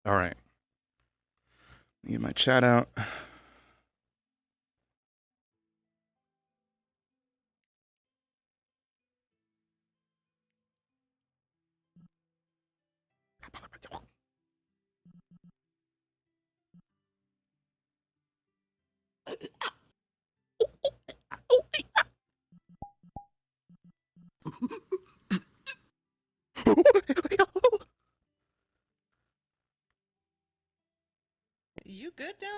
All right. Let me get my chat out. You good down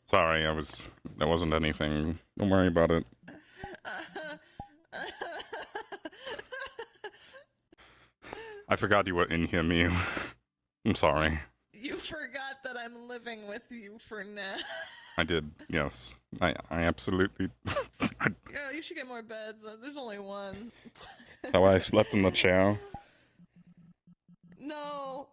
Sorry, that wasn't anything. Don't worry about it. there? I forgot you were in here, Mew. I'm sorry. You forgot that I'm living with you for now. I did, yes. I absolutely... Yeah, you should get more beds. There's only one. How I slept in the chair. No,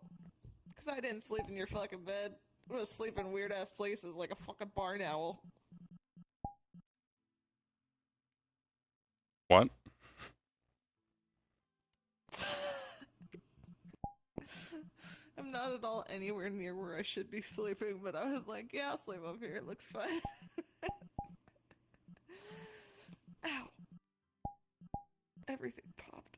because I didn't sleep in your fucking bed. I was sleeping in weird ass places like a fucking barn owl. What? I'm not at all anywhere near where I should be sleeping, but I was like, yeah, I'll sleep up here. It looks fine. Ow. Everything popped.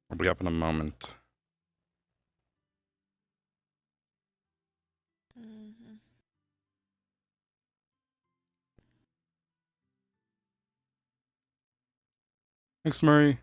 I'll be up in a moment. Mm-hmm. Thanks, Murray.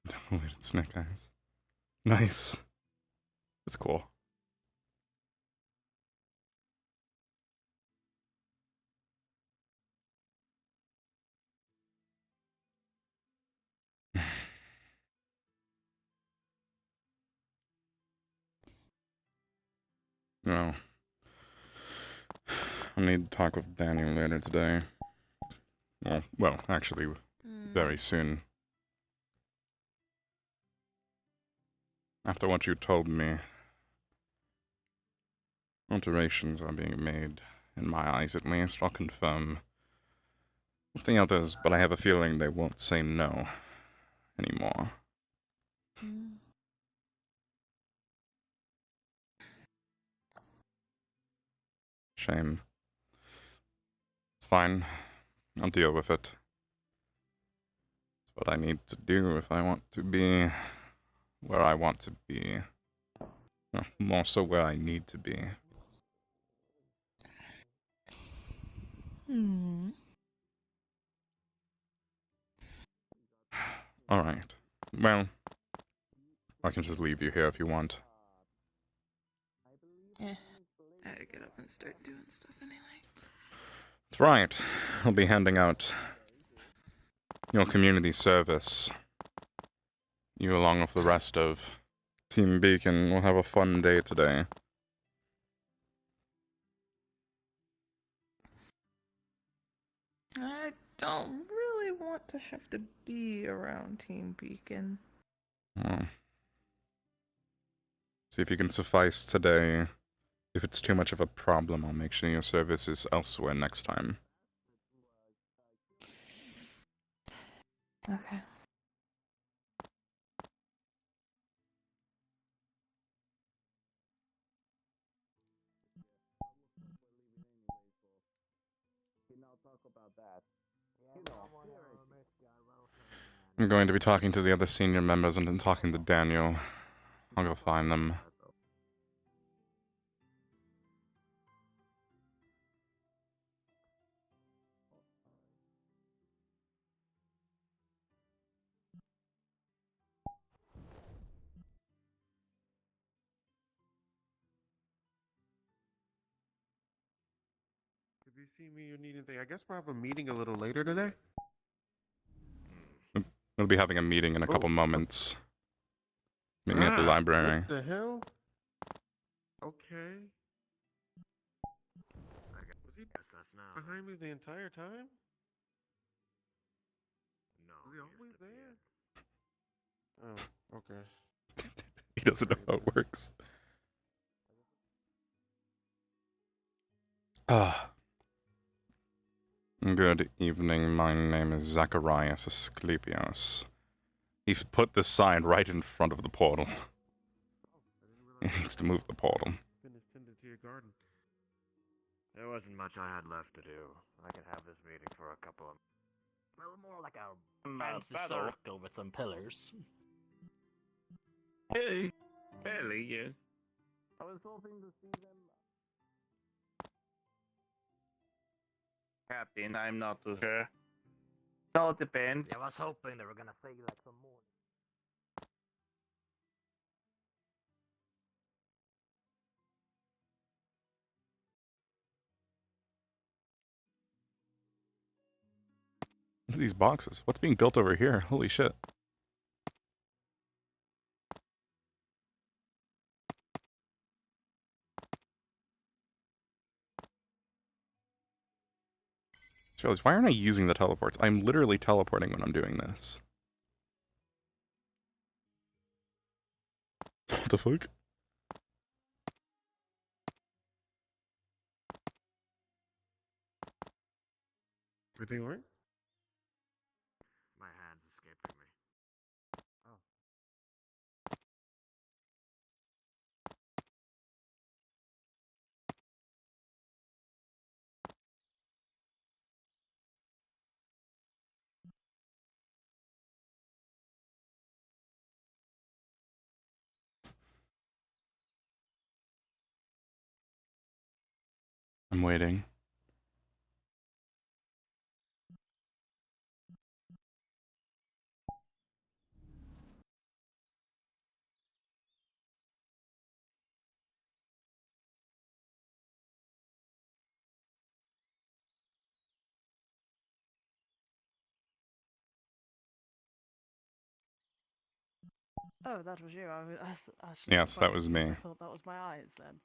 Downloaded Snake Eyes. Nice. That's cool. No. I need to talk with Daniel later today. Well, actually, very soon. After what you told me, alterations are being made, in my eyes at least. I'll confirm with the others, but I have a feeling they won't say no anymore. Mm. Shame. It's fine. I'll deal with it. It's what I need to do if I want to be where I want to be. Well, more so where I need to be. Hmm. Alright. Well, I can just leave you here if you want. Eh. I gotta get up and start doing stuff anyway. That's right. I'll be handing out your community service. You, along with the rest of Team Beacon, will have a fun day today. I don't really want to have to be around Team Beacon. Well, see if you can suffice today. If it's too much of a problem, I'll make sure your service is elsewhere next time. Okay. I'm going to be talking to the other senior members and then talking to Daniel. I'll go find them. If you see me or need anything, I guess we'll have a meeting a little later today. We'll be having a meeting in a couple moments. Meet me at the library. What the hell? Okay. Was he behind me the entire time? No. Was he always there? Oh, okay. He doesn't know how it works. Ah. Good evening, my name is Zacharias Asclepios. He's put this sign right in front of the portal. He needs to move the portal. Finish tending to your garden. There wasn't much I had left to do. I could have this meeting for a couple of... Well, more like a fancy circle with some pillars. Hey, barely, yes. I was hoping to see them... Captain, I'm not too sure. It all depends. I was hoping they were gonna say like some more. Look at these boxes. What's being built over here? Holy shit. Charles, why aren't I using the teleports? I'm literally teleporting when I'm doing this. What the fuck? Everything all right? My hand's escaping me. Oh. I'm waiting. Oh, that was you. I was actually Yes, quite that was confused. me. I thought that was my eyes then.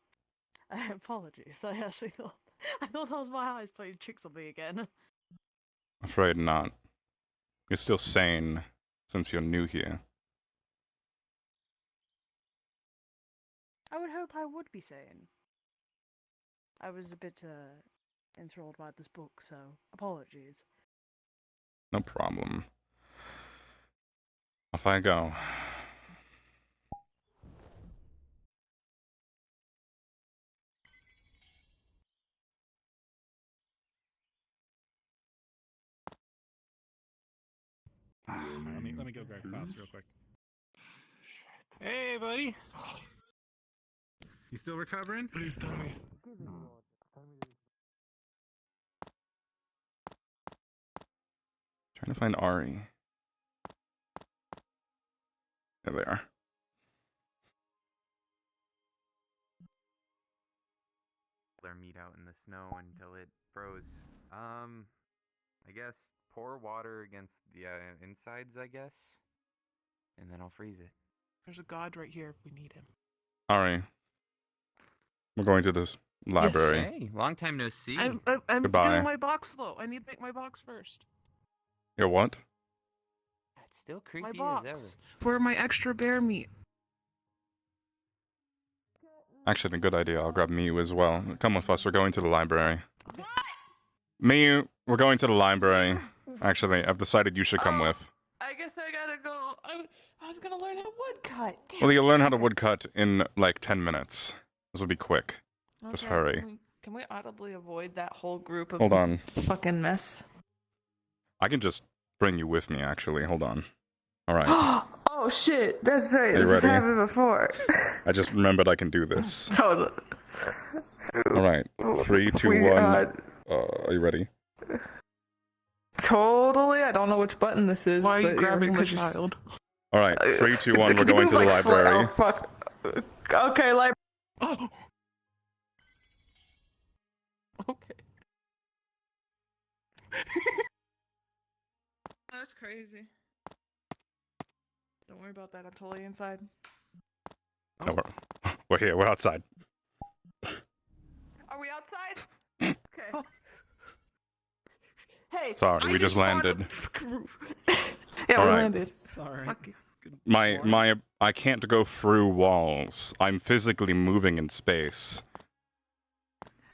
Apologies. I actually thought that was my eyes playing tricks on me again. Afraid not. You're still sane, since you're new here. I would hope I would be sane. I was a bit enthralled by this book, so apologies. No problem. Off I go. Let me go grab Klaus real quick. Hey, buddy. You still recovering? Please tell me. Trying to find Ari. There they are. our meat out in the snow until it froze. I guess pour water against the insides, I guess, and then I'll freeze it. There's a god right here if we need him. Ari, we're going to this library. Hey, long time no see. I'm Goodbye. doing my box though. I need to make my box first. Your what? It's still My creepy as box ever. for my extra bear meat. Actually, a good idea. I'll grab Miyu as well. Come with us. We're going to the library. Miyu, we're going to the library. Actually, I've decided you should come with. I guess I gotta go. I was gonna learn how to woodcut. Well, you'll learn how to woodcut in like 10 minutes. This will be quick. Just hurry. Can we audibly avoid that whole group of Hold on. fucking mess? I can just bring you with me, actually. Hold on. All right. Oh shit! That's right. You This has ready? happened before. I just remembered I can do this. Totally. All right. 3, 2, 1. Are you ready? Totally. I don't know which button this is. Why are you but grabbing my could just- child? All right. 3, 2, 1. We're Could you going to the move, like, slow- library. Oh fuck. Okay, library. Oh. Okay. That's crazy. Don't worry about that. I'm totally inside. No, we're here. We're outside. Are we outside? Okay. Hey. Sorry, I we just spawned landed. on the fucking roof. Yeah, All we right. landed. Sorry. Fuck you. I can't go through walls. I'm physically moving in space.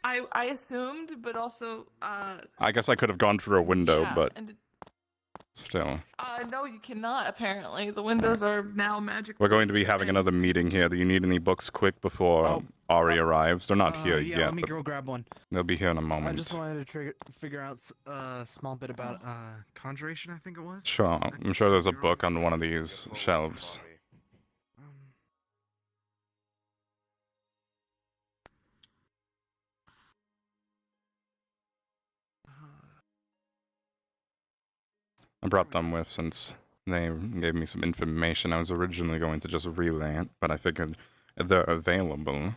I assumed, but also I guess I could have gone through a window, yeah, but and still. no, you cannot. Apparently, the windows are now magical. We're going to be having another meeting here. Do you need any books quick before Ari arrives? They're not here Yeah, yet, let me but go grab one. they'll be here in a I moment. just wanted to figure out a small bit about conjuration, I think it was. Sure, I'm sure there's a book on one of these shelves. I brought them with since they gave me some information. I was originally going to just relay it, but I figured if they're available,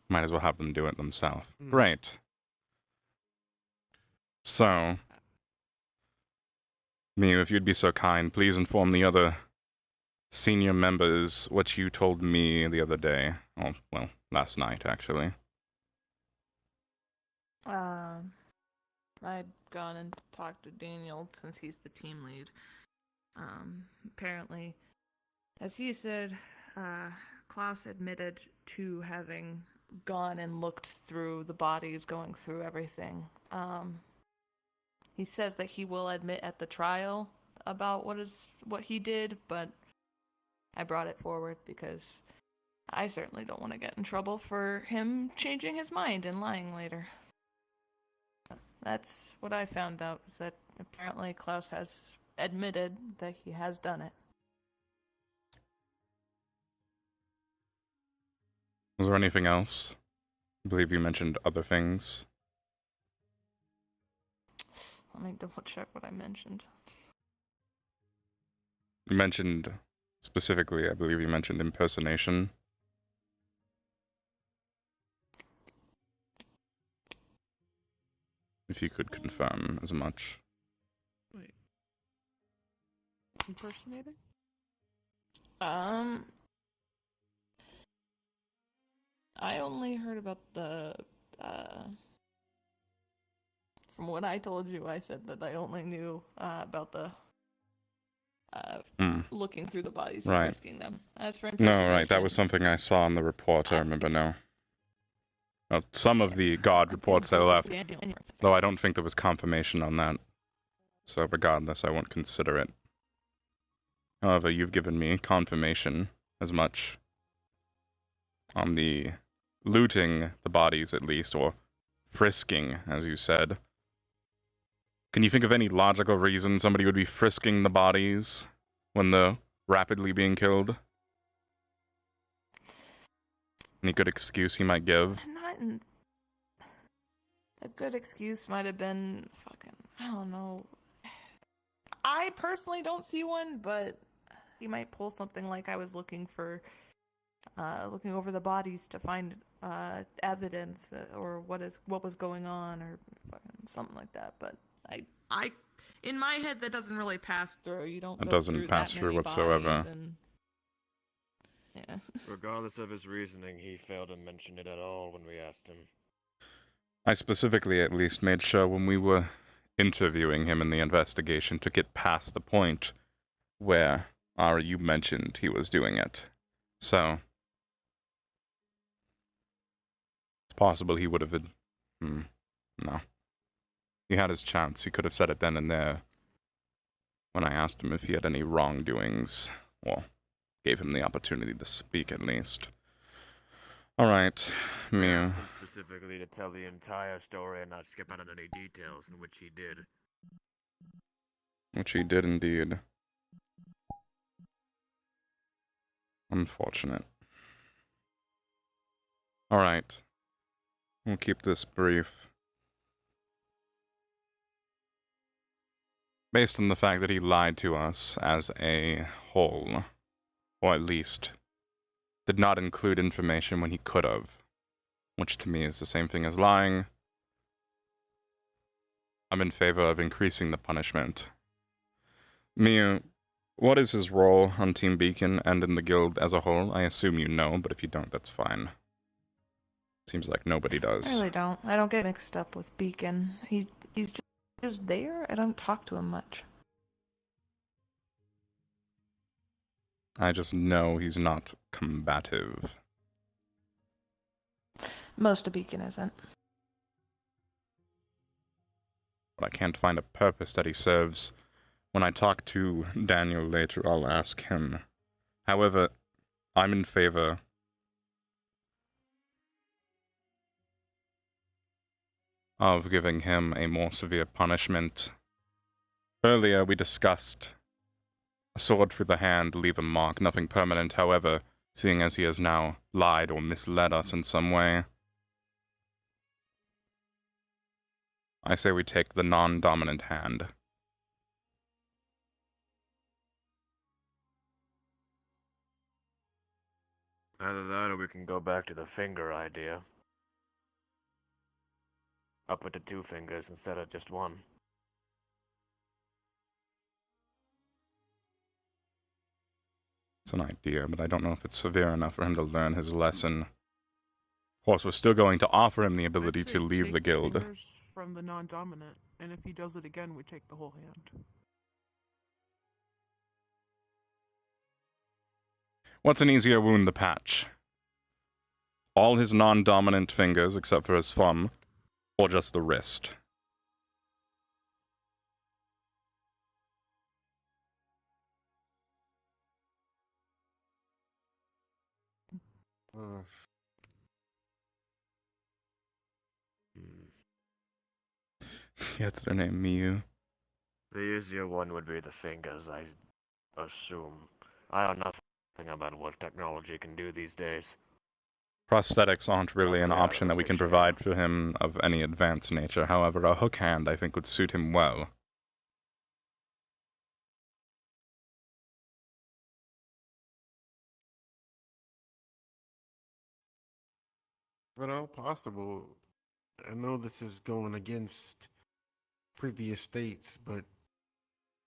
might as well have them do it themselves. Great. So, Miu, if you'd be so kind, please inform the other senior members what you told me the other day. Oh, well, last night, actually. I'd gone and talked to Daniel since he's the team lead. Apparently, as he said, Klaus admitted to having gone and looked through the bodies, going through everything. He says that he will admit at the trial about what he did, but I brought it forward because I certainly don't want to get in trouble for him changing his mind and lying later. That's what I found out, is that apparently Klaus has admitted that he has done it. Was there anything else? I believe you mentioned other things. Let me double check what I mentioned. You mentioned, specifically, I believe you mentioned impersonation. If you could confirm as much. Wait. Impersonating? I only heard about the, from what I told you, I said that I only knew, about the, looking through the bodies and Right. frisking them. As for No, impersonation... right, that was something I saw in the report, I remember now. Well, some of the God reports I left, though I don't think there was confirmation on that. So regardless, I won't consider it. However, you've given me confirmation as much on the looting the bodies, at least, or frisking, as you said. Can you think of any logical reason somebody would be frisking the bodies when they're rapidly being killed? Any good excuse he might give? A good excuse might have been I don't know. I personally don't see one, but he might pull something like I was looking for looking over the bodies to find evidence or what was going on or something like that. But I, in my head, that doesn't really pass through. You don't. It go doesn't through pass that through many whatsoever. bodies and, yeah. Regardless of his reasoning, he failed to mention it at all when we asked him. I specifically at least made sure when we were interviewing him in the investigation to get past the point where you mentioned he was doing it. So, it's possible he would have been... no. He had his chance. He could have said it then and there when I asked him if he had any wrongdoings. Well, gave him the opportunity to speak at least. Alright, I Mew. asked him specifically to tell the entire story and not skip out on any details, in which he did. Which he did indeed. Unfortunate. Alright. We'll keep this brief. Based on the fact that he lied to us as a whole, or at least did not include information when he could have, which to me is the same thing as lying, I'm in favor of increasing the punishment. Mew, what is his role on Team Beacon and in the guild as a whole? I assume you know, but if you don't, that's fine. Seems like nobody I does. really don't. I don't get mixed up with Beacon. He's just there. I don't talk to him much. I just know he's not combative. Most of Beacon isn't. But I can't find a purpose that he serves. When I talk to Daniel later, I'll ask him. However, I'm in favor of giving him a more severe punishment. Earlier, we discussed a sword through the hand, leave a mark, nothing permanent. However, seeing as he has now lied or misled us in some way, I say we take the non-dominant hand. Either that or we can go back to the finger idea. Up with the 2 fingers instead of just 1. It's an idea, but I don't know if it's severe enough for him to learn his lesson. Of course, we're still going to offer him the ability I'd say to leave take the guild. fingers from the non-dominant, and if he does it again, we take the whole hand. What's an easier wound to patch? All his non-dominant fingers, except for his thumb, or just the wrist? Yeah, it's their name, Miyu. The easier one would be the fingers, I assume. I don't know nothing about what technology can do these days. Prosthetics aren't really an Probably out of option the that we can picture provide now. for him of any advanced nature. However, a hook hand, I think, would suit him well. But all possible. I know this is going against previous states, but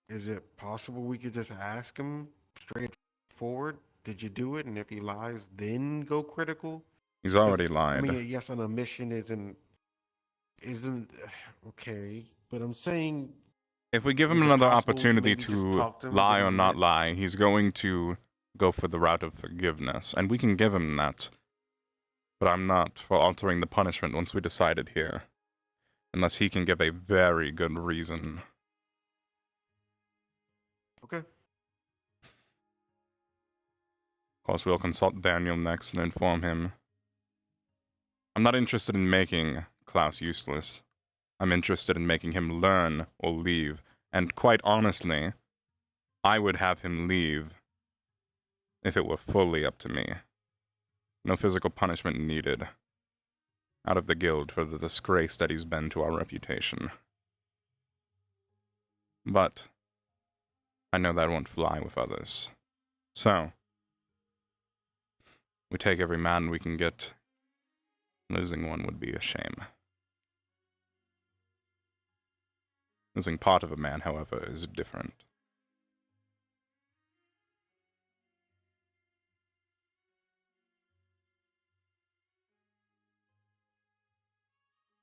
is it possible we could just ask him straightforward? Did you do it? And if he lies, then go critical? He's already 'Cause, lied. I mean, a yes on a mission isn't okay. But I'm saying If we give is him it another possible opportunity maybe just to talk to him, lie give or him not that- lie, he's going to go for the route of forgiveness, and we can give him that. But I'm not for altering the punishment once we decide it here. Unless he can give a very good reason. Okay. Of course, we'll consult Daniel next and inform him. I'm not interested in making Klaus useless. I'm interested in making him learn or leave. And quite honestly, I would have him leave if it were fully up to me. No physical punishment needed. Out of the guild for the disgrace that he's been to our reputation. But I know that won't fly with others. So, We take every man we can get. Losing one would be a shame. Losing part of a man, however, is different.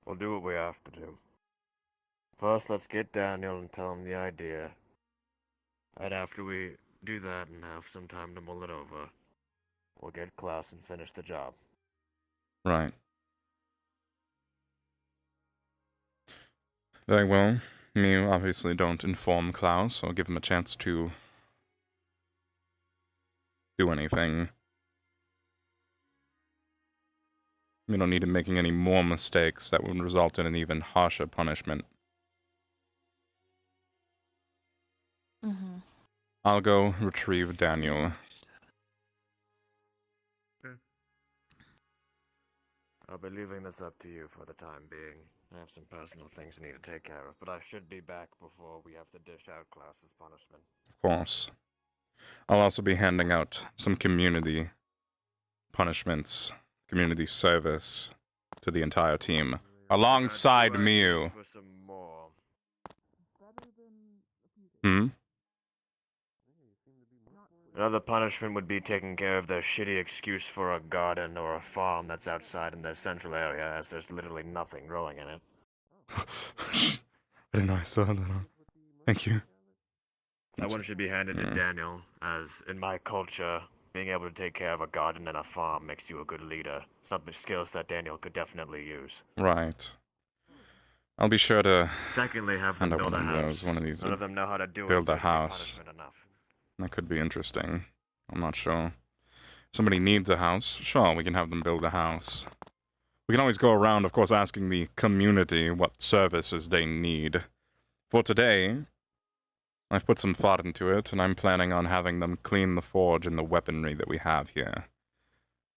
We'll do what we have to do. First, let's get Daniel and tell him the idea. And after we do that and have some time to mull it over, we'll get Klaus and finish the job. Right. Very well. You obviously don't inform Klaus or give him a chance to do anything. We don't need him making any more mistakes that would result in an even harsher punishment. Mm-hmm. I'll go retrieve Daniel. I'll be leaving this up to you for the time being. I have some personal things I need to take care of, but I should be back before we have to dish out Klaus's punishment. Of course. I'll also be handing out some community punishments, community service to the entire team, alongside Miu. For some more. Hmm? Another punishment would be taking care of their shitty excuse for a garden or a farm that's outside in their central area, as there's literally nothing growing in it. I didn't know I saw that on. Thank you. That one should be handed to Daniel, as in my culture, being able to take care of a garden and a farm makes you a good leader. Some skills that Daniel could definitely use. Right. I'll be sure to Secondly, have them hand out build one a of house. those. One of these None of them know how to do build it. a house. That could be interesting. I'm not sure. If somebody needs a house, sure, we can have them build a house. We can always go around, of course, asking the community what services they need. For today, I've put some thought into it, and I'm planning on having them clean the forge and the weaponry that we have here.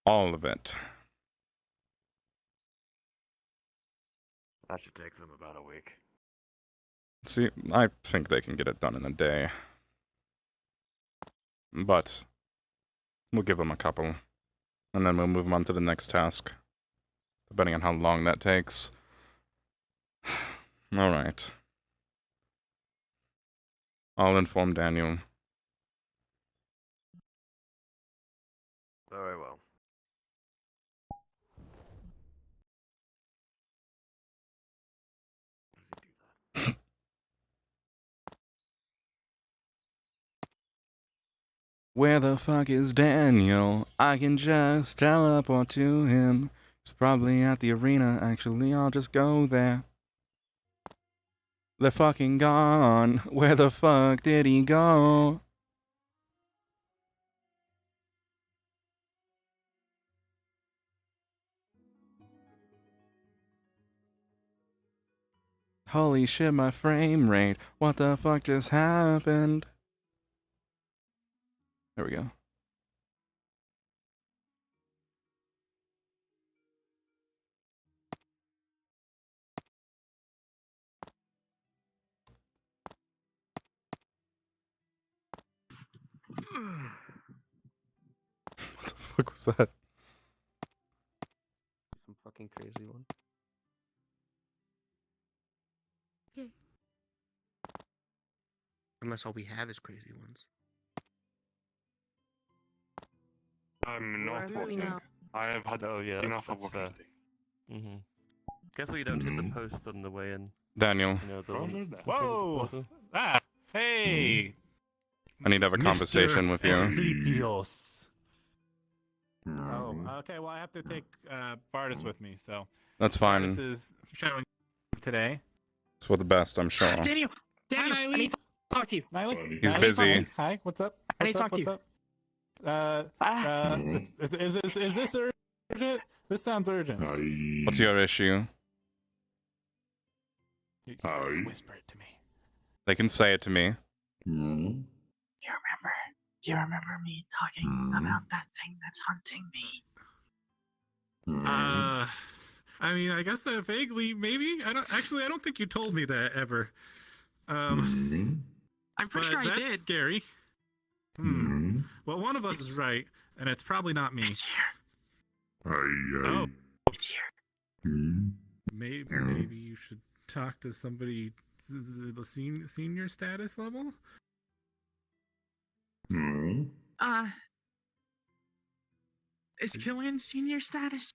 All of it. That should take them about a week. See, I think they can get it done in a day. But we'll give them a couple, and then we'll move them on to the next task, depending on how long that takes. All right. I'll inform Daniel. Very well. Where the fuck is Daniel? I can just teleport to him. He's probably at the arena. Actually, I'll just go there. They're fucking gone. Where the fuck did he go? Holy shit, my frame rate. What the fuck just happened? There we go. What the fuck was that? Some fucking crazy one. Unless all we have is crazy ones. I'm not Wherever we working. know. I have had enough of working. Mm-hmm. Careful you don't hit the post on the way in. Daniel, You know, the ones Whoa! Ah! Hey! I need to have a conversation with you. Esclipios. Oh, okay. Well, I have to take Bardis with me, so That's fine. this is showing today. It's for the best, I'm sure. Daniel, Hi, I need to talk to you. Miley? He's Miley? busy. Hi, what's up? I need What's to up? talk to What's you. up? Is this urgent? This sounds urgent. What's your issue? Whisper it to me. They can say it to me. You remember me talking about that thing that's hunting me? I mean, I guess vaguely, maybe. I don't think you told me that ever. I'm pretty sure I that's did. Scary. Well, one of us is right, and it's probably not me. It's here. Oh, It's here. maybe you should talk to somebody the senior status level. Is Killian senior status?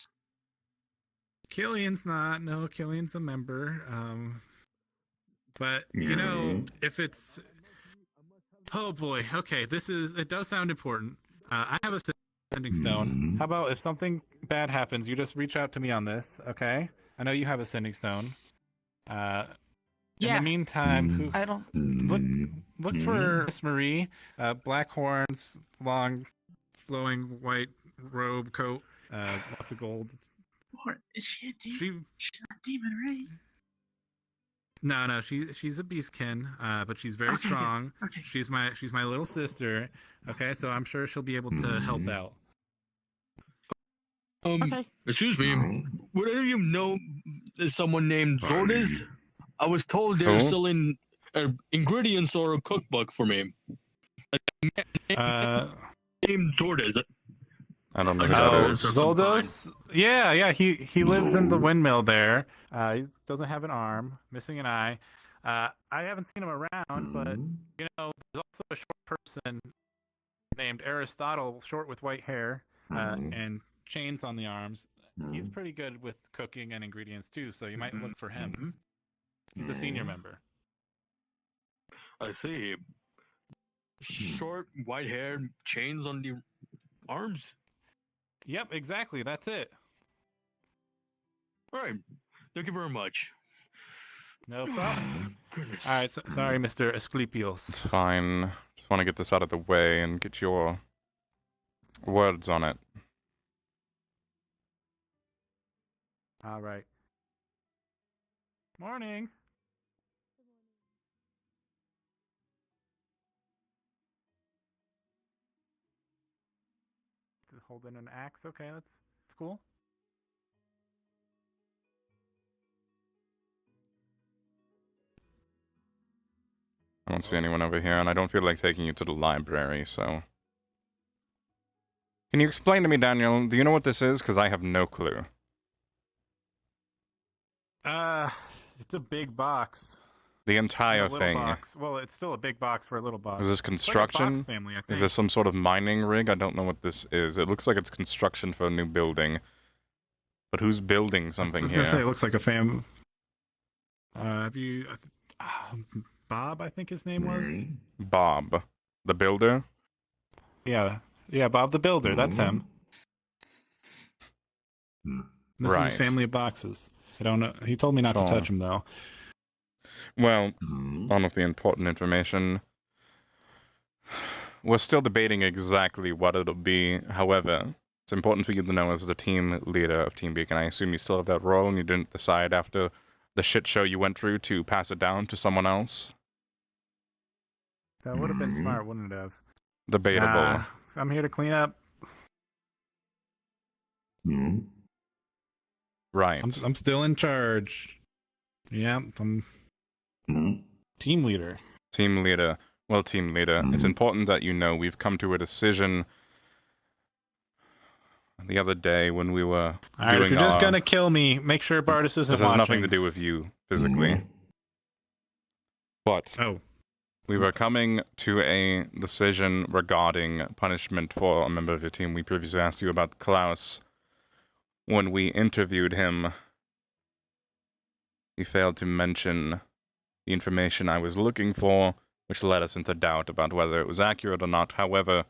Killian's not. No, Killian's a member. But you know, if it's, oh boy, okay, it does sound important. I have a sending stone. How about if something bad happens, you just reach out to me on this, okay? I know you have a sending stone. In Yeah. the meantime, I don't. look for Miss Marie, black horns, long, flowing white robe, coat, lots of gold. Or is she a demon? She's not a demon, right? No, she's a beastkin, but she's very Okay, strong. good. Okay. She's my little sister. Okay, so I'm sure she'll be able to help out. Okay. Excuse me. Would any of you know someone named Zordes? I was told they're Who? selling ingredients or a cookbook for me. Named Zordes. I don't know who that is. Zoldos? Yeah, he lives in the windmill there. He doesn't have an arm, missing an eye. I haven't seen him around, but you know, there's also a short person named Aristotle, short with white hair, and chains on the arms. He's pretty good with cooking and ingredients too, so you might look for him. He's a senior member. I see. Short, white hair, chains on the arms? Yep, exactly. That's it. All right. Thank you very much. No problem. Goodness. All right, sorry, Mr. Asclepios. It's fine. Just want to get this out of the way and get your words on it. All right. Morning. Holding an axe. Okay, that's cool. I don't see anyone over here, and I don't feel like taking you to the library, so... Can you explain to me, Daniel, do you know what this is? Because I have no clue. It's a big box. The entire It's a little thing. box. Well, it's still a big box for a little box. Is this It's like a construction? box family, I think. Is this some sort of mining rig? I don't know what this is. It looks like it's construction for a new building. But who's building something I was here? gonna say it looks like a fam. Have you? Bob, I think his name was. Bob. The builder? Yeah, Bob the Builder. That's him. This is Right. his family of boxes. I don't know. He told me not to Sure. touch him though. Well, on with the important information. We're still debating exactly what it'll be. However, it's important for you to know as the team leader of Team Beacon. I assume you still have that role and you didn't decide after the shit show you went through to pass it down to someone else? That would have been smart, wouldn't it have? Debatable. Nah, I'm here to clean up. Right. I'm still in charge. Yeah, I'm team leader. Team leader. Well, team leader, it's important that you know we've come to a decision the other day when we were All right, if you're just gonna kill me, make sure Bardus isn't This has nothing watching. to do with you physically. But we were coming to a decision regarding punishment for a member of your team. We previously asked you about Klaus. When we interviewed him, he failed to mention the information I was looking for, which led us into doubt about whether it was accurate or not. However,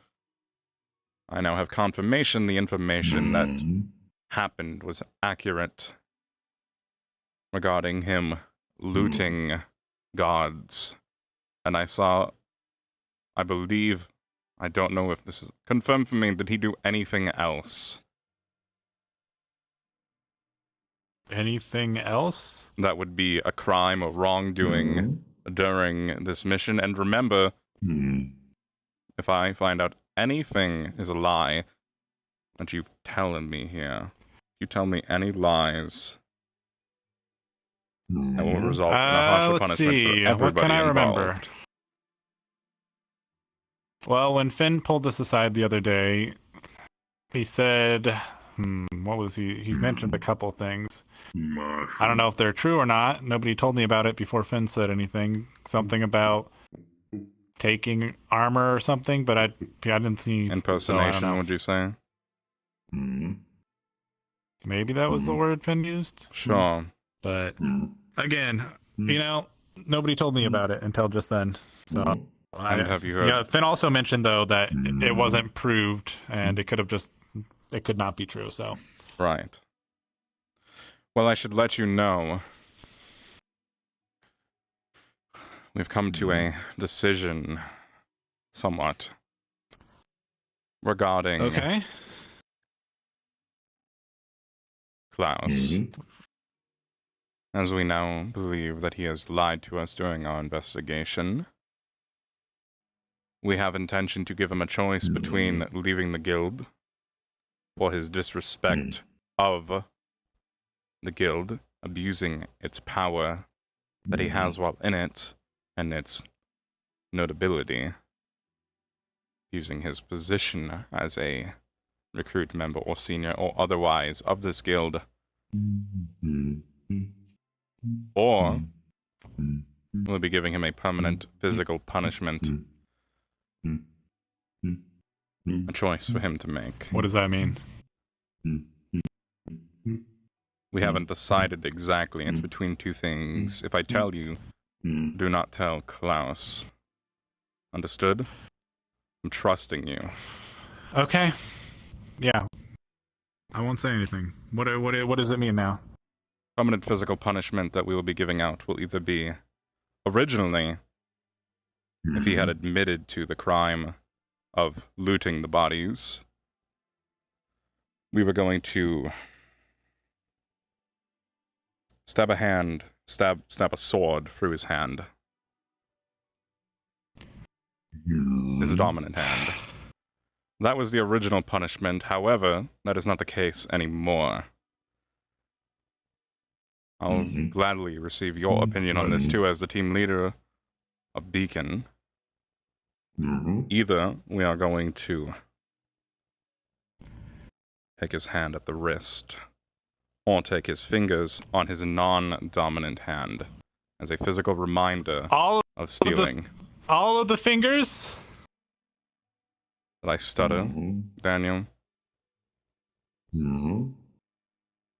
I now have confirmation the information that happened was accurate regarding him looting gods. And I saw, I believe, I don't know if this is confirmed for me, did he do anything else? Anything else? That would be a crime or wrongdoing during this mission. And remember, if I find out anything is a lie that you've telling me here, you tell me any lies, that will result in a harsher let's punishment see. for everybody What can I involved. remember? Well, when Finn pulled us aside the other day, he said what was he mentioned a couple things. I don't know if they're true or not. Nobody told me about it before Finn said anything. Something about taking armor or something, but I didn't see. Impersonation, so would you say? Maybe that was the word Finn used. Sure. But again, nobody told me about it until just then. So And have you heard? Yeah, Finn also mentioned though that it wasn't proved and it could not be true. So Right. Well, I should let you know. We've come to a decision, somewhat, regarding okay. Klaus. As we now believe that he has lied to us during our investigation, we have intention to give him a choice between leaving the guild for his disrespect of the guild, abusing its power that he has while in it, and its notability, using his position as a recruit member or senior or otherwise of this guild, or we'll be giving him a permanent physical punishment. A choice for him to make. What does that mean? We haven't decided exactly. It's between two things. If I tell you, do not tell Klaus. Understood? I'm trusting you. Okay. Yeah. I won't say anything. What does it mean now? Permanent physical punishment that we will be giving out will either be, originally, if he had admitted to the crime of looting the bodies, we were going to stab a sword through his hand. His dominant hand. That was the original punishment. However, that is not the case anymore. I'll gladly receive your opinion on this too as the team leader of Beacon. Either we are going to take his hand at the wrist, or take his fingers on his non-dominant hand as a physical reminder of stealing. All of the fingers? Did I stutter, Daniel?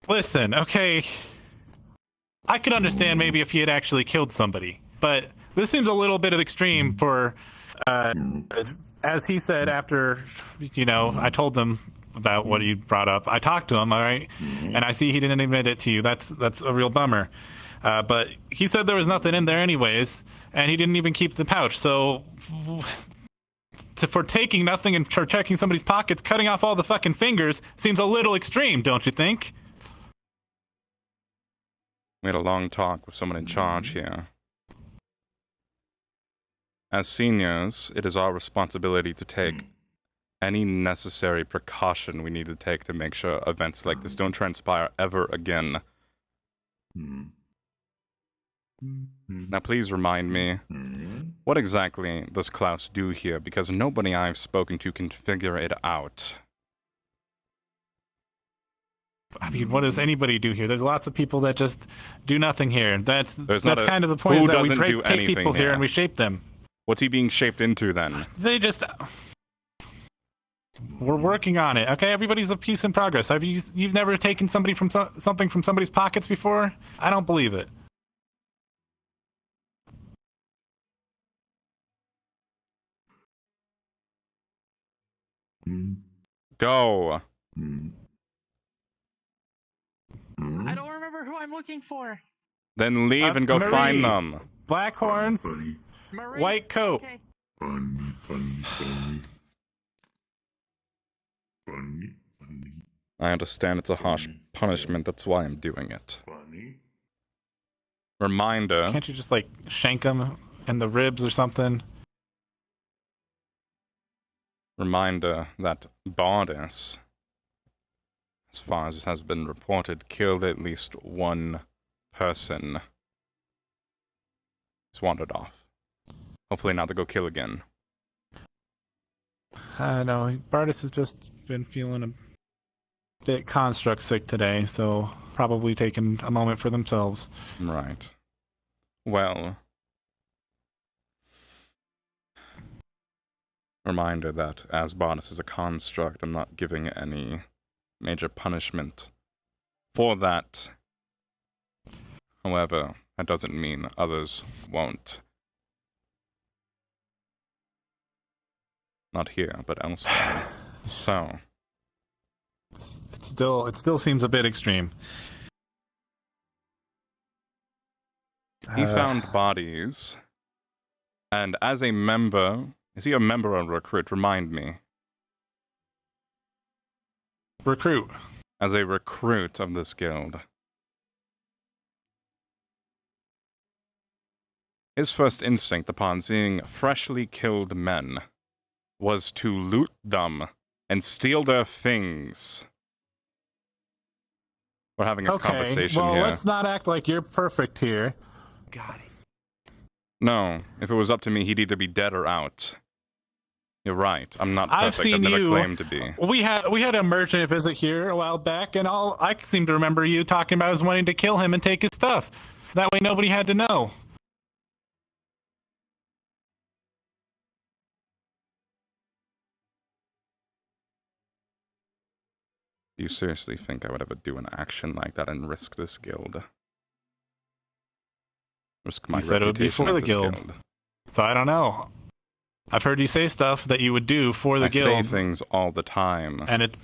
Listen, okay. I could understand maybe if he had actually killed somebody, but this seems a little bit of extreme for, as he said after, I told him about what he brought up. I talked to him, all right, and I see he didn't admit it to you. That's a real bummer. But he said there was nothing in there anyways, and he didn't even keep the pouch. So, for taking nothing and for checking somebody's pockets, cutting off all the fucking fingers seems a little extreme, don't you think? We had a long talk with someone in charge here. As seniors, it is our responsibility to take any necessary precaution we need to take to make sure events like this don't transpire ever again. Now please remind me, what exactly does Klaus do here? Because nobody I've spoken to can figure it out. I mean, what does anybody do here? There's lots of people that just do nothing here. That's kind of the who point, is that we doesn't do take people anything here and we shape them. What's he being shaped into then? They just... We're working on it, okay? Everybody's a piece in progress. You've never taken somebody from something from somebody's pockets before? I don't believe it. Go. I don't remember who I'm looking for. Then leave and go Marie. find them. Black horns, Marie. white coat. Okay. I understand it's a harsh punishment, that's why I'm doing it. Reminder. Can't you just, like, shank him in the ribs or something? Reminder that Bardis, as far as has been reported, killed at least one person. He's wandered off. Hopefully not to go kill again. I know, Bardis has just been feeling bit construct sick today, so probably taking a moment for themselves. Right. Well, reminder that as Bonus is a construct, I'm not giving any major punishment for that. However, that doesn't mean others won't. Not here, but elsewhere. So, It still seems a bit extreme. he found bodies, and as a member, is he a member or a recruit? Remind me. Recruit. As a recruit of this guild. His first instinct upon seeing freshly killed men was to loot them and steal their things. We're having a conversation well, here. let's not act like you're perfect here. Got it. No, if it was up to me, he'd either be dead or out. You're right. I'm not I've perfect. seen I've never you. claimed to be. We had a merchant visit here a while back, and all I seem to remember you talking about is wanting to kill him and take his stuff. That way nobody had to know. Do you seriously think I would ever do an action like that and risk this guild? Risk my You said it would be reputation for the at this guild. So I don't know. I've heard you say stuff that you would do for the I guild. say things all the time. And it's...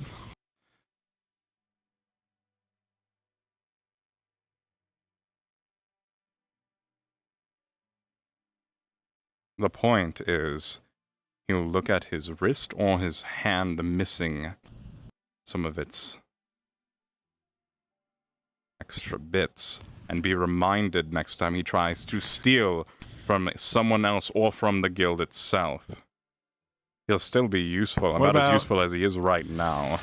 The point is, he'll look at his wrist or his hand missing some of its extra bits and be reminded next time he tries to steal from someone else or from the guild itself. He'll still be useful, about as useful as he is right now.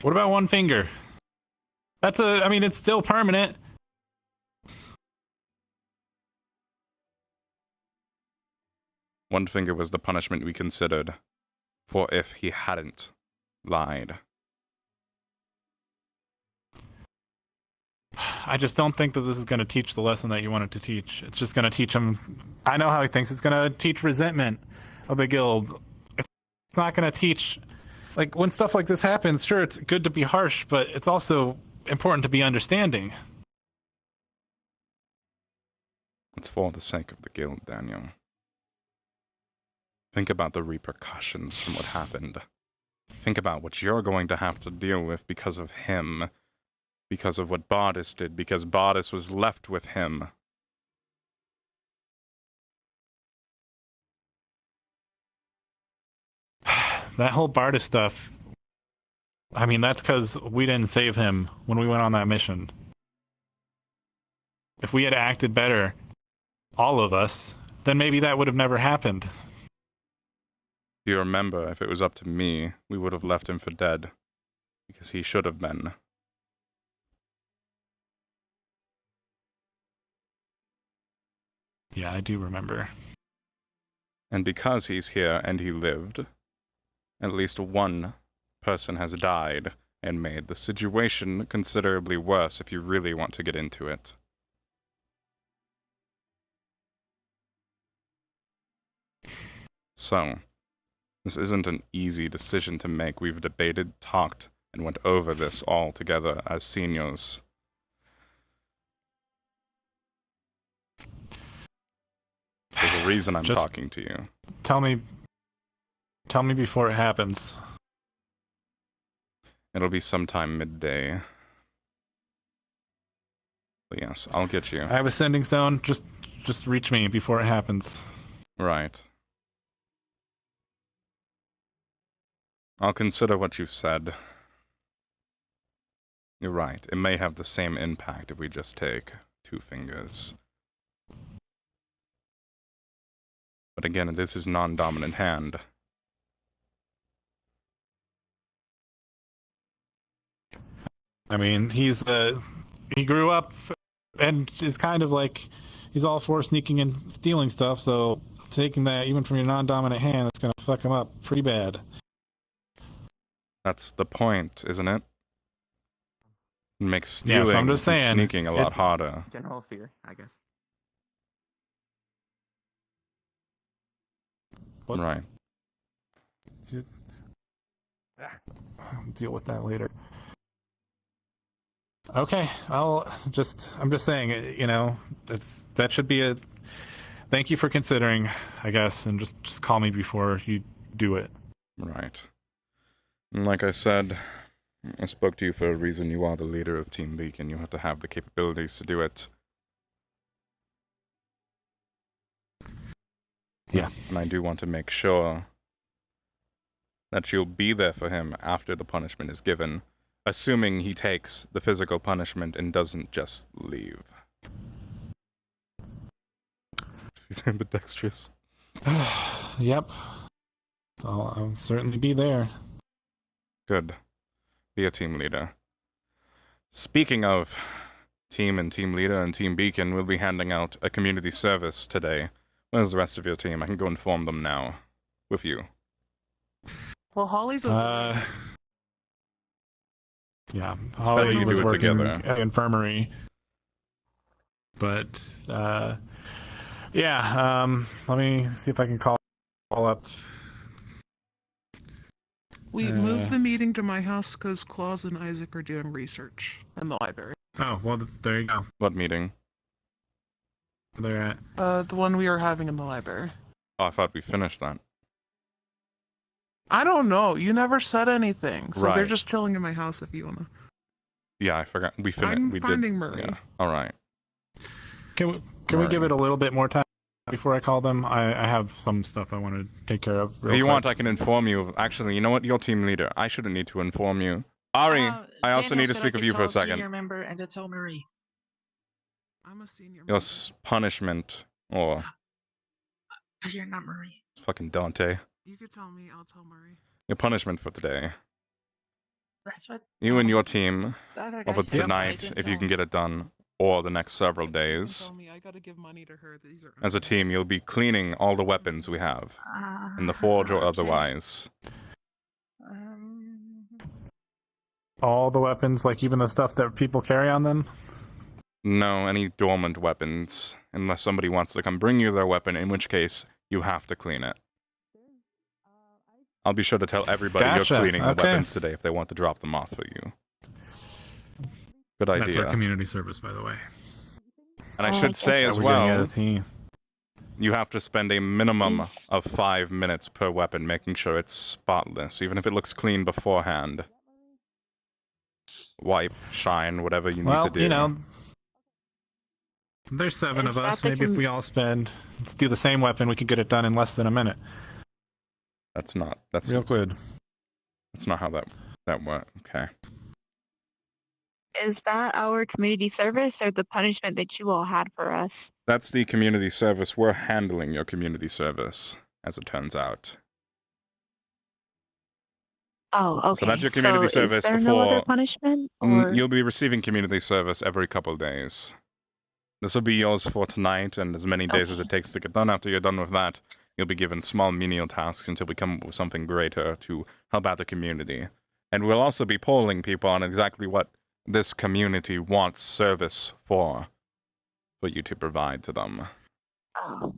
What about one finger? I mean, it's still permanent. One finger was the punishment we considered for if he hadn't lied. I just don't think that this is going to teach the lesson that you wanted to teach. It's just going to teach him... I know how he thinks. It's going to teach resentment of the guild. It's not going to teach... Like, when stuff like this happens, sure, it's good to be harsh, but it's also important to be understanding. It's for the sake of the guild, Daniel. Think about the repercussions from what happened. Think about what you're going to have to deal with because of him. Because of what Bardis did. Because Bardis was left with him. That whole Bardis stuff... I mean, that's because we didn't save him when we went on that mission. If we had acted better, all of us, then maybe that would have never happened. You remember, if it was up to me, we would have left him for dead. Because he should have been. Yeah, I do remember. And because he's here and he lived, at least one person has died and made the situation considerably worse if you really want to get into it. So, this isn't an easy decision to make. We've debated, talked, and went over this all together as seniors. There's a reason I'm talking to you. Tell me before it happens. It'll be sometime midday. But yes, I'll get you. I have a sending stone. Just reach me before it happens. Right. I'll consider what you've said. You're right. It may have the same impact if we just take 2 fingers. But again, this is non-dominant hand. I mean, he grew up and is kind of like, he's all for sneaking and stealing stuff, so taking that even from your non-dominant hand, that's going to fuck him up pretty bad. That's the point, isn't it? It makes Yeah, so stealing I'm just and saying, sneaking a lot harder. General fear, I guess. What? Right. I'll deal with that later. Okay, I'm just saying, you know, that should be a thank you for considering, I guess, and just call me before you do it. Right. And like I said, I spoke to you for a reason. You are the leader of Team Beacon. You have to have the capabilities to do it. Yeah. And I do want to make sure that you'll be there for him after the punishment is given, assuming he takes the physical punishment and doesn't just leave. He's ambidextrous. Yep. I'll certainly be there. Good. Be a team leader. Speaking of team and team leader and Team Beacon, we'll be handing out a community service today. Where's the rest of your team? I can go inform them now. With you. Well, Holly's over there. Yeah, It's better Holly you was do it working together. at the infirmary. But, yeah, let me see if I can call up. We moved the meeting to my house because Claus and Isaac are doing research in the library. Oh, well, there you go. What meeting? They're at. The one we are having in the library. Oh, I thought we finished that. I don't know. You never said anything, so they're Right. just chilling in my house if you wanna. Yeah, I forgot. We finished. I'm We finding did. Murray. Yeah. All right. Can we give it a little bit more time before I call them? I have some stuff I want to take care of. If you want, I can inform you. Actually, you know what? You're team leader. I shouldn't need to inform you. Ari, I also need to speak with you for a second. Senior member and to tell Marie. I'm a senior. Your punishment, or But you're not Marie. fucking Dante. You could tell me. I'll tell Murray. Your punishment for today. That's what. You and your team, The other guy over said, but I tonight, didn't if you tell can get it done, or the next several days. Tell me. I gotta give money to her. These are. As a team, you'll be cleaning all the weapons we have, in the forge or otherwise. All the weapons, like even the stuff that people carry on them? No, any dormant weapons, unless somebody wants to come bring you their weapon, in which case, you have to clean it. I'll be sure to tell everybody Gotcha, you're cleaning the okay. weapons today if they want to drop them off for you. Good idea. That's our community service, by the way. And I should say as We're getting out well, of team. you have to spend a minimum of 5 minutes per weapon making sure it's spotless, even if it looks clean beforehand. Wipe, shine, whatever you need Well, to do. you know, there's 7 Is of us. that the Maybe if we all let's do the same weapon, we could get it done in less than a minute. That's not Real good. That's not how that works. Okay. Is that our community service or the punishment that you all had for us? That's the community service. We're handling your community service, as it turns out. Oh, okay. So that's your community service is there before. no other punishment? Or... You'll be receiving community service every couple days. This will be yours for tonight, and as many days as it takes to get done. After you're done with that, you'll be given small menial tasks until we come up with something greater to help out the community. And we'll also be polling people on exactly what this community wants service for you to provide to them. Oh.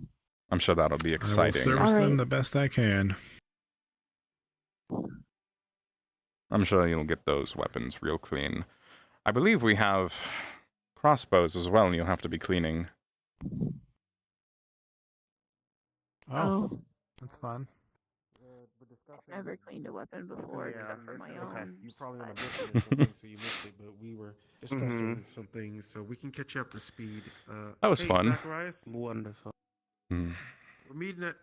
I'm sure that'll be I will exciting. service them the best I can. I'm sure you'll get those weapons real clean. I believe we have crossbows as well, and you'll have to be cleaning. Oh. That's fun. I've never cleaned a weapon before except for my own. You probably went on a mission or something, so you missed it. But we were discussing some things, so we can catch you up to speed. That was hey, fun. Zacharias, Wonderful. we're meeting at.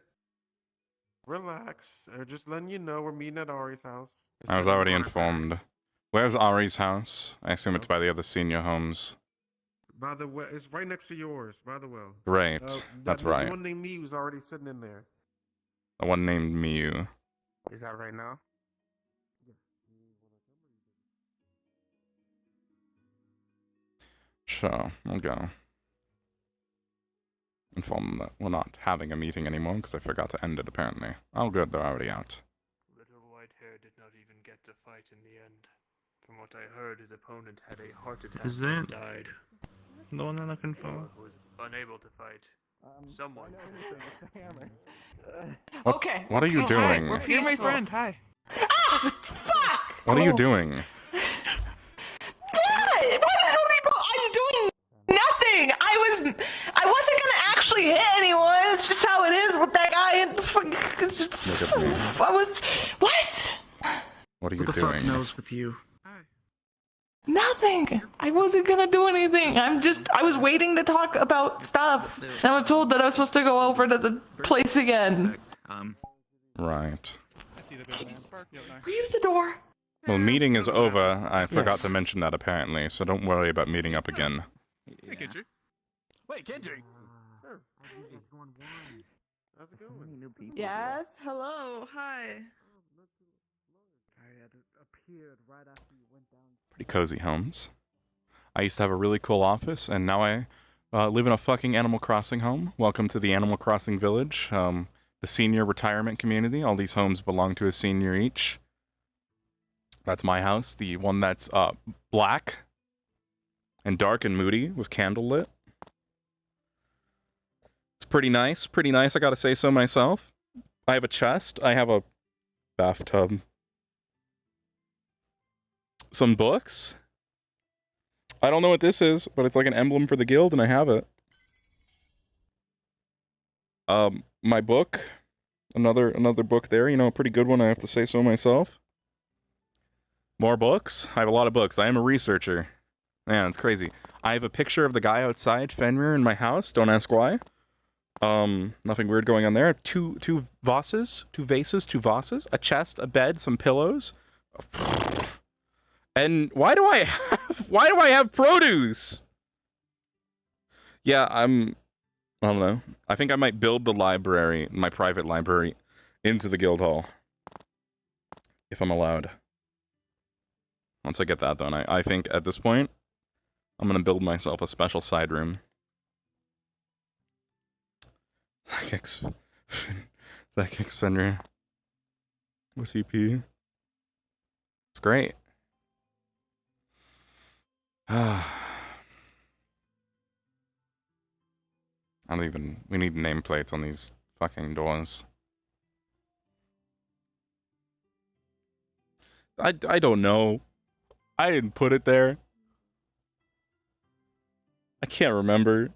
Relax. Just letting you know we're meeting at Ari's house. I was already informed. Where's Ari's house? I assume it's by the other senior homes. By the way, it's right next to yours. By the well. Great. That's right. The one named me was already sitting in there. The one named Miu. Is that right now? Sure, I'll go. Inform them that we're not having a meeting anymore because I forgot to end it apparently. Oh good, they're already out. Little white hair did not even get to fight fight in the end. From what I heard, his opponent had a heart attack Is and that died. the one I'm looking for? Or was unable to fight. Someone. What, Okay. What are you okay, doing? We're You're my peaceful. friend. Hi. Ah! Fuck! What are you doing? What? I'm doing nothing. I wasn't gonna actually hit anyone. It's just how it is with that guy. And Look at me. I was. What? What are you Who the doing? fuck knows with you? Nothing. I wasn't gonna do anything. I was waiting to talk about stuff. And I was told that I was supposed to go over to the place again. Right. Were you at the door? Well, meeting is over. I forgot to mention that apparently, so don't worry about meeting up again. Hey, Kendrick. Wait, Kendrick. Sir. How's it going? Yes. Hello. Hi. Pretty cozy homes. I used to have a really cool office, and now I live in a fucking Animal Crossing home. Welcome to the Animal Crossing Village, the senior retirement community. All these homes belong to a senior each. That's my house, the one that's black and dark and moody with candle lit. It's pretty nice, I gotta say so myself. I have a chest, I have a bathtub, some books. I don't know what this is, but it's like an emblem for the guild, and I have it. My book, another book there, you know, a pretty good one, I have to say so myself. More books? I have a lot of books. I am a researcher. Man, it's crazy. I have a picture of the guy outside Fenrir in my house. Don't ask why. Nothing weird going on there. Two vases, a chest, a bed, some pillows. And why do I have produce? Yeah, I don't know. I think I might build the library, my private library, into the guild hall. If I'm allowed. Once I get that done, I think at this point, I'm gonna build myself a special side room. That kicks Fenrir. OTP. It's great. We need nameplates on these fucking doors. I don't know. I didn't put it there. I can't remember.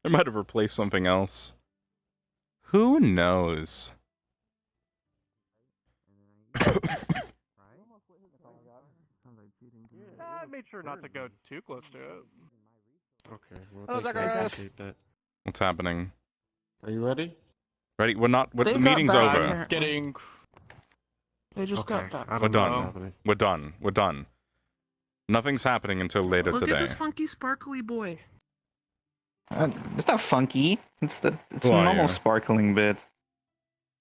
I might have replaced something else. Who knows? I made sure not to go too close to it. Okay, well, Oh, thank you. I Zacharias. appreciate that. What's happening? Are you ready? Ready? We're not. They The got meeting's back, over. apparently. Getting. They just Okay, got back. I We're don't know what's done. happening. We're done. We're done. Nothing's happening until later Look today. at this funky sparkly boy. It's not funky. It's Who a are normal you? sparkling bit.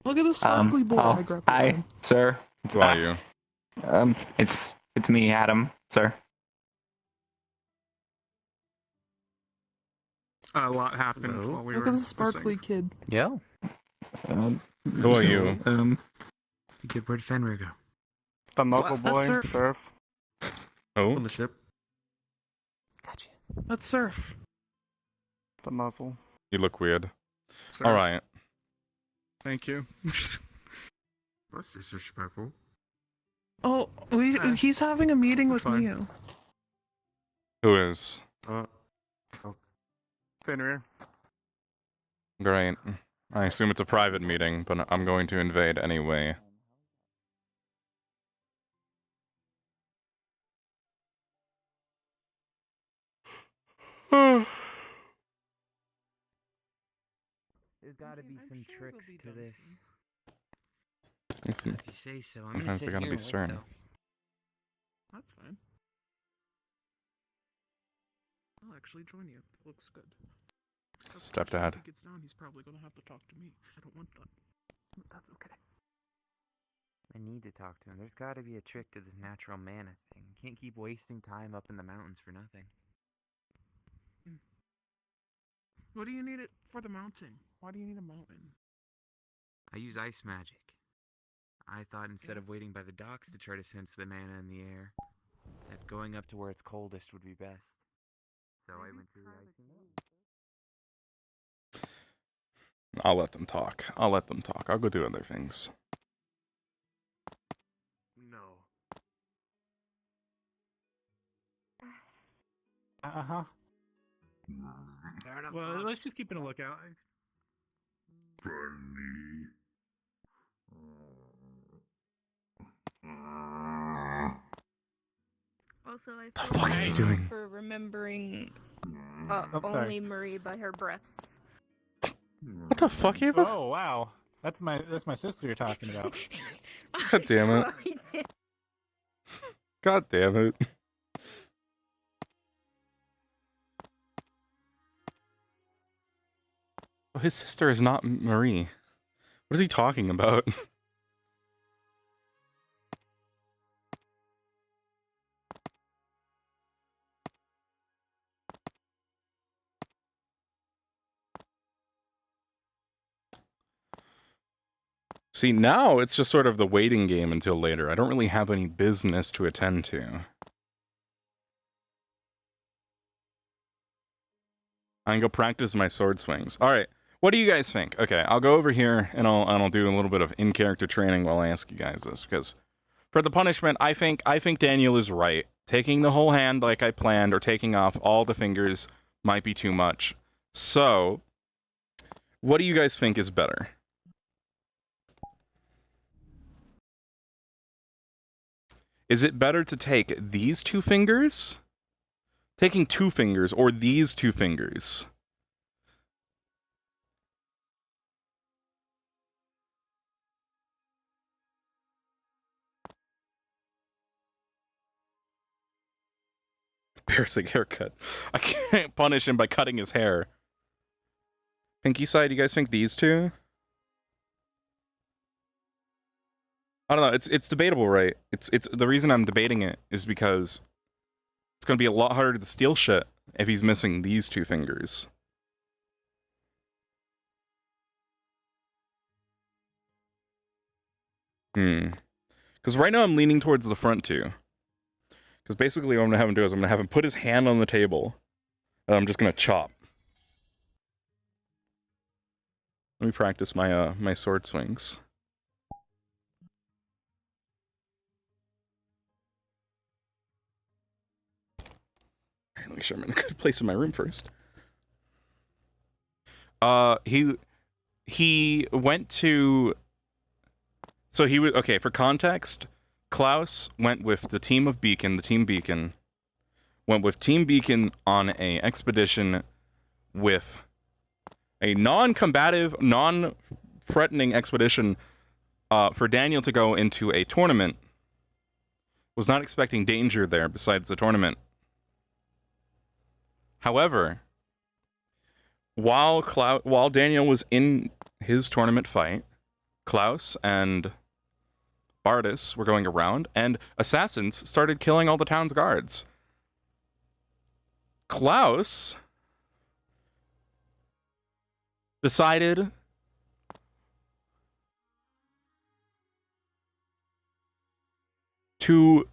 Look at this sparkly boy. I grabbed Hi, him. sir. Who are you? It's me, Adam, sir. A lot happened Hello? while we Look were at this sparkly missing. kid. Yeah. Who are you? Good, where'd Fenrir go? The knuckle That's boy. Surf. Surf. Who? On the ship. That's Surf. The muzzle. You look weird. Sir. All right. Thank you. That's disrespectful. Oh, he's having a meeting with Mio. Who is? Fenrir. Great. I assume it's a private meeting, but I'm going to invade anyway. There's gotta be some tricks to this. Listen, If you say so, I'm sometimes they gotta be stern. That's fine. I'll actually join you. It looks good. Stepdad. If he gets down, he's probably gonna have to talk to me. I don't want that. But that's okay. I need to talk to him. There's gotta be a trick to this natural mana thing. Can't keep wasting time up in the mountains for nothing. What do you need it for the mountain? Why do you need a mountain? I use ice magic. I thought instead of waiting by the docks to try to sense the mana in the air, that going up to where it's coldest would be best. So I went to the icing up. I'll let them talk. I'll let them talk. I'll go do other things. No. Uh-huh. Fair enough. Well, let's just keep a lookout. Also, I The feel fuck is he bad doing? for remembering Oh, sorry. only Marie by her breaths. What the fuck, Ava? Oh wow, that's my sister you're talking about. God damn it. God damn it. Oh, his sister is not Marie. What is he talking about? See, now it's just sort of the waiting game until later. I don't really have any business to attend to. I can go practice my sword swings. All right, what do you guys think? Okay, I'll go over here and I'll do a little bit of in-character training while I ask you guys this, because for the punishment, I think Daniel is right. Taking the whole hand like I planned or taking off all the fingers might be too much. So, what do you guys think is better? Is it better to take these two fingers? Taking 2 fingers, or these 2 fingers? Embarrassing haircut. I can't punish him by cutting his hair. Pinky side, you guys think these 2? I don't know, it's debatable, right? It's the reason I'm debating it is because it's gonna be a lot harder to steal shit if he's missing these 2 fingers. Because right now I'm leaning towards the front 2. Because basically what I'm gonna have him do is I'm gonna have him put his hand on the table, and I'm just gonna chop. Let me practice my my sword swings. Let me make sure I'm in a good place in my room first. He went to. So he was okay. For context, Klaus went with the team of Beacon. The team Beacon went with Team Beacon on a expedition with a non-combative, non-threatening expedition for Daniel to go into a tournament. Was not expecting danger there besides the tournament. However, while Daniel was in his tournament fight, Klaus and Bardis were going around, and assassins started killing all the town's guards. Klaus decided to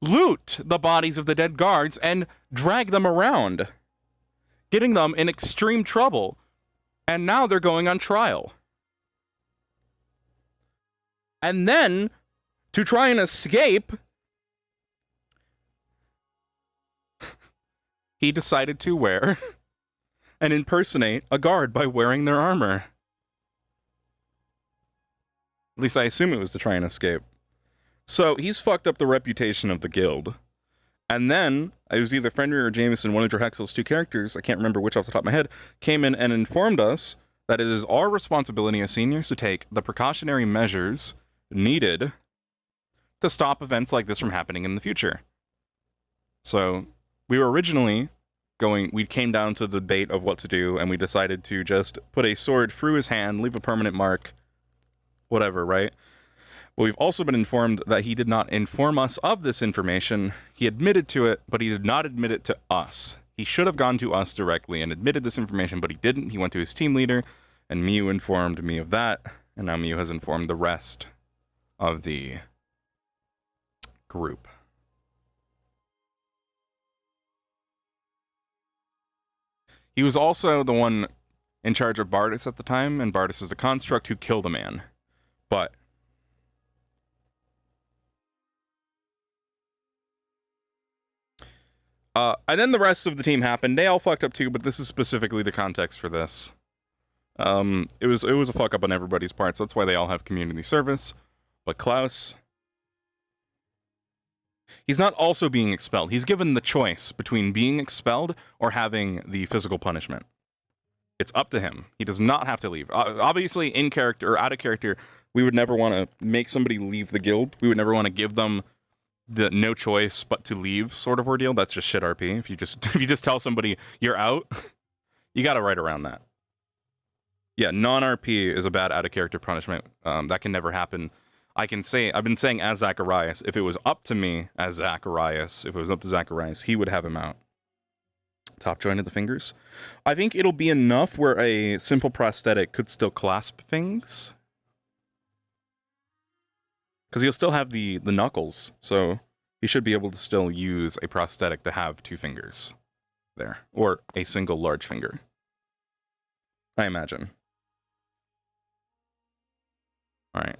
loot the bodies of the dead guards and drag them around, getting them in extreme trouble, and now they're going on trial. And then, to try and escape, he decided to wear and impersonate a guard by wearing their armor. At least I assume it was to try and escape. So he's fucked up the reputation of the guild. And then, it was either Fenrir or Jameson, one of Drahexel's 2 characters, I can't remember which off the top of my head, came in and informed us that it is our responsibility as seniors to take the precautionary measures needed to stop events like this from happening in the future. So, we were originally we came down to the debate of what to do, and we decided to just put a sword through his hand, leave a permanent mark, whatever, right? But we've also been informed that he did not inform us of this information. He admitted to it, but he did not admit it to us. He should have gone to us directly and admitted this information, but he didn't. He went to his team leader, and Mew informed me of that, and now Mew has informed the rest. of the group. He was also the one in charge of Bardis at the time, and Bardis is a construct who killed a man. But and then the rest of the team happened. They all fucked up too, but this is specifically the context for this. It was a fuck up on everybody's part, so that's why they all have community service. But Klaus, he's not also being expelled. He's given the choice between being expelled or having the physical punishment. It's up to him. He does not have to leave. Obviously, in character or out of character, we would never want to make somebody leave the guild. We would never want to give them the no choice but to leave sort of ordeal. That's just shit RP. If you just tell somebody you're out, you got to write around that. Yeah, non-RP is a bad out of character punishment. That can never happen. I've been saying as Zacharias, if it was up to me as Zacharias, if it was up to Zacharias, he would have him out. Top joint of the fingers. I think it'll be enough where a simple prosthetic could still clasp things. Because he'll still have the knuckles, so he should be able to still use a prosthetic to have 2 fingers there. Or a single large finger. I imagine. Alright.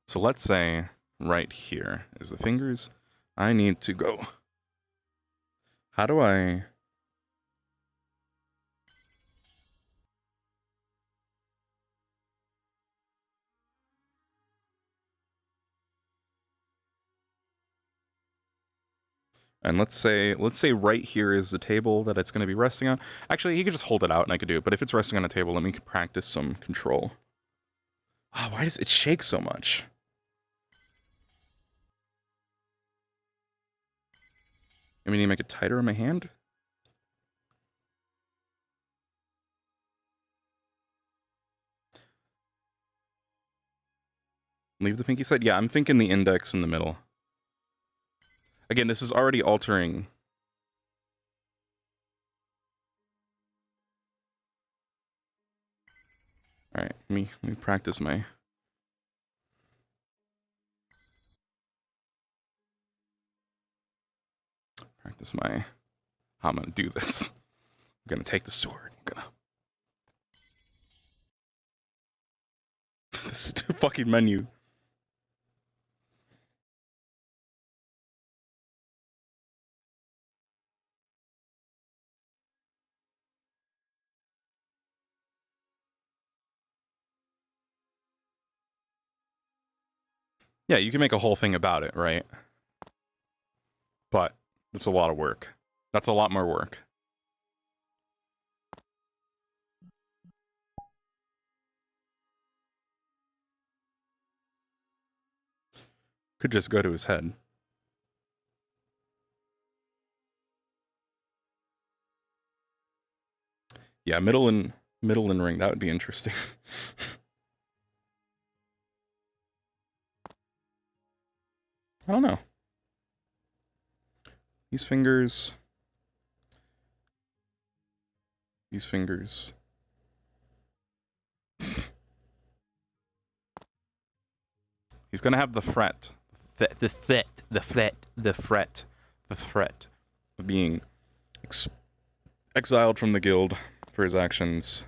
So let's say right here is the fingers. I need to go. How do I... And let's say right here is the table that it's going to be resting on. Actually, he could just hold it out and I could do it. But if it's resting on a table, let me practice some control. Oh, why does it shake so much? I mean, you make it tighter on my hand? Leave the pinky side? Yeah, I'm thinking the index in the middle. Again, this is already altering. Alright, let me practice my... how I'm gonna do this. I'm gonna take the sword. I'm gonna... This fucking menu. Yeah, you can make a whole thing about it, right? But it's a lot of work. That's a lot more work. Could just go to his head. Yeah, middle and ring, that would be interesting. I don't know. These fingers. These fingers. He's gonna have the fret. The threat of being exiled from the guild for his actions.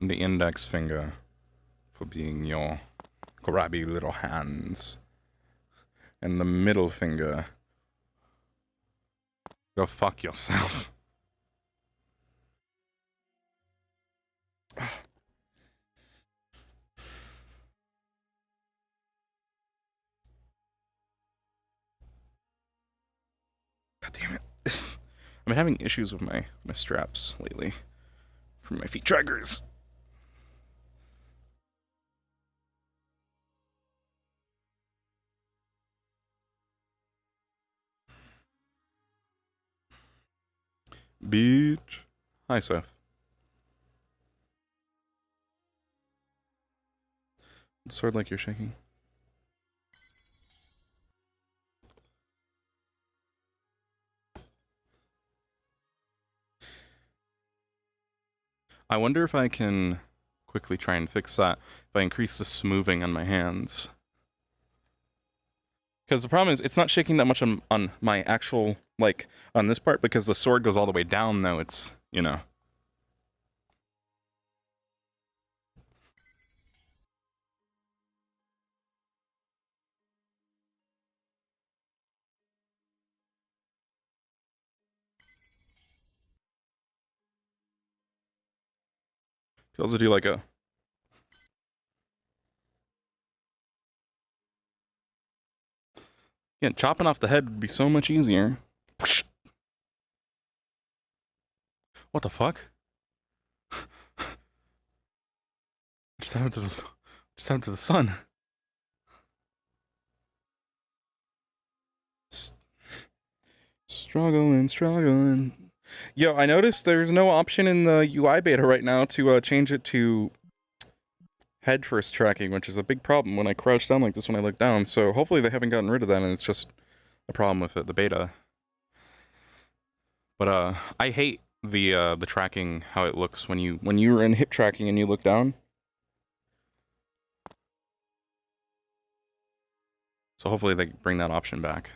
The index finger for being your grabby little hands. And the middle finger. Go fuck yourself. God damn it. I've been having issues with my straps lately. From my feet trackers. Beach. Hi, Seth. The sword like you're shaking. I wonder if I can quickly try and fix that if I increase the smoothing on my hands. Because the problem is, it's not shaking that much on my actual, like, on this part, because the sword goes all the way down, though. It's, you know. You also do like a... Yeah, chopping off the head would be so much easier. What the fuck? Just happened to the sun. Struggling. Yo, I noticed there's no option in the UI beta right now to change it to head first tracking, which is a big problem when I crouch down like this when I look down. So hopefully they haven't gotten rid of that and it's just a problem with the beta. But I hate the tracking, how it looks when you're in hip tracking and you look down. So hopefully they bring that option back.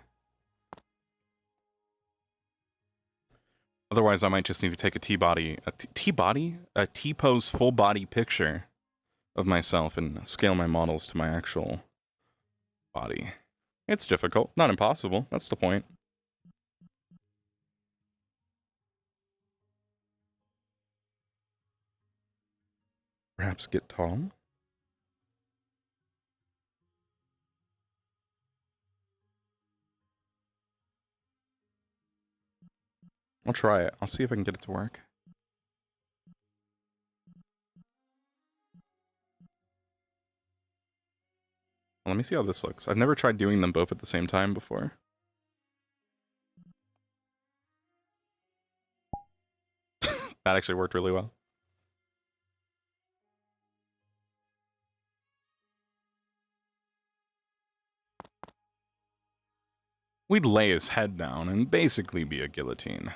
Otherwise, I might just need to take a T-pose full body picture of myself and scale my models to my actual body. It's difficult, not impossible. That's the point. Perhaps get tall? I'll try it. I'll see if I can get it to work. Let me see how this looks. I've never tried doing them both at the same time before. That actually worked really well. We'd lay his head down and basically be a guillotine.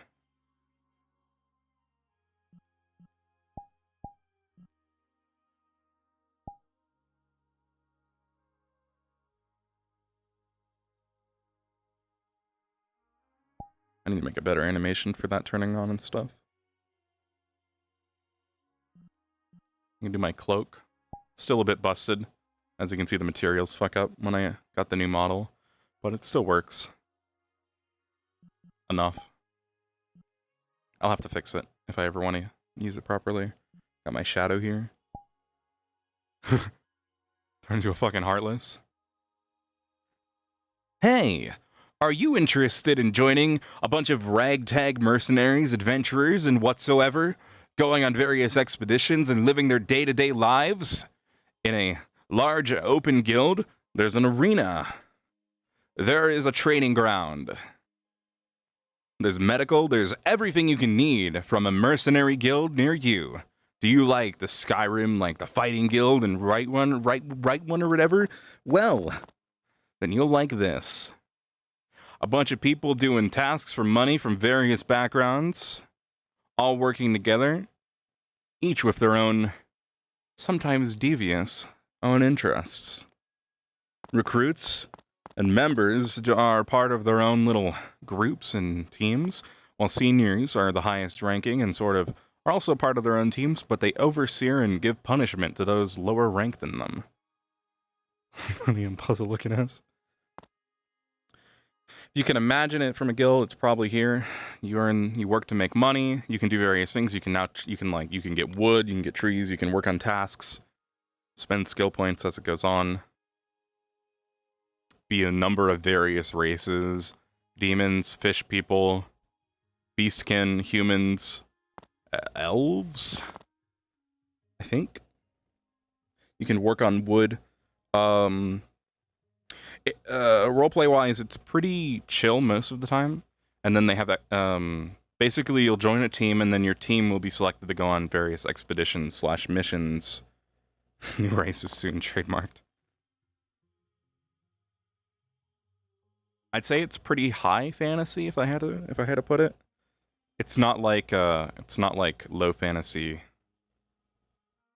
I need to make a better animation for that turning on and stuff. I can do my cloak. Still a bit busted. As you can see, the materials fuck up when I got the new model, but it still works. Enough. I'll have to fix it if I ever want to use it properly. Got my shadow here. Turn into a fucking Heartless. Hey! Are you interested in joining a bunch of ragtag mercenaries, adventurers, and whatsoever, going on various expeditions and living their day-to-day lives? In a large open guild, there's an arena. There is a training ground. There's medical, there's everything you can need from a mercenary guild near you. Do you like the Skyrim, like the fighting guild and right one or whatever? Well, then you'll like this. A bunch of people doing tasks for money from various backgrounds, all working together, each with their own, sometimes devious, own interests. Recruits and members are part of their own little groups and teams, while seniors are the highest ranking and sort of are also part of their own teams, but they oversee and give punishment to those lower ranked than them. The puzzle looking ass. You can imagine it from a guild. It's probably here. You work to make money. You can do various things. You can get wood. You can get trees. You can work on tasks. Spend skill points as it goes on. Be a number of various races: demons, fish people, beastkin, humans, elves. I think you can work on wood. Roleplay wise, it's pretty chill most of the time, and then they have that basically you'll join a team and then your team will be selected to go on various expeditions / missions. New race is soon trademarked. I'd say it's pretty high fantasy if I had to put it. It's not like low fantasy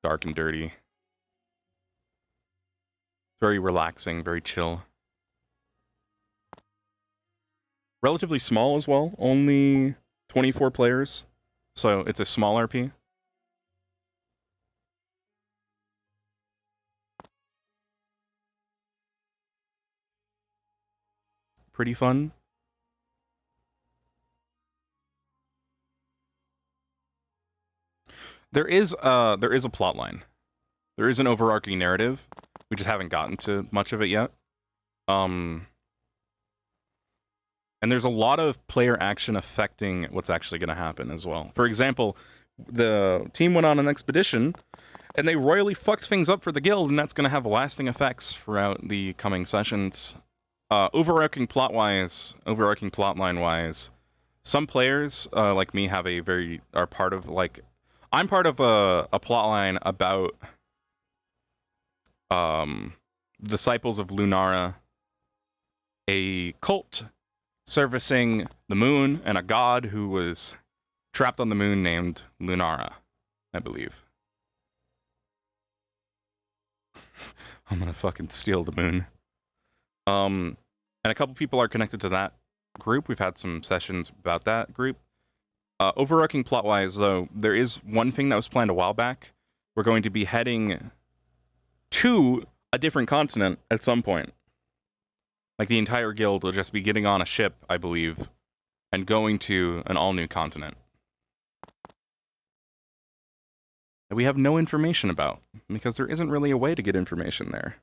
dark and dirty. Very relaxing, very chill. Relatively small as well, only 24 players, so it's a small RP. Pretty fun. There is a plot line. There is an overarching narrative. We just haven't gotten to much of it yet. And there's a lot of player action affecting what's actually going to happen as well. For example, the team went on an expedition, and they royally fucked things up for the guild, and that's going to have lasting effects throughout the coming sessions. Overarching plotline-wise, some players, like me, are part of, like... I'm part of a plotline about disciples of Lunara, a cult servicing the moon and a god who was trapped on the moon named Lunara, I believe. I'm gonna fucking steal the moon. And a couple people are connected to that group. We've had some sessions about that group. Overarching plot-wise, though, there is one thing that was planned a while back. We're going to be heading to a different continent at some point. Like, the entire guild will just be getting on a ship, I believe, and going to an all-new continent. That we have no information about, because there isn't really a way to get information there.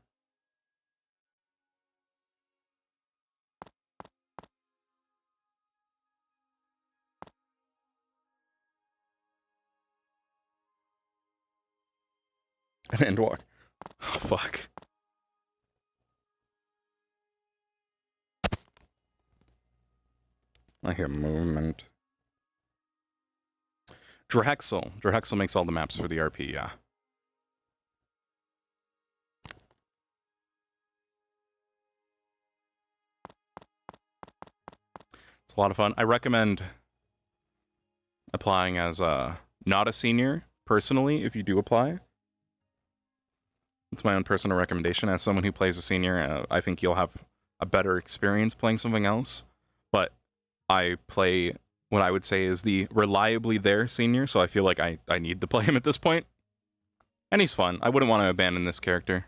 An end walk. Oh, fuck. I hear movement. Drahexel. Drahexel makes all the maps for the RP, yeah. It's a lot of fun. I recommend applying as not a senior, personally, if you do apply. It's my own personal recommendation. As someone who plays a senior, I think you'll have a better experience playing something else. But I play what I would say is the reliably there senior, so I feel like I need to play him at this point. And he's fun. I wouldn't want to abandon this character.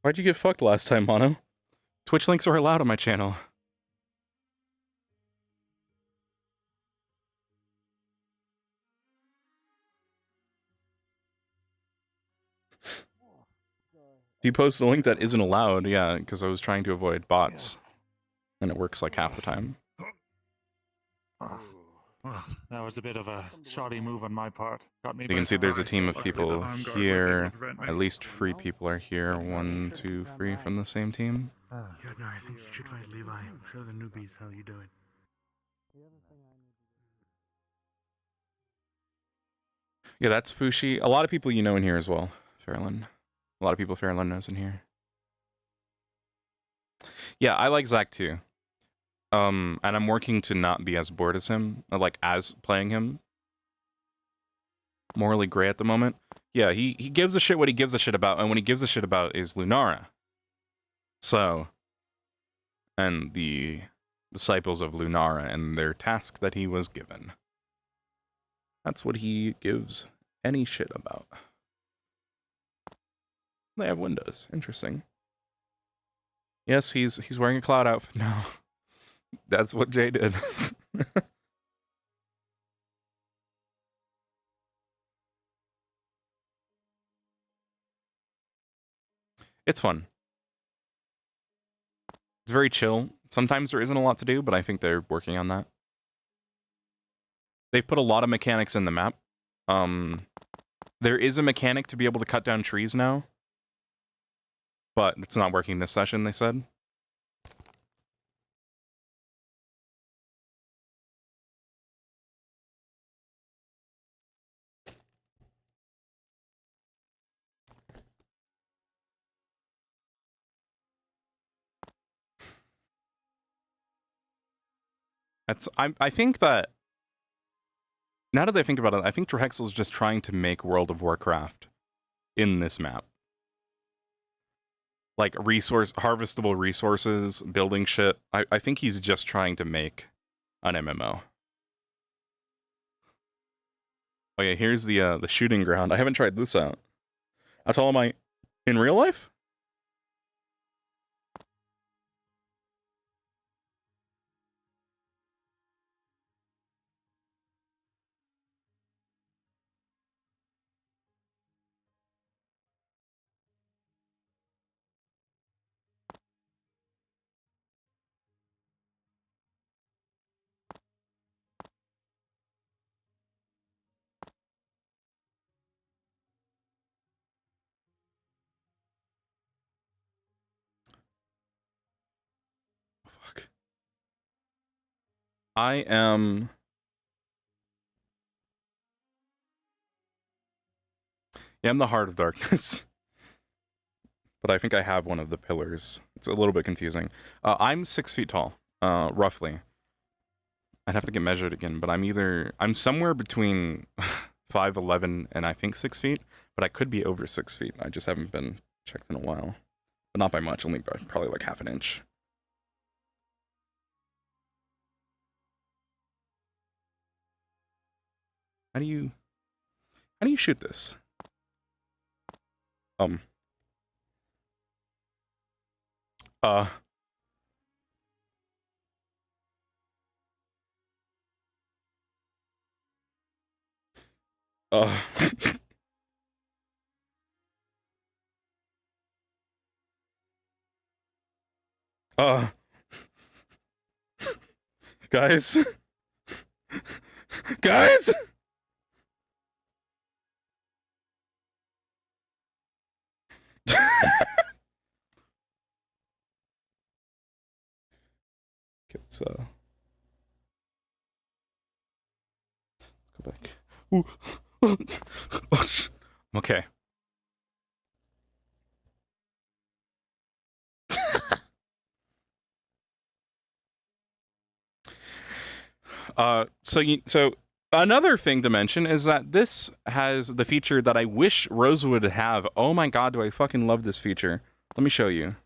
Why'd you get fucked last time, Mono? Twitch links are allowed on my channel. If you post a link that isn't allowed, yeah, because I was trying to avoid bots. And it works like half the time. Well, that was a bit of a shoddy move on my part. Got me You by can see there's a surprise. team of Luckily, people the armed guard was able here. to prevent me. At least 3 people are here. 1, 2, 3 from the same team. Yeah, no, I think you should find Levi. Show the newbies how you doing. Yeah, that's Fushi. A lot of people you know in here as well, Fairlin. A lot of people Fairlin knows in here. Yeah, I like Zach too. And I'm working to not be as bored as him, like as playing him. Morally gray at the moment. Yeah, he gives a shit what he gives a shit about, and what he gives a shit about is Lunara. So, and the disciples of Lunara and their task that he was given. That's what he gives any shit about. They have windows. Interesting. Yes, he's wearing a cloud outfit now. That's what Jay did. It's fun. It's very chill. Sometimes there isn't a lot to do, but I think they're working on that. They've put a lot of mechanics in the map. There is a mechanic to be able to cut down trees now, but it's not working this session, they said. I think that now that I think about it, I think Drexel's just trying to make World of Warcraft in this map. Like, harvestable resources, building shit. I think he's just trying to make an MMO. Oh yeah, here's the shooting ground. I haven't tried this out. How tall am I in real life? Fuck. I am... Yeah, I'm the Heart of Darkness. But I think I have one of the pillars. It's a little bit confusing. I'm 6 feet tall, roughly. I'd have to get measured again, but I'm somewhere between 5'11" and I think 6 feet, but I could be over 6 feet. I just haven't been checked in a while. But not by much, only by probably like half an inch. How do you shoot this? Guys? Guys? Let's go back. Ooh. Okay. So another thing to mention is that this has the feature that I wish Rosewood would have. Oh my god, do I fucking love this feature. Let me show you.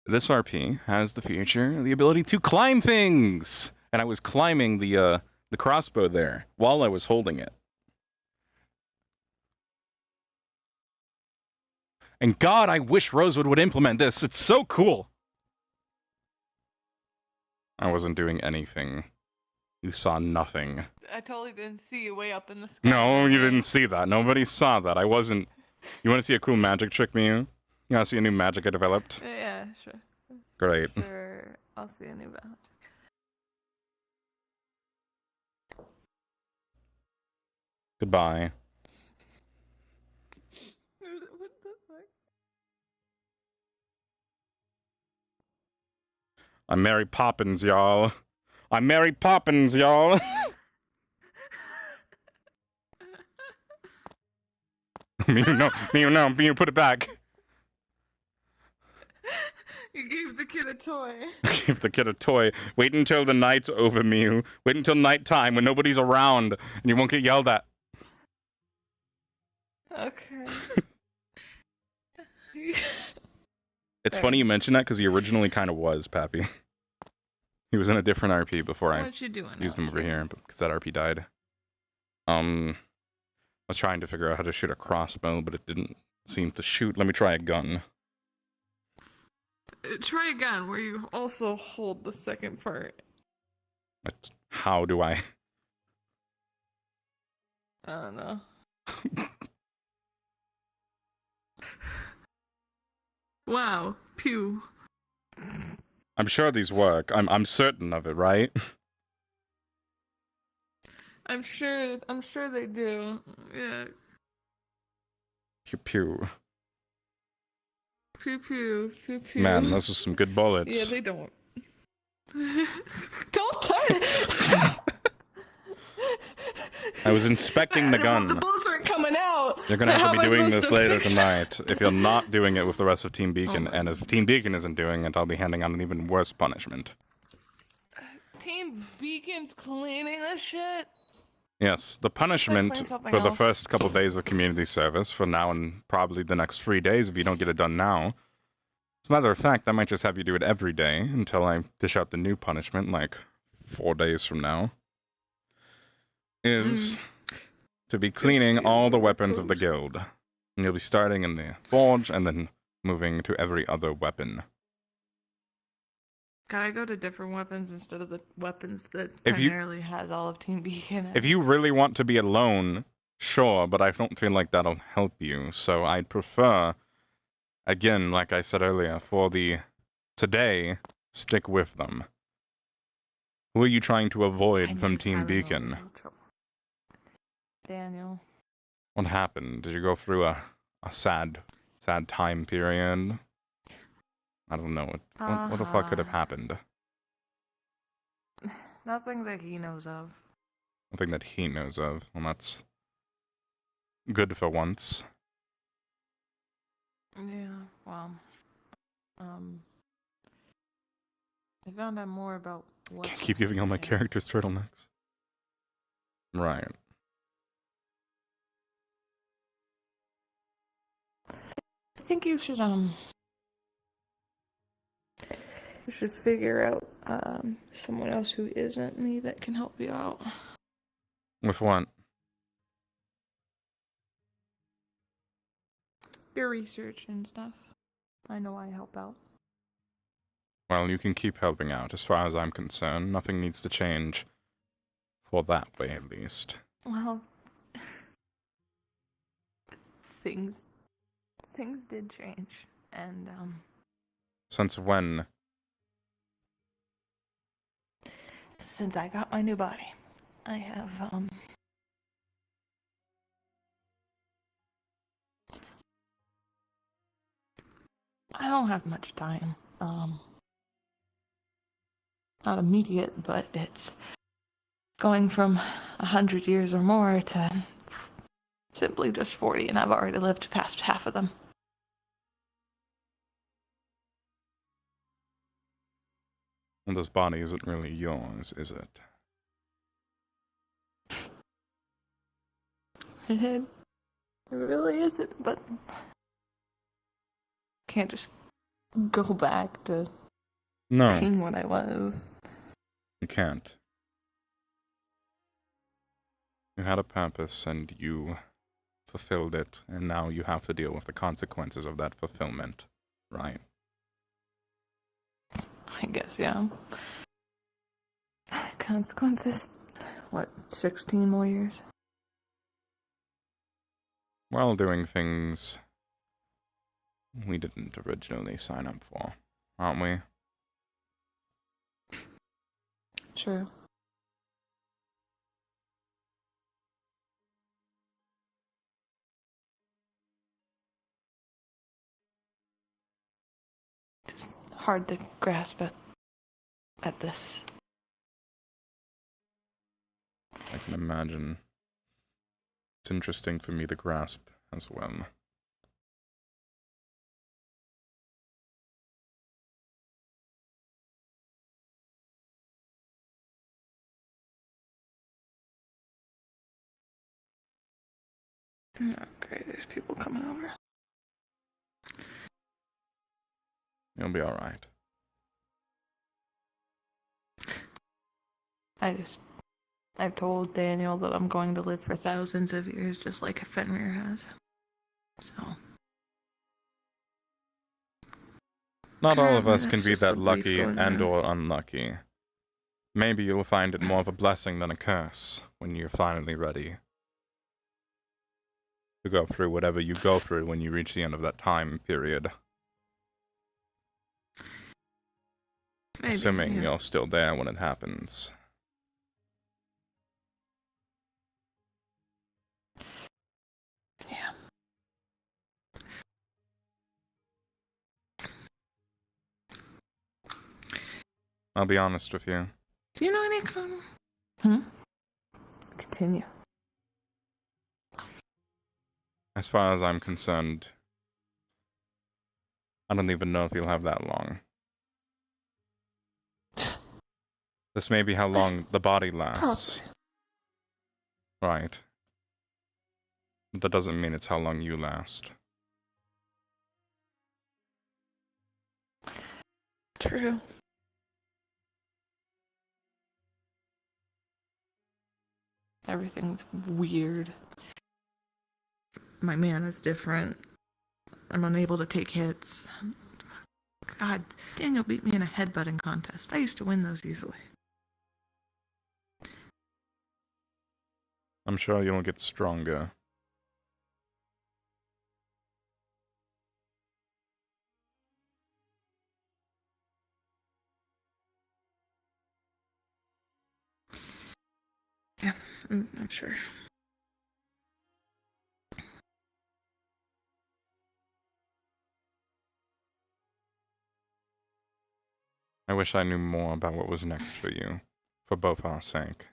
This RP has the feature, the ability to climb things! And I was climbing the crossbow there while I was holding it. And god, I wish Rosewood would implement this. It's so cool! I wasn't doing anything. You saw nothing. I totally didn't see you way up in the sky. No, you didn't see that. Nobody saw that. I wasn't... You want to see a cool magic trick, Mew? You want to see a new magic I developed? Yeah, sure. Great. Sure, I'll see a new magic. Goodbye. What the fuck? I'm Mary Poppins, y'all. I'm Mary Poppins, y'all. Mew, put it back. You gave the kid a toy. Give the kid a toy. Wait until the night's over, Mew. Wait until nighttime when nobody's around and you won't get yelled at. Okay. It's funny you mention that because he originally kind of was, Pappy. He was in a different RP before I used him over here because that RP died. I was trying to figure out how to shoot a crossbow, but it didn't seem to shoot. Let me try a gun. Try a gun where you also hold the second part. How do I? I don't know. Wow. Pew. I'm sure these work. I'm certain of it, right? I'm sure they do. Yeah. Pew pew. Pew pew. Pew pew. Man, those are some good bullets. Yeah, they don't. Don't turn it! I was inspecting the gun. The bullets aren't coming out! You're gonna have to be doing this later fix tonight if you're not doing it with the rest of Team Beacon. And if Team Beacon isn't doing it, I'll be handing out an even worse punishment. Team Beacon's cleaning this shit? Yes, the punishment clean something for the else. first couple days of community service, for now and probably the next 3 days if you don't get it done now. As a matter of fact, I might just have you do it every day until I dish out the new punishment, like 4 days from now. Is to be cleaning all the weapons of the guild. And you'll be starting in the forge and then moving to every other weapon. Can I go to different weapons instead of the weapons that If you- primarily has all of Team Beacon? If you really want to be alone, sure, but I don't feel like that'll help you. So I'd prefer, again, like I said earlier, for the today, stick with them. Who are you trying to avoid I'm from just Team having a Beacon? little trouble. Daniel. What happened? Did you go through a sad time period? I don't know. What the fuck could have happened? Nothing that he knows of. Nothing that he knows of. Well, that's good for once. Yeah, well, I found out more about what... Can't keep giving all my characters turtlenecks. Right. I think you should, you should figure out, someone else who isn't me that can help you out. With what? Your research and stuff. I know I help out. Well, you can keep helping out. As far as I'm concerned, nothing needs to change. For that way, at least. Well, things did change, and, Since when? since I got my new body, I have, I don't have much time. Not immediate, but it's going from 100 years or more to simply just 40, and I've already lived past half of them. Well, this body isn't really yours, is it? It really isn't, but can't just go back to No. being what I was. You can't. You had a purpose, and you fulfilled it, and now you have to deal with the consequences of that fulfillment, right? I guess, yeah. Consequences? What, 16 more years? While doing things we didn't originally sign up for, aren't we? True. Just hard to grasp at this. I can imagine. It's interesting for me to grasp as well. Okay, there's people coming over. You'll be alright. I've told Daniel that I'm going to live for thousands of years, just like Fenrir has. So. Not all of us That's can be just that the belief lucky going and around. or unlucky. Maybe you'll find it more of a blessing than a curse when you're finally ready to go through whatever you go through when you reach the end of that time period. Maybe, Assuming yeah. you're still there when it happens. Yeah. I'll be honest with you. Do you know any kind Continue. As far as I'm concerned, I don't even know if you'll have that long. This may be how long the body lasts. Right. But that doesn't mean it's how long you last. True. Everything's weird. My mana's different. I'm unable to take hits. God, Daniel beat me in a headbutting contest. I used to win those easily. I'm sure you'll get stronger. Yeah, I'm sure. I wish I knew more about what was next for you, for both our sake.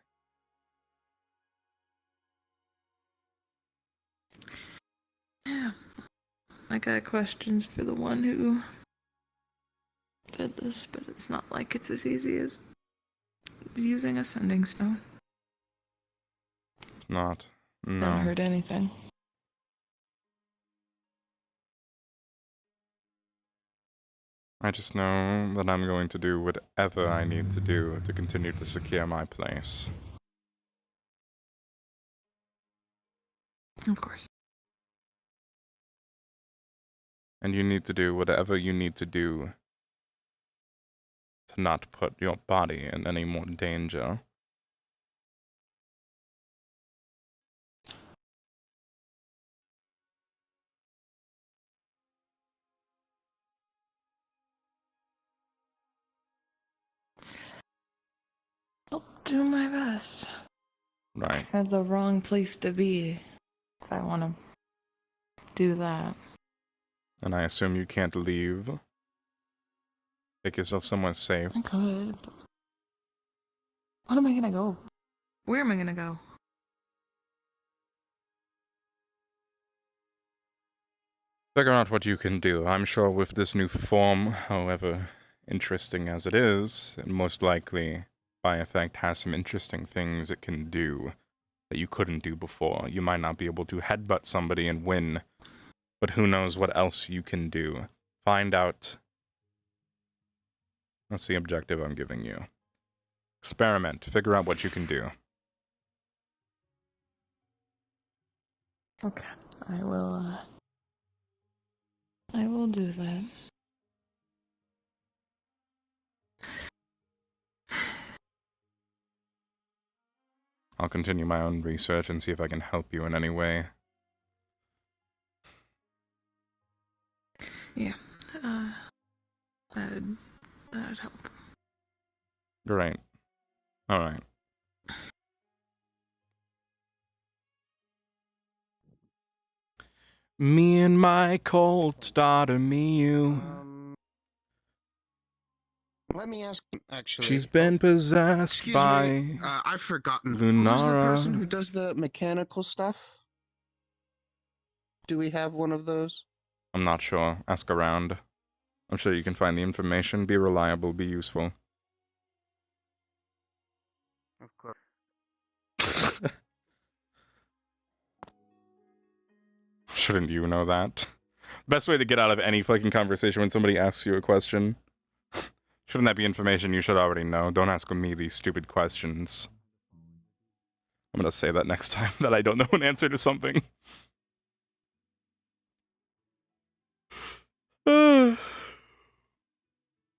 Yeah. I got questions for the one who did this, but it's not like it's as easy as using a sending stone. Not. No. Haven't heard anything. I just know that I'm going to do whatever I need to do to continue to secure my place. Of course. And you need to do whatever you need to do to not put your body in any more danger. I'll do my best. Right. I have the wrong place to be if I want to do that. And I assume you can't leave. Take yourself somewhere safe. I could, but what am I gonna go? Where am I gonna go? Figure out what you can do. I'm sure with this new form, however interesting as it is, it most likely, by effect, has some interesting things it can do that you couldn't do before. You might not be able to headbutt somebody and win, but who knows what else you can do. Find out. That's the objective I'm giving you. Experiment. Figure out what you can do. Okay, I will do that. I'll continue my own research and see if I can help you in any way. Yeah, that'd help. Great. Alright. Me and my Colt daughter, me you. Let me ask, actually. She's been possessed Excuse by me, I've forgotten. Who's the Lunara. person who does the mechanical stuff? Do we have one of those? I'm not sure. Ask around. I'm sure you can find the information. Be reliable, be useful. Of course. Shouldn't you know that? Best way to get out of any fucking conversation when somebody asks you a question. Shouldn't that be information you should already know? Don't ask me these stupid questions. I'm gonna say that next time that I don't know an answer to something.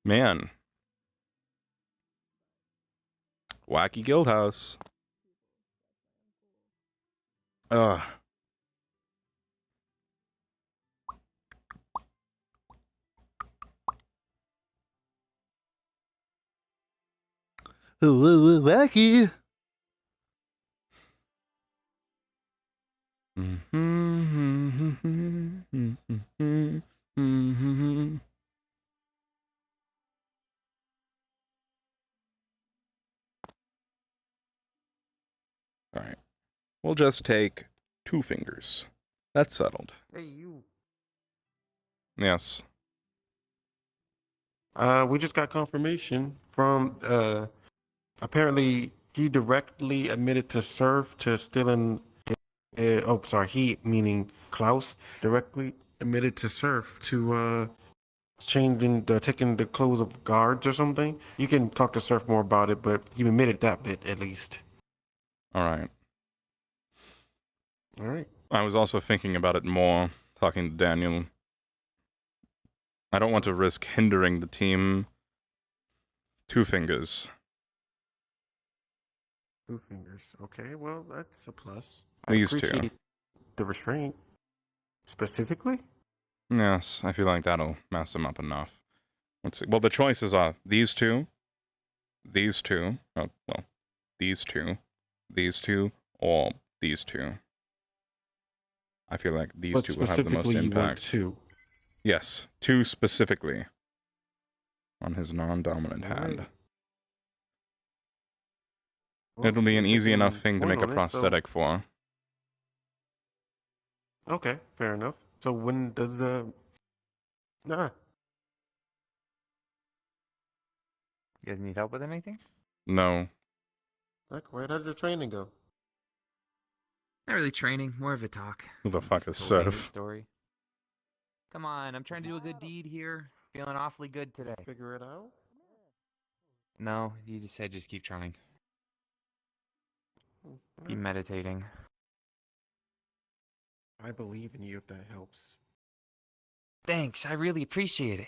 Man. Wacky Guildhouse. Ugh. Wacky. All right. We'll just take 2 fingers. That's settled. Hey, you. Yes. We just got confirmation from Apparently, he directly admitted to serve to stealing. Oh, sorry. He, meaning Klaus, directly admitted to serve to taking the clothes of guards or something. You can talk to Surf more about it, but he admitted that bit at least. All right. All right. I was also thinking about it more, talking to Daniel. I don't want to risk hindering the team. Two fingers. Two fingers. Okay, well, that's a plus. These I two. appreciate the restraint. Specifically? Yes, I feel like that'll mess them up enough. Let's see. Well, the choices are these two, these two, oh, well, these two, or these two. I feel like these But two will have the most specifically, you want impact. two. Yes, two specifically. On his non-dominant hand. Right. Well, It'll be an you're easy taking enough thing to point make a on it, prosthetic for. Okay, fair enough. So when does nah. You guys need help with anything? No. Not quite. How did the training go? Not really training, more of a talk. Who the fuck is Told me his Surf? story. Come on, I'm trying to do a good deed here. Feeling awfully good today. Figure it out? No, you just said just keep trying. Keep meditating. I believe in you if that helps. Thanks, I really appreciate it.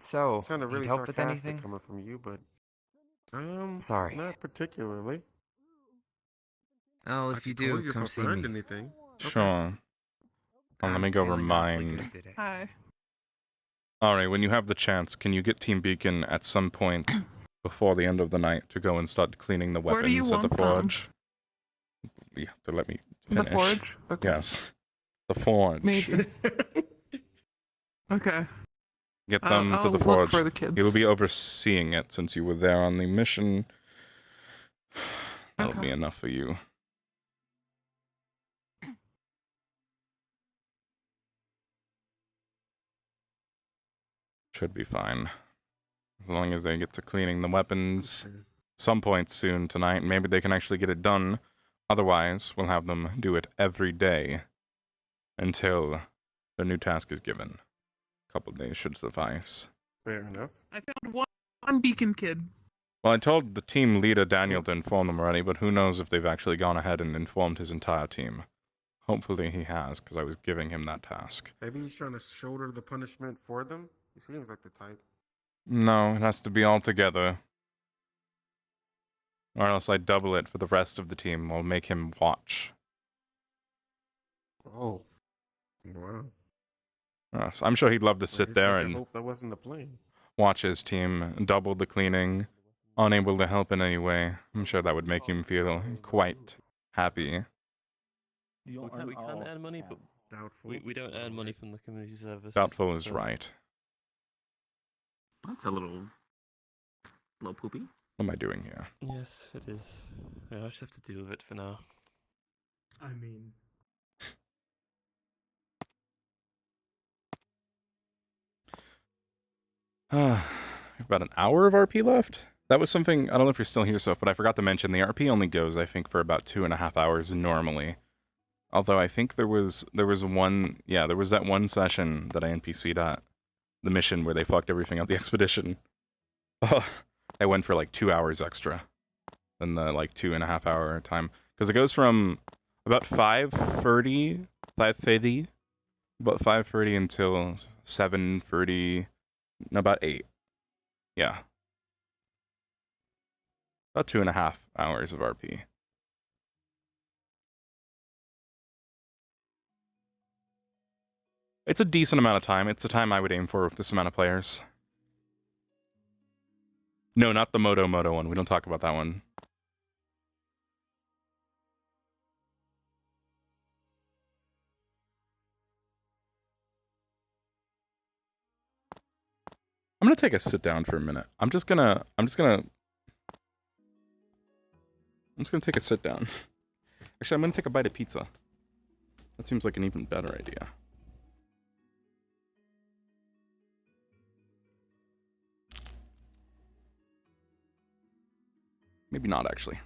So, It sounded need really help with sarcastic anything? coming from you, but Sorry. not particularly. Oh, I if you could call do, if come I see find me. anything. Sure. Oh, let me go remind. Hi. Alright, when you have the chance, can you get Team Beacon at some point before the end of the night to go and start cleaning the Where do you weapons at the want them? forge? You have to let me The finish. forge? Okay. Yes. The forge. Maybe. Okay. Get them to I'll the look forge. for the kids. You'll be overseeing it since you were there on the mission. That'll Okay. be enough for you. Should be fine. As long as they get to cleaning the weapons some point soon tonight, maybe they can actually get it done. Otherwise, we'll have them do it every day until their new task is given. A couple days should suffice. Fair enough. I found one beacon kid. Well, I told the team leader Daniel to inform them already, but who knows if they've actually gone ahead and informed his entire team. Hopefully he has, because I was giving him that task. Maybe he's trying to shoulder the punishment for them. He seems like the type. No, it has to be all together. Or else I double it for the rest of the team. I'll make him watch. Oh. Wow. Yes, I'm sure he'd love to sit there I and hope that wasn't the plan. watch his team double the cleaning, unable to help in any way. I'm sure that would make him feel quite happy. We can earn money, but Doubtful. we don't earn money from the community service. Doubtful is so- right. That's a little poopy. What am I doing here? Yes, it is. Yeah, I just have to deal with it for now. I mean, We have about an hour of RP left. That was something, I don't know if you're still here, Soph, but I forgot to mention the RP only goes, I think, for about 2.5 hours normally. Although I think there was one, yeah, there was that one session that I NPC'd at, the mission where they fucked everything up the expedition. Oh, I went for like 2 hours extra than the like 2.5 hour time. Because it goes from about 5:30 until 7:30, no, about 8. Yeah. About 2.5 hours of RP. It's a decent amount of time. It's the time I would aim for with this amount of players. No, not the Moto one. We don't talk about that one. I'm gonna take a sit down for a minute. I'm just gonna take a sit down. Actually, I'm gonna take a bite of pizza. That seems like an even better idea. Maybe not, actually.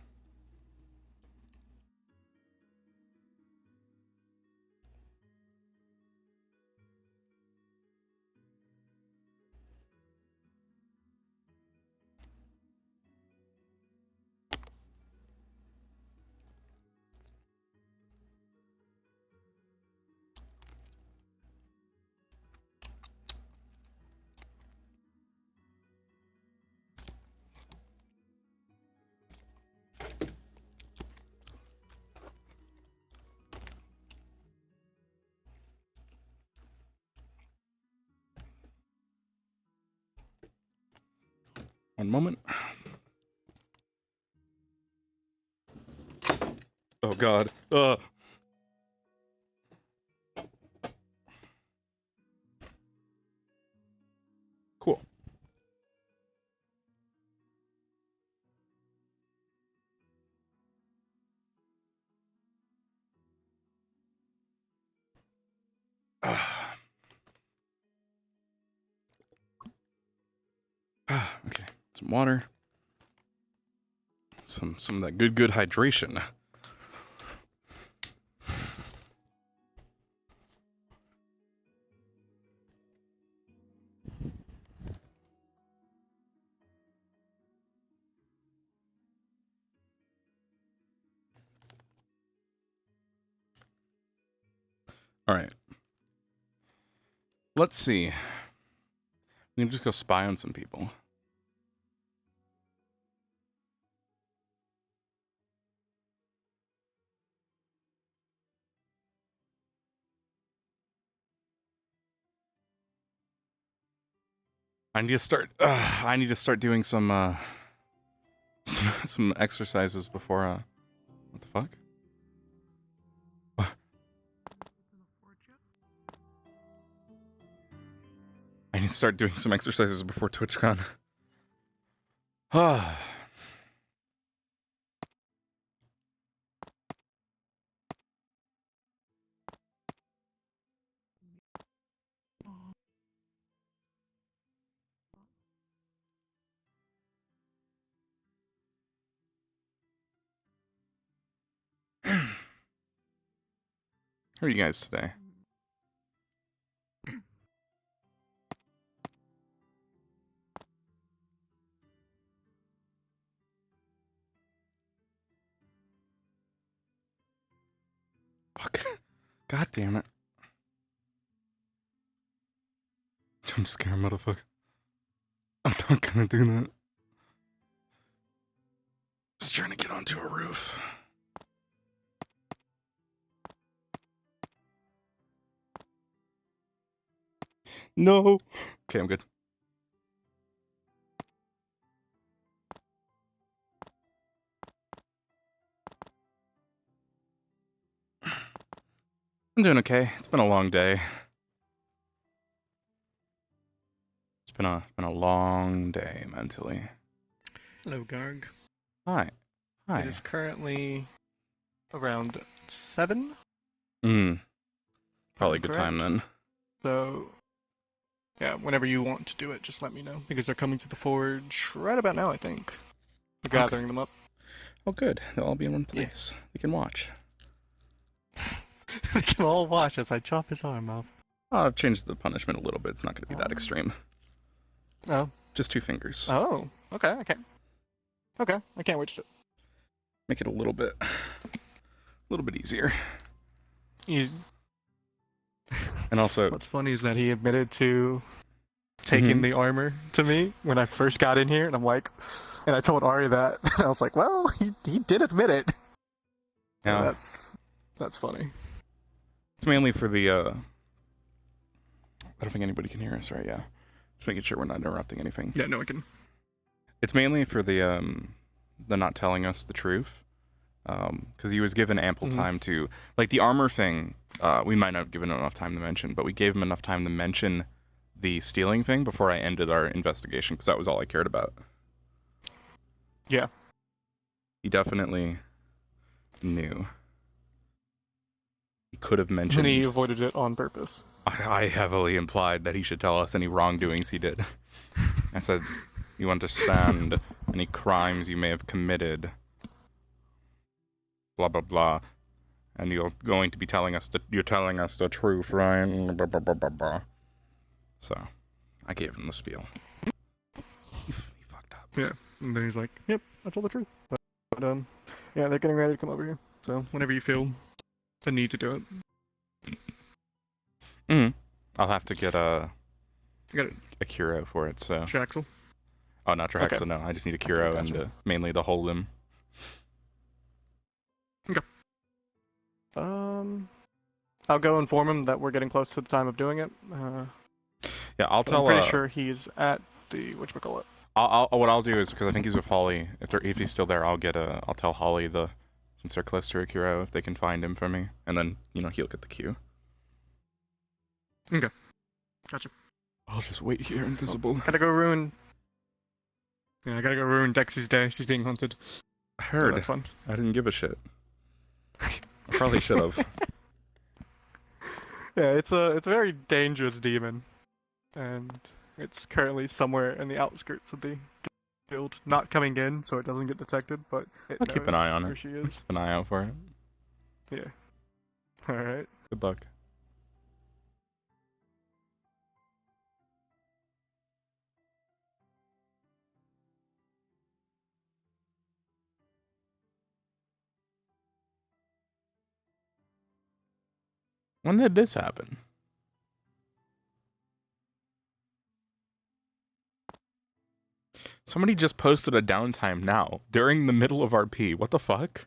One moment. Oh God. Cool. Okay. Some water. Some of that good hydration. All right. Let's see. We can just go spy on some people. I need to start doing some some exercises before what the fuck? I need to start doing some exercises before TwitchCon. Ah. How are you guys today? Fuck. God damn it. I'm scared, motherfucker. I'm not gonna do that. Just trying to get onto a roof. No. Okay, I'm good. I'm doing okay. It's been a long day. It's been a long day mentally. Hello, Garg. Hi. Hi. It is currently around 7. Probably a good time then. So, yeah, whenever you want to do it, just let me know. Because they're coming to the forge right about now, I think. We're gathering them up. Oh, good. They'll all be in one place. We can watch. We can all watch as I chop his arm off. Oh, I've changed the punishment a little bit. It's not going to be that extreme. Oh. Just 2 fingers. Oh, okay, okay. Okay, I can't wait to Make it a little bit easier. And also, what's funny is that he admitted to taking the armor to me when I first got in here, and I'm like, and I told Ari that, and I was like, well, he did admit it. Yeah. That's funny. It's mainly for the, I don't think anybody can hear us, right? Yeah. Just making sure we're not interrupting anything. Yeah, no, I can. It's mainly for the not telling us the truth. Because he was given ample time to, like, the armor thing, we might not have given him enough time to mention, but we gave him enough time to mention the stealing thing before I ended our investigation, because that was all I cared about. Yeah. He definitely knew. He could have mentioned... And he avoided it on purpose. I heavily implied that he should tell us any wrongdoings he did. I said, you understand any crimes you may have committed. Blah blah blah. And you're going to be telling us you're telling us the truth, right? Blah, blah, blah, blah, blah. So, I gave him the spiel. He fucked up. Yeah, and then he's like, "Yep, I told the truth." But yeah, they're getting ready to come over here. So whenever you feel the need to do it. I'll have to get a Curo for it. So. Traxel? Oh, not Traxel. Okay. No, I just need a Curo and mainly to hold him. Okay. I'll go inform him that we're getting close to the time of doing it. Yeah, I'll tell. I'm pretty sure he's at the whatchamacallit. What I'll do is, because I think he's with Holly. If he's still there, I'll tell Holly since they're close to a Curo, if they can find him for me, and then he'll get the Q. Okay. Gotcha. I'll just wait here, invisible. Gotta go ruin. Yeah, I gotta go ruin Dexy's day. She's being hunted. I heard. So that's fun. I didn't give a shit. I probably should have. Yeah, it's a very dangerous demon, and it's currently somewhere in the outskirts of the guild, not coming in, so it doesn't get detected. But I'll keep an eye on where it. she is. Keep an eye out for it. Yeah. All right. Good luck. When did this happen? Somebody just posted a downtime now, during the middle of RP. What the fuck?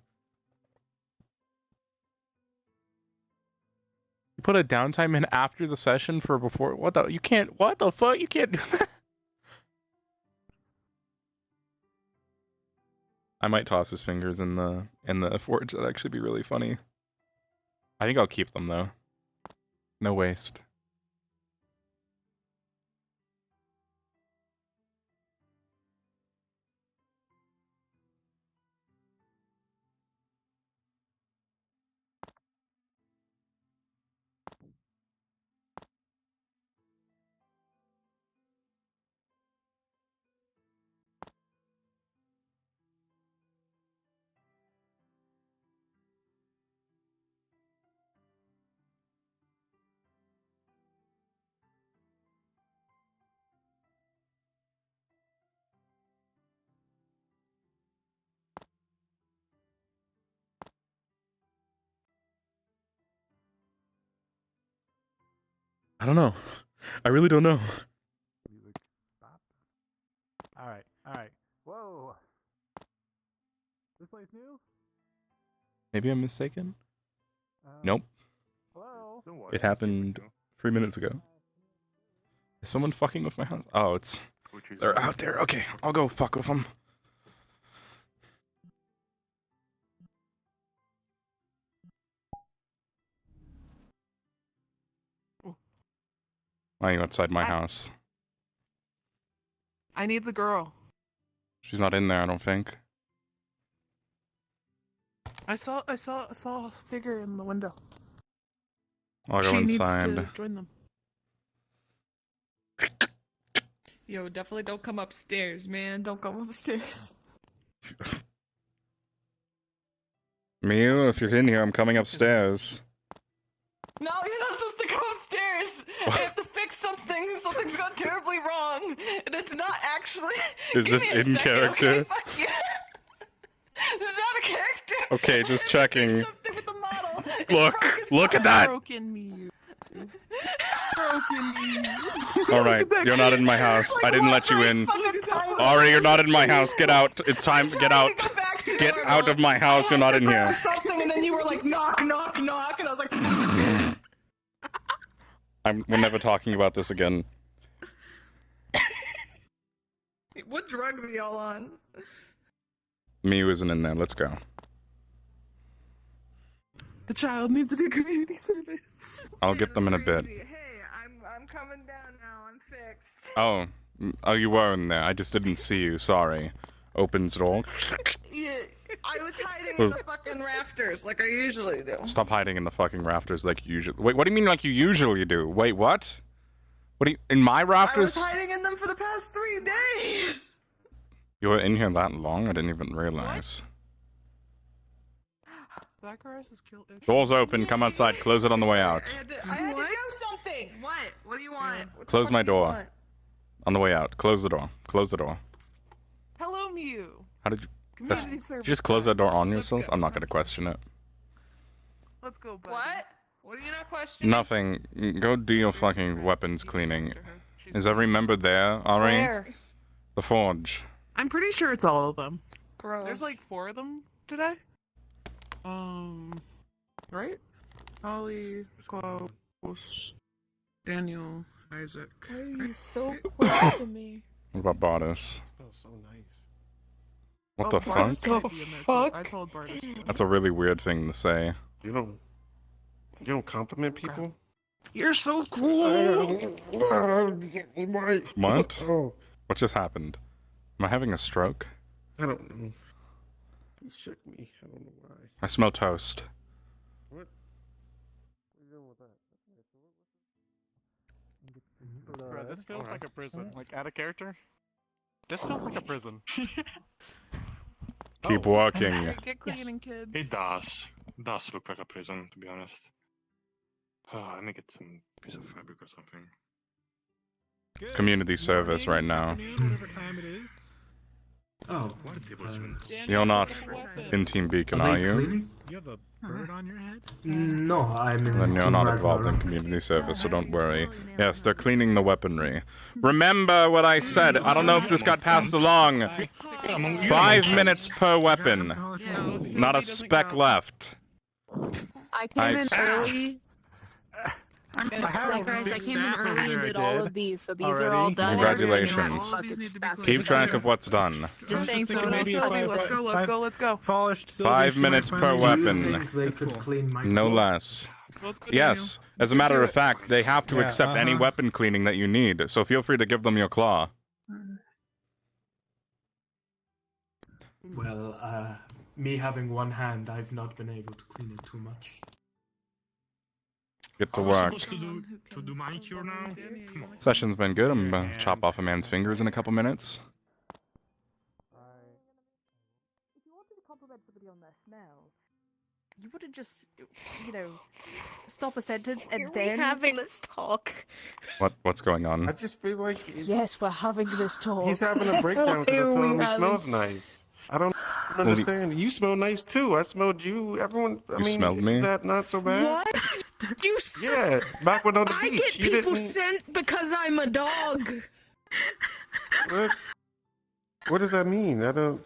You put a downtime in after the session for before? What the? You can't. What the fuck? You can't do that. I might toss his fingers in the forge. That'd actually be really funny. I think I'll keep them though. No waste. I don't know. I really don't know. Alright, alright. Whoa! This place new? Maybe I'm mistaken? Nope. Hello? It happened 3 minutes ago. Is someone fucking with my house? Oh, they're out there. Okay, I'll go fuck with them. Why are you outside my house? I need the girl. She's not in there, I don't think. I saw a figure in the window. I'll go she inside. needs to join them. Yo, definitely don't come upstairs, man. Don't come upstairs. Miu, if you're in here, I'm coming upstairs. No, you're not supposed to come upstairs. I have to fix something. Something's gone terribly wrong, and it's not actually. Is Give this me a in second, character? Okay? Fuck you. This is out of character. Okay, just checking. Something with the model. Look at that! Broken me. Broken me. Alright, you're not in my house. I didn't let you in. Ari, you're not in my house. Get out. It's time. Get out. Get out of my house. You're not in here. Something, and then you were like, knock, knock, knock, and I was like. We're never talking about this again. What drugs are y'all on? Miu isn't in there. Let's go. The child needs to do community service. I'll get them in a bit. Hey, I'm coming down now. I'm fixed. Oh, you were in there. I just didn't see you. Sorry. Opens door. Yeah, I was hiding in the fucking rafters like I usually do. Stop hiding in the fucking rafters like you usually. Wait, what do you mean like you usually do? Wait, what? What do you in my rafters? I was hiding in them for the past 3 days. You were in here that long? I didn't even realize. Zacharias is killed. Doors open, come outside, close it on the way out. I had to do something. What? What do you want? What the Close fuck my do you door. want? On the way out. Close the door. Close the door. Hello, Mew. How did you... Community Did you service just close that door on Let's yourself? go. I'm not gonna question it. Let's go, buddy. What? What are you not questioning? Nothing. Go do your fucking weapons cleaning. Is every member there, Ari? Where? The Forge. I'm pretty sure it's all of them. Gross. There's like 4 of them today. Right? Holly, Klaus, Daniel, Isaac. Why are you so close to me? What about Bardis? Smells so nice. What Oh, the Bardis fuck? might be in there too. I told Bardis to. That's a really weird thing to say. You don't compliment people? You're so cool. What? Oh, What just happened? Am I having a stroke? I don't know. He shook me. I don't know why. I smell toast. What? What are you doing with that? Bro, this feels like a prison. Like, out of character? This feels like a prison. Keep walking. Get cleaning, kids. It does. It does look like a prison, to be honest. Oh, let me get some piece of fabric or something. It's community service right now. Whatever time it is. Oh, why do people You're not in Team Beacon, are you? You have a bird on your head? No, I'm in Then you're not involved in community service, so don't worry. Yes, they're cleaning the weaponry. Remember what I said. I don't know if this got passed along. 5 minutes per weapon. Not a speck left. I came in ex- early. Zacharias, I came in early and did all of these, so these are all done. Congratulations. Keep track of what's done. Just saying, so let's go. Polished 5 minutes per weapon. No less. Yes, as a matter of fact, they have to accept any weapon cleaning that you need, so feel free to give them your claw. Well, me having one hand, I've not been able to clean it too much. Get to Am I work. supposed to do manicure now? Come on. Session's been good. I'm gonna chop off a man's fingers in a couple minutes. If you wanted to compliment somebody on their smell, you wouldn't just, you know, stop a sentence and then having this talk. What's going on? I just feel like it's... Yes, we're having this talk. He's having a breakdown because I told him he smells nice. I don't understand. You smell nice too. I smelled you. Everyone. I You mean, smelled me? Is that not so bad? What? You Yeah, back when on the I beach. get You people didn't. sent because I'm a dog. What does that mean? I don't.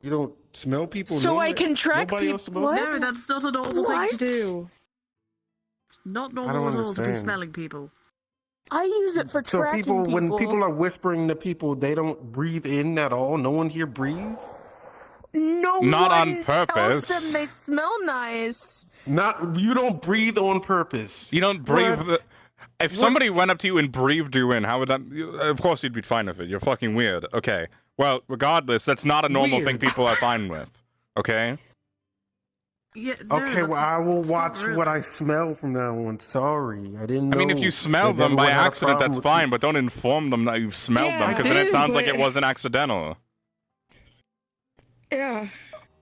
You don't smell people. So I normally? can track Nobody people. else smells people? No, that's not a normal thing to do. It's not I don't normal at all to be understand. smelling people. I use it for So tracking people, when people are whispering to people, they don't breathe in at all. No one here breathes. No Not on one purpose. tells them they smell nice. Not you don't breathe on purpose. You don't breathe. If somebody went up to you and breathed you in, how would that? Of course, you'd be fine with it. You're fucking weird. Okay. Well, regardless, that's not a normal thing Weird. people are fine with. Okay. Yeah. Okay, well, I will watch what I smell from now on. Sorry, I didn't know. I mean, if you smell that them by everyone had a accident, problem that's with fine. But don't inform them that you've smelled them, Yeah, because then it I sounds did, like it but- wasn't accidental. Yeah.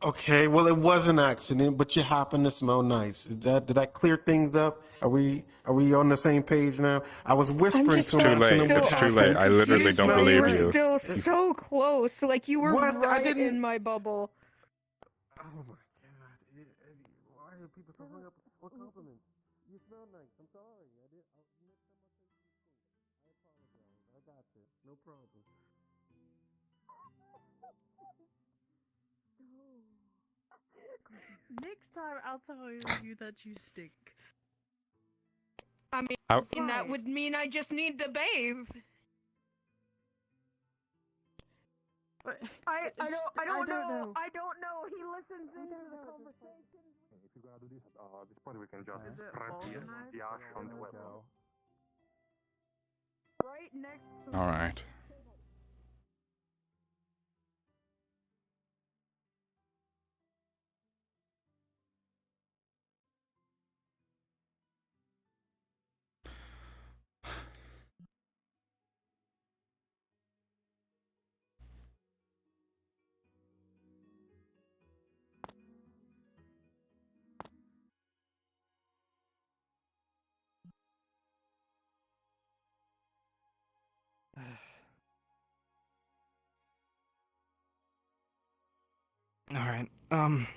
Okay, well, it was an accident, but you happen to smell nice. Did that clear things up? Are we on the same page now? I was whispering just to Too him. late. It's too late. I literally don't believe were you. still so close. Like you were What? I right didn't- in my bubble. Oh my god, Eddie, why are people so hung up on compliments? You smell nice. I'm sorry. I apologize. I got you. No problem. Next time I'll tell you that you stink. I mean, How- that would mean I just need to bathe. I don't know. I don't know. He listens into the conversation. If you're gonna do this, at this point we can just Is it press organized? the ash on the weapon. Right next to All right. Alright, Alright.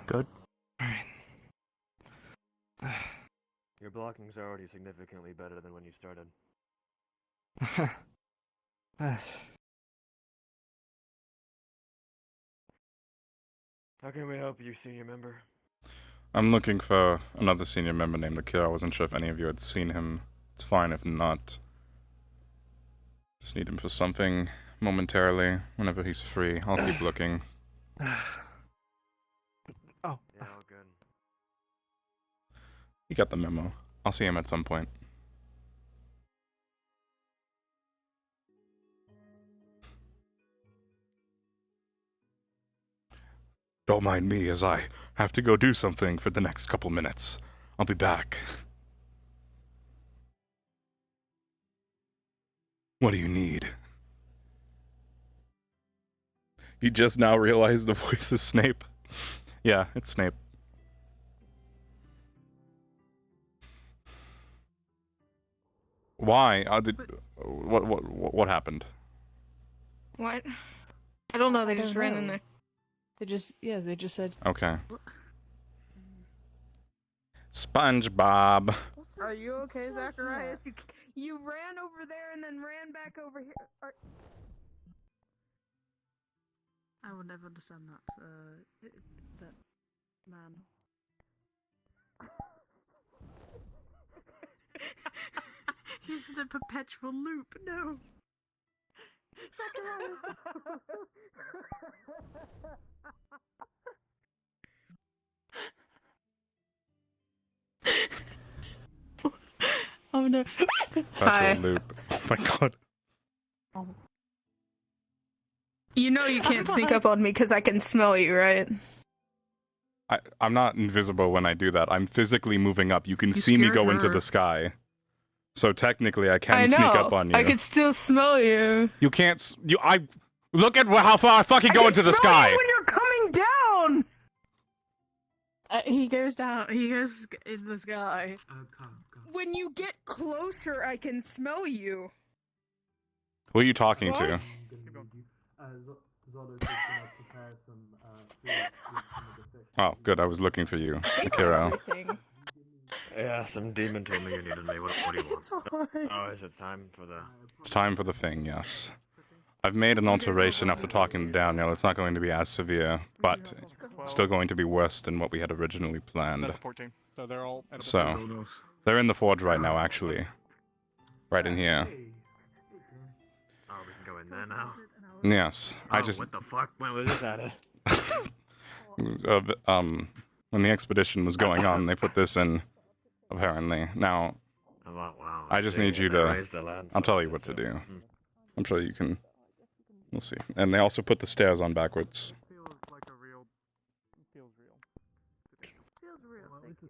Good. Alright. Your blocking's already significantly better than when you started. How can we help you, senior member? I'm looking for another senior member named Akira. I wasn't sure if any of you had seen him. It's fine if not. Just need him for something momentarily. Whenever he's free, I'll keep looking. Oh. Yeah, all good. You got the memo. I'll see him at some point. Don't mind me as I have to go do something for the next couple minutes. I'll be back. What do you need? You just now realized the voice is Snape? Yeah, it's Snape. Why? What happened? What? I don't know. They I just don't ran know. in there. They just said. Okay. SpongeBob. Are you okay, Zacharias? You ran over there and then ran back over here. I will never understand that man. He's in a perpetual loop. No. Oh no. Perpetual loop. Oh my god. You know you can't sneak up on me because I can smell you, right? I'm not invisible when I do that. I'm physically moving up. You can see me scared go into her. the sky. So technically I can I know. sneak up on you. I can still smell you. You can't look at how far I fucking go into the sky. When you're coming down. He goes down. He goes in the sky. When you get closer, I can smell you. Who are you talking to? Oh, good. I was looking for you, Akira. Yeah, some demon told me you needed me. What do you want? It's alright. Oh, is it time for the... It's time for the thing, yes. I've made an alteration after talking to Daniel. It's not going to be as severe, but it's still going to be worse than what we had originally planned. That's 14. So they're all... So, they're in the forge right now, actually. Right in here. Oh, we can go in there now? Yes. I Oh, just... what the fuck? When was this added? When the expedition was going on, they put this in, apparently. Now, Oh, wow. I just See, need you they to... raised the land I'll tell you for what to it, do. so- I'm sure you can... We'll see. And they also put the stairs on backwards. Feels real. Well, at least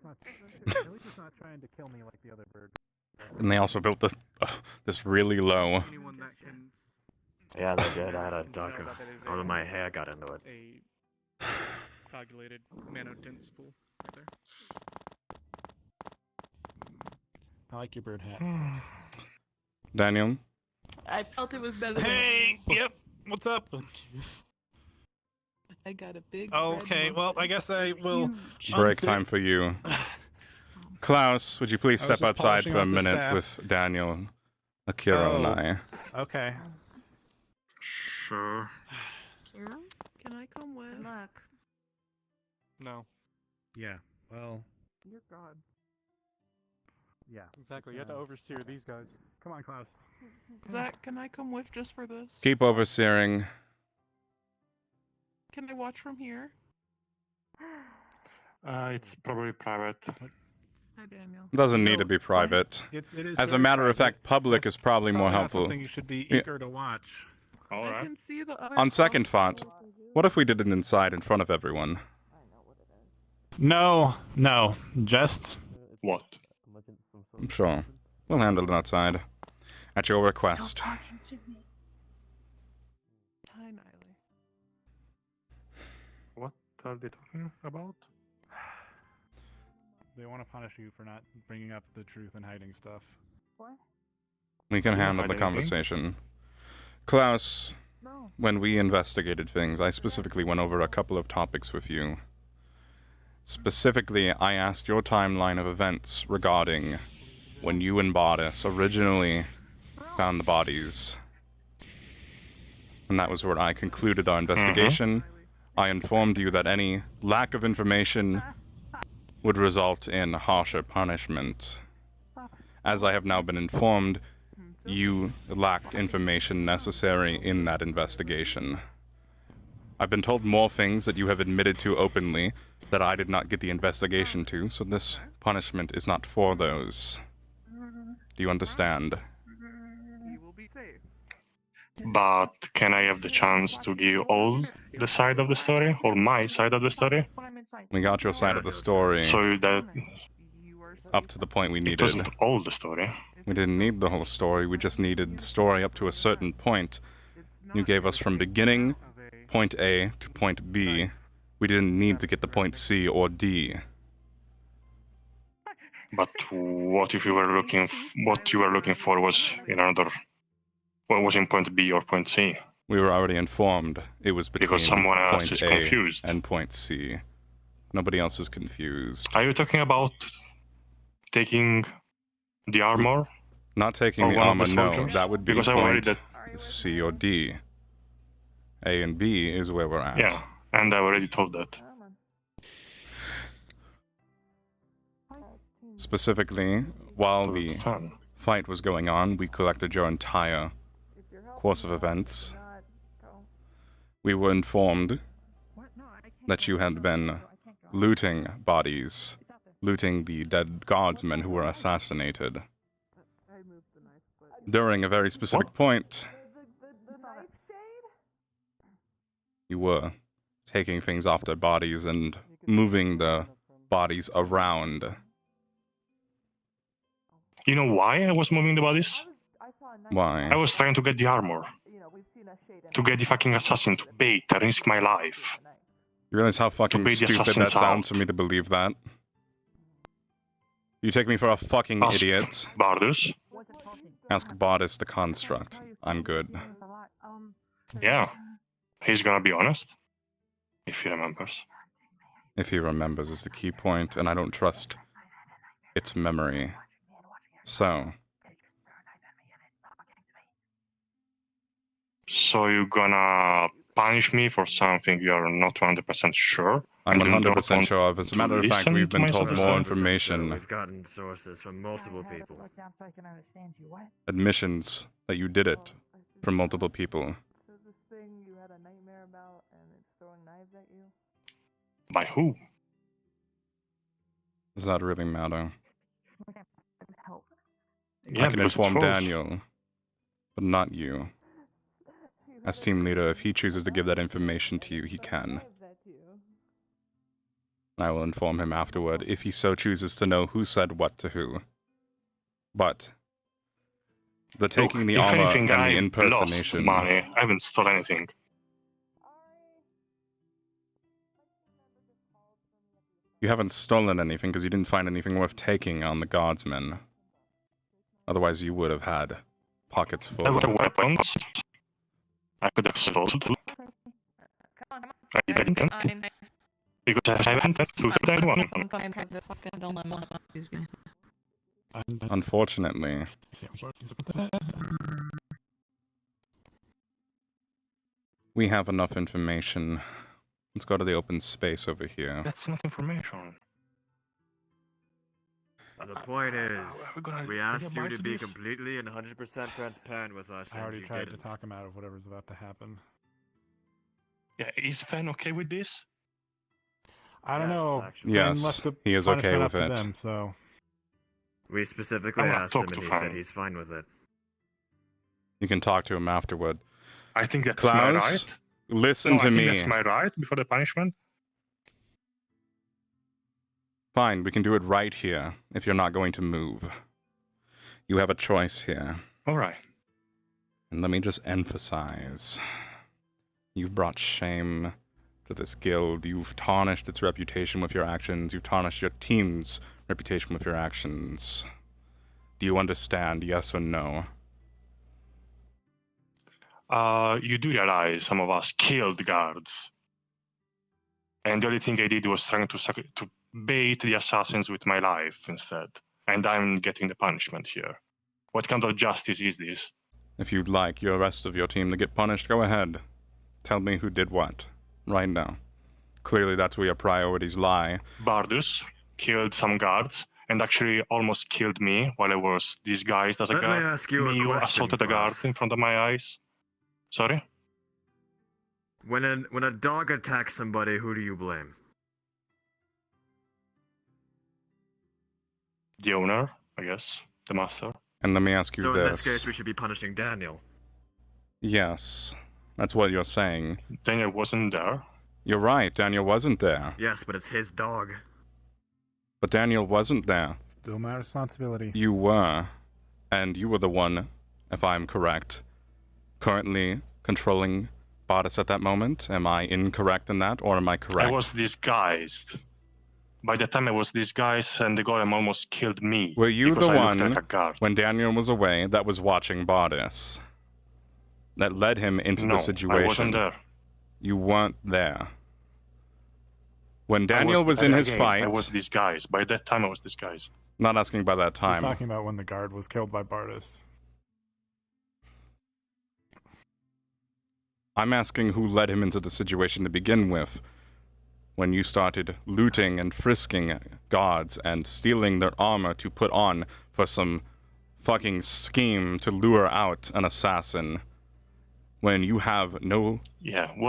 it's not trying to kill me like the other bird. And they also built this this really low. Yeah, they did. I had a duck. All of my hair got into it. A coagulated nanotint spool right there. I like your bird hat. Daniel? I felt it was better than Hey, yep. What's up? I got a big. Okay, well, I guess I will. Break time for you. Klaus, would you please I was step just outside polishing for a off the minute staff. with Daniel, Akira, and Oh. I? Okay. Sure. Kira, can I come with? Good luck. No. Yeah, well, You're God. yeah. Exactly. You have to overseer these guys. Come on, Klaus. Zach, can I come with just for this? Keep overseering. Can I watch from here? It's probably private. Hi, Daniel. Doesn't need to be private. It is As a very matter of private. fact, public is probably more Probably not helpful. something you should be Yeah. eager to watch. All I right. can see the other On stuff. second thought, what if we did it inside in front of everyone? No, just What? I'm sure. We'll handle it outside. At your request. Talking to me. Hi, Niley. are they talking about? They want to punish you for not bringing up the truth and hiding stuff. What? We can You don't handle hide the anything. conversation. Klaus, No. when we investigated things, I specifically went over a couple of topics with you. Specifically, I asked your timeline of events regarding when you and Bodice originally found the bodies. And that was where I concluded our investigation. I informed you that any lack of information would result in harsher punishment. As I have now been informed, you lacked information necessary in that investigation. I've been told more things that you have admitted to openly that I did not get the investigation to, so this punishment is not for those. Do you understand? You will be safe. But can I have the chance to give all the side of the story, or my side of the story? We got your side of the story So that up to the point we it needed. wasn't all the story. We didn't need the whole story, we just needed the story up to a certain point. You gave us from beginning, point A to point B. We didn't need to get to point C or D. But what if you were looking? What you were looking for was in another. What was in point B or point C? We were already informed it was between Because someone else point is A confused. and point C. Nobody else is confused. Are you talking about taking the armor? Not taking Or the one of armor, the no. soldiers? That would be Because I'm worried point that C or D. A and B is where we're at. yeah, and I already told that. Specifically, while the fight was going on, we collected your entire course of events. We were informed that you had been looting bodies, looting the dead guardsmen who were assassinated. During a very specific point, you were taking things off their bodies and moving the bodies around. You know why I was moving the bodies? Why? I was trying to get the armor. To get the fucking assassin to bait, I risk my life. You realize how fucking bait the stupid that assassins sounds out. for me to believe that? You take me for a fucking Ask idiot. Bardus? Ask Bodice the construct. I'm good. Yeah. He's gonna be honest. If he remembers. If he remembers is the key point, and I don't trust its memory. So, So you're gonna punish me for something you're not 100% sure? I'm and you don't 100% want sure of. As a to matter of fact, listen we've to been my told suggestions? more 100% information. We've gotten sources from multiple people. Admissions that you did it from multiple people. So this thing you had a nightmare about and it's throwing knives at you? By who? Does that really matter? Yeah, I can because it's inform false. Daniel, but not you. As team leader, if he chooses to give that information to you, he can. I will inform him afterward if he so chooses to know who said what to who. But the taking Look, the if armor anything, and the I impersonation. lost money. I haven't stolen anything. You haven't stolen anything because you didn't find anything worth taking on the guardsmen. Otherwise, you would have had pockets full. There were weapons. I could have sold. I didn't. Because I haven't looted anyone. Unfortunately. We have enough information. Let's go to the open space over here. That's not information. The point is, we're gonna we asked say you to goodbye to be this? completely and 100% transparent with us, I and already you tried didn't. to talk him out of whatever's about to happen. Yeah, is Fen okay with this? I don't know. actually. Fen Yes, left the he is okay punishment with up it. to them, so We specifically I'm gonna asked him, talk and to he said Fang. he's fine with it. You can talk to him afterward. I think that's my Klaus, right. listen No, to I think me. that's my right before the punishment. Fine, we can do it right here, if you're not going to move. You have a choice here. Alright. And let me just emphasize. You've brought shame to this guild. You've tarnished its reputation with your actions. You've tarnished your team's reputation with your actions. Do you understand, yes or no? You do realize some of us killed guards. And the only thing I did was trying to bait the assassins with my life instead. And I'm getting the punishment here. What kind of justice is this? If you'd like your rest of your team to get punished, go ahead. Tell me who did what, right now. Clearly that's where your priorities lie. Bardus killed some guards, and actually almost killed me while I was disguised as a Let guard. me ask you a question, assaulted a guard Klaus. in front of my eyes. Sorry? When a dog attacks somebody, who do you blame? The owner, I guess. The master. And let me ask you So in this. this case, we should be punishing Daniel. Yes, that's what you're saying. Daniel wasn't there. You're right, Daniel wasn't there. Yes, but it's his dog. But Daniel wasn't there. Still my responsibility. You were. And you were the one, if I'm correct, currently controlling Bardus at that moment. Am I incorrect in that, or am I correct? I was disguised. By the time I was disguised, and the golem almost killed me. Were you because the I looked one, like a guard. when Daniel was away, that was watching Bardus? That led him into the situation? I wasn't there. You weren't there. When Daniel was in his fight... I was disguised. By that time, I was disguised. Not asking by that time. He's talking about when the guard was killed by Bardus. I'm asking who led him into the situation to begin with. When you started looting and frisking guards and stealing their armor to put on for some fucking scheme to lure out an assassin. When you have no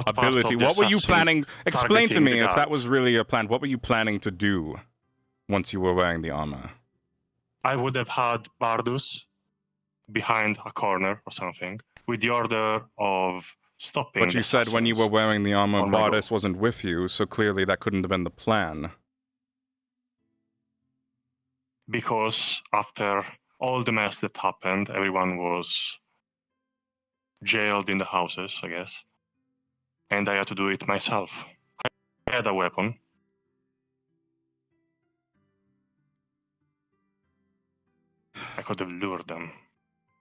ability. What were you planning? Explain to me if that was really your plan. What were you planning to do once you were wearing the armor? I would have had Bardus behind a corner or something with the order of stopping. But you said when you were wearing the armor, Bardus wasn't with you, so clearly that couldn't have been the plan. Because after all the mess that happened, everyone was jailed in the houses, I guess. And I had to do it myself. I had a weapon. I could have lured them.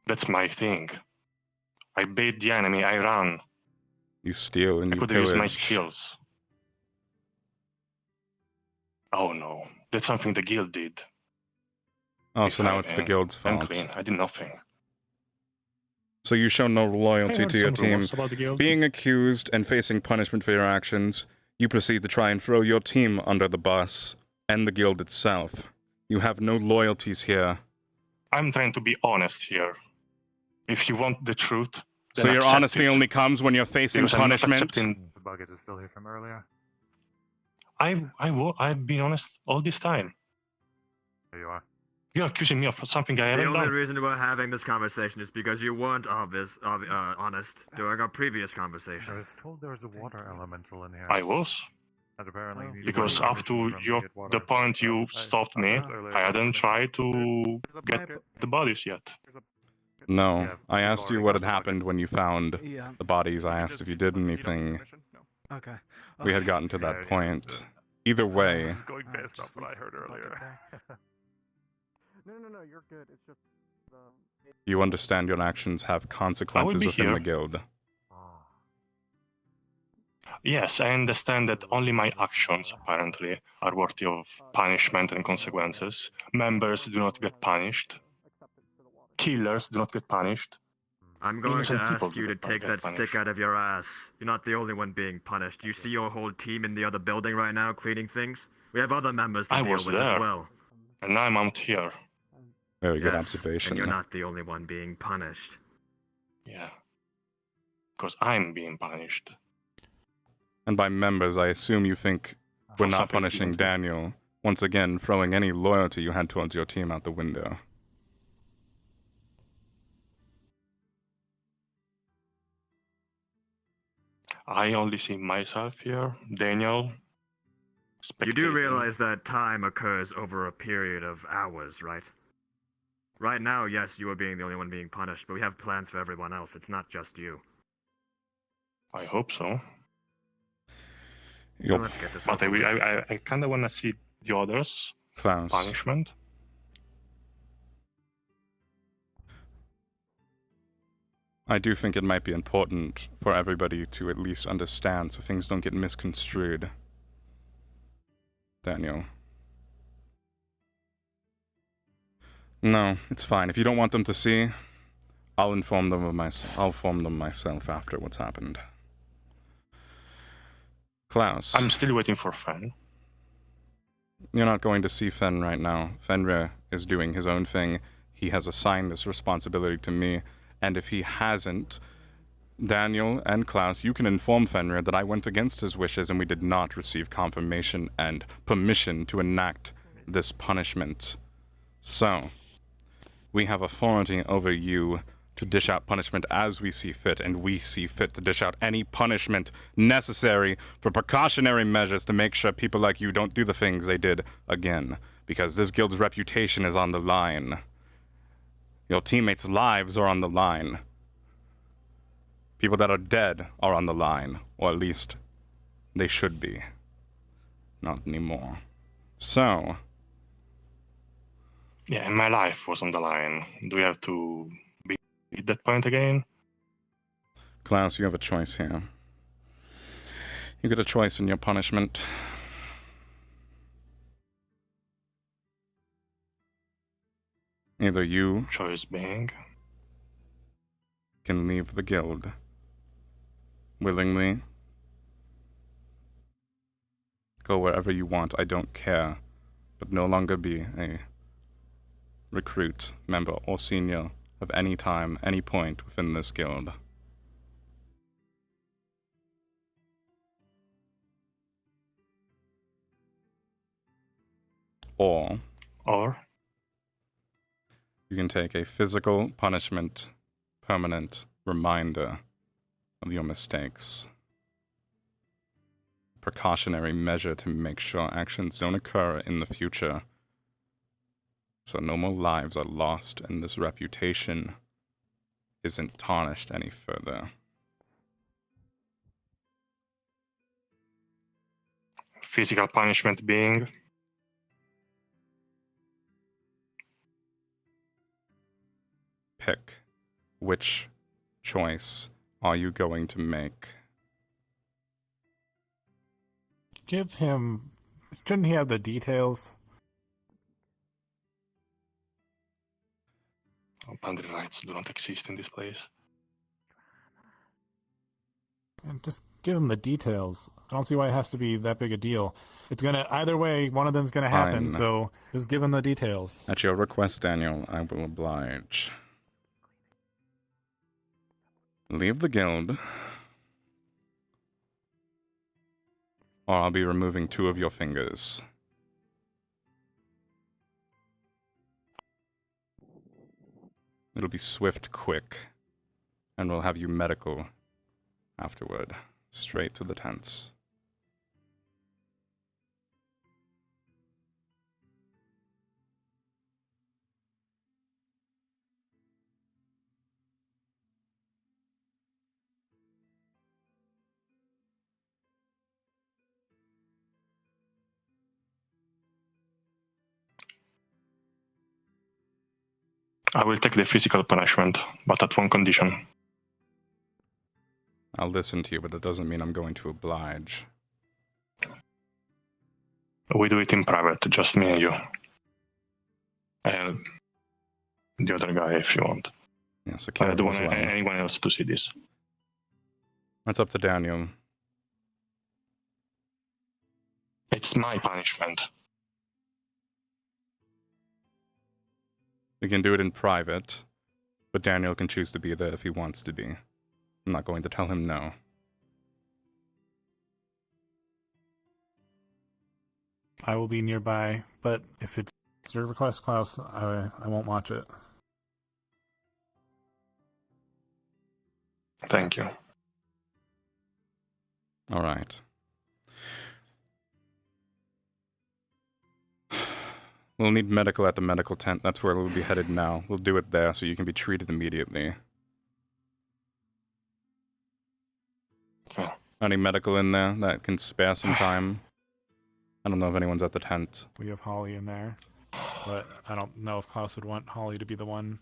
That's my thing. I bait the enemy, I run. You steal and I you could have used my pillage. skills. Oh no, that's something the guild did. Oh, so now it's the guild's I'm fault. clean. I did nothing. So you show no loyalty I to your heard some team. rumors about the guild. Being accused and facing punishment for your actions, you proceed to try and throw your team under the bus and the guild itself. You have no loyalties here. I'm trying to be honest here. If you want the truth, then So your accept honesty it. only comes when you're facing Because I'm not punishment? accepting- The bucket is still here from earlier. I've been honest all this time. There you are. You're accusing me of something I The haven't only done. reason we're having this conversation is because you weren't honest during our previous I conversation. was told there was a water elemental in here. I was. And apparently you Because were up to from your, water. the point you stopped me, I hadn't tried to get the bodies yet. No. I asked you what had happened when you found Yeah. the bodies. I asked if you did anything. Okay. We had gotten to that point. Either way, Going based off what I heard earlier. No, you're good. It's just. you understand your actions have consequences be within here. the guild. Yes, I understand that only my actions, apparently, are worthy of punishment and consequences. Members do not get punished. Killers do not get punished. I'm going to Innocent people ask you do to not take get that punished. stick out of your ass. You're not the only one being punished. You see your whole team in the other building right now cleaning things? We have other members to I deal was with as there. well. And now I'm out here. Very good Yes, observation. and you're not the only one being punished. Yeah. Because I'm being punished. And by members, I assume you think we're For not something punishing you don't Daniel. Once again, throwing any loyalty you had towards your team out the window. I only see myself here, Daniel. You do spectating. realize that time occurs over a period of hours, right? Right now, yes, you are being the only one being punished, but we have plans for everyone else. It's not just you. I hope so. You'll... Let's get this But over with. I kind of want to see the others. Klaus. Punishment. I do think it might be important for everybody to at least understand so things don't get misconstrued. Daniel. No, it's fine. If you don't want them to see, I'll inform them of I'll inform them myself after what's happened. Klaus. I'm still waiting for Fen. You're not going to see Fen right now. Fenrir is doing his own thing. He has assigned this responsibility to me, and if he hasn't, Daniel and Klaus, you can inform Fenrir that I went against his wishes and we did not receive confirmation and permission to enact this punishment. So, we have authority over you to dish out punishment as we see fit, and we see fit to dish out any punishment necessary for precautionary measures to make sure people like you don't do the things they did again, because this guild's reputation is on the line. Your teammates' lives are on the line. People that are dead are on the line, or at least they should be. Not anymore. So... Yeah, and my life was on the line. Do we have to be at that point again? Klaus, you have a choice here. You get a choice in your punishment. Either you... Choice being... can leave the guild. Willingly. Go wherever you want, I don't care. But no longer be a recruit, member, or senior of any time, any point within this guild. Or you can take a physical punishment, permanent reminder of your mistakes. Precautionary measure to make sure actions don't occur in the future. So no more lives are lost and this reputation isn't tarnished any further. Physical punishment being... Pick. Which choice are you going to make? Give him... Shouldn't he have the details? Boundary rights do not exist in this place. And just give him the details. I don't see why it has to be that big a deal. It's gonna... Either way, one of them's gonna happen, Fine. so just give him the details. At your request, Daniel, I will oblige. Leave the guild, or I'll be removing 2 of your fingers. It'll be swift, quick, and we'll have you medical afterward, straight to the tents. I will take the physical punishment, but at one condition. I'll listen to you, but that doesn't mean I'm going to oblige. We do it in private, just me and you. And the other guy, if you want. Yes, I don't want anyone else to see this. That's up to Daniel. It's my punishment. We can do it in private, but Daniel can choose to be there if he wants to be. I'm not going to tell him no. I will be nearby, but if it's your request, Klaus, I won't watch it. Thank you. All right. We'll need medical at the medical tent. That's where we'll be headed now. We'll do it there so you can be treated immediately. Okay. Any medical in there that can spare some time? I don't know if anyone's at the tent. We have Holly in there, but I don't know if Klaus would want Holly to be the one.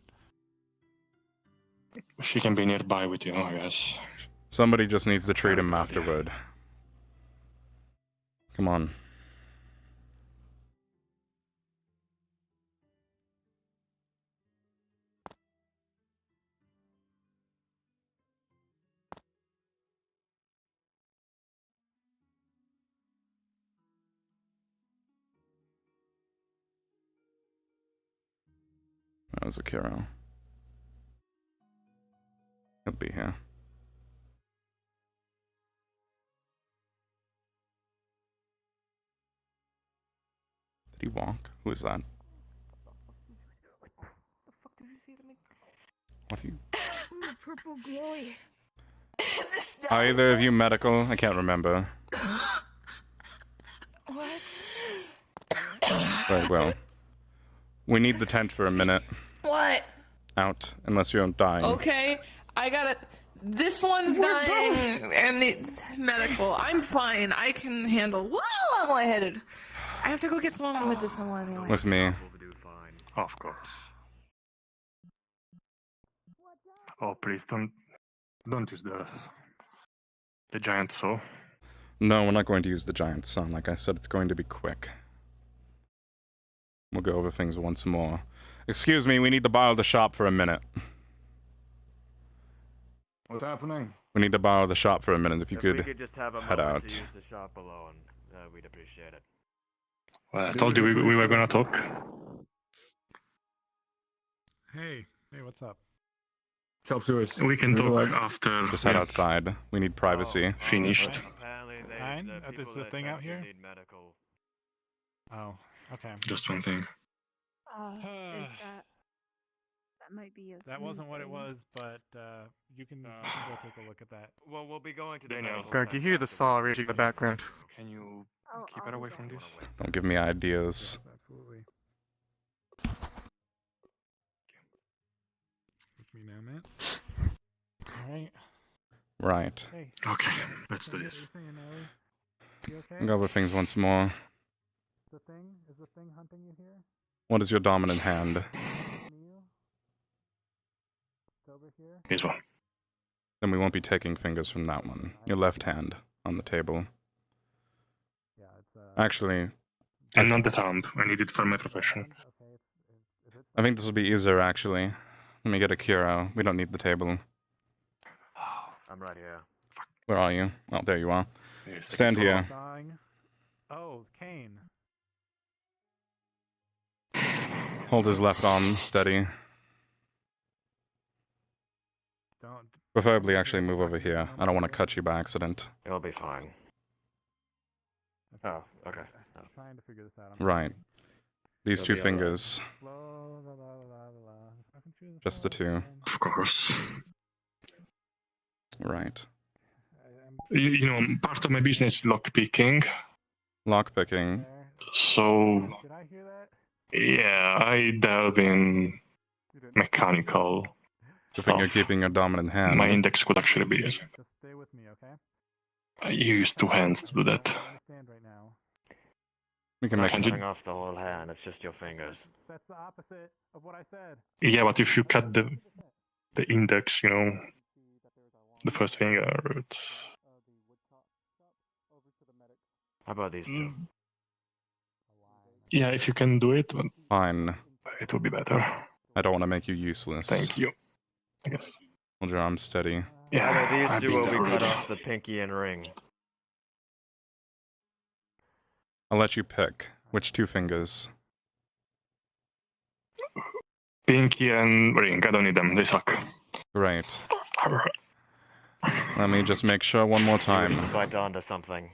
She can be nearby with you, I guess. Somebody just needs to treat him afterward. Come on. That was Akira. He'll be here. Did he walk? Who is that? What are you? Purple glowy. Are either of you medical? I can't remember. What? Very well. We need the tent for a minute. What? Out, unless you're dying. Okay, I got it. This one's dying, and it's medical. I'm fine. I can handle. Whoa, I'm lightheaded. I have to go get someone with this one anyway. With me. Of course. Oh, please don't use the giant saw. No, we're not going to use the giant sun. Like I said, it's going to be quick. We'll go over things once more. Excuse me, we need to borrow the shop for a minute. What's happening? We need to borrow the shop for a minute. If you If could we could just have a head moment out. to use the shop alone, we'd appreciate it. Well, I told you we were gonna talk. Hey, what's up? Chop suey. We can talk after. Just head outside. We need privacy. Finished. Fine? This is a thing out here? Oh, okay. Just one thing. That might be a. That wasn't what it was, but you can go take a look at that. Well, we'll be going to Daniel. Greg, you hear the saw raging in the background. Can you keep it away from this? Don't give me ideas. Absolutely. With me now, Matt. Alright. Right. Hey. Okay, let's do this. You okay? Go over things once more. Is the thing hunting you here? What is your dominant hand? Over here? This one. Then we won't be taking fingers from that one. Your left hand on the table. Yeah, it's Actually, And not the thumb. I need it for my profession. I think this will be easier actually. Let me get Akira. We don't need the table. I'm right here. Where are you? Oh, there you are. Here's the Stand control. here. dying. Oh, Kane. Hold his left arm steady. Don't. Preferably actually move over here. I don't want to cut you by accident. It'll be fine. Oh, okay. I'm trying to figure this out. Right. These It'll two be alright. fingers. Just the two. Of course. Right. You know, part of my business is lockpicking. Lockpicking. So, Did I hear that? yeah, I delve in mechanical Good thing you're stuff. keeping your dominant hand. My index could actually be. Just stay with me, okay? I use two hands to do that. I understand right now. We can Not make Can you- cutting off the whole hand, it's just your fingers. That's the opposite of what I said. Yeah, but if you cut the index, you know, the first finger, it's... How about these two? Yeah, if you can do it, but Fine. it will be better. I don't want to make you useless. Thank you. Yes. Hold your arm steady. Yeah, Either I've these two been or there we cut already. off the pinky and ring. I'll let you pick. Which two fingers? Pinky and ring, I don't need them, they suck. Great. Let me just make sure one more time. Bite onto something.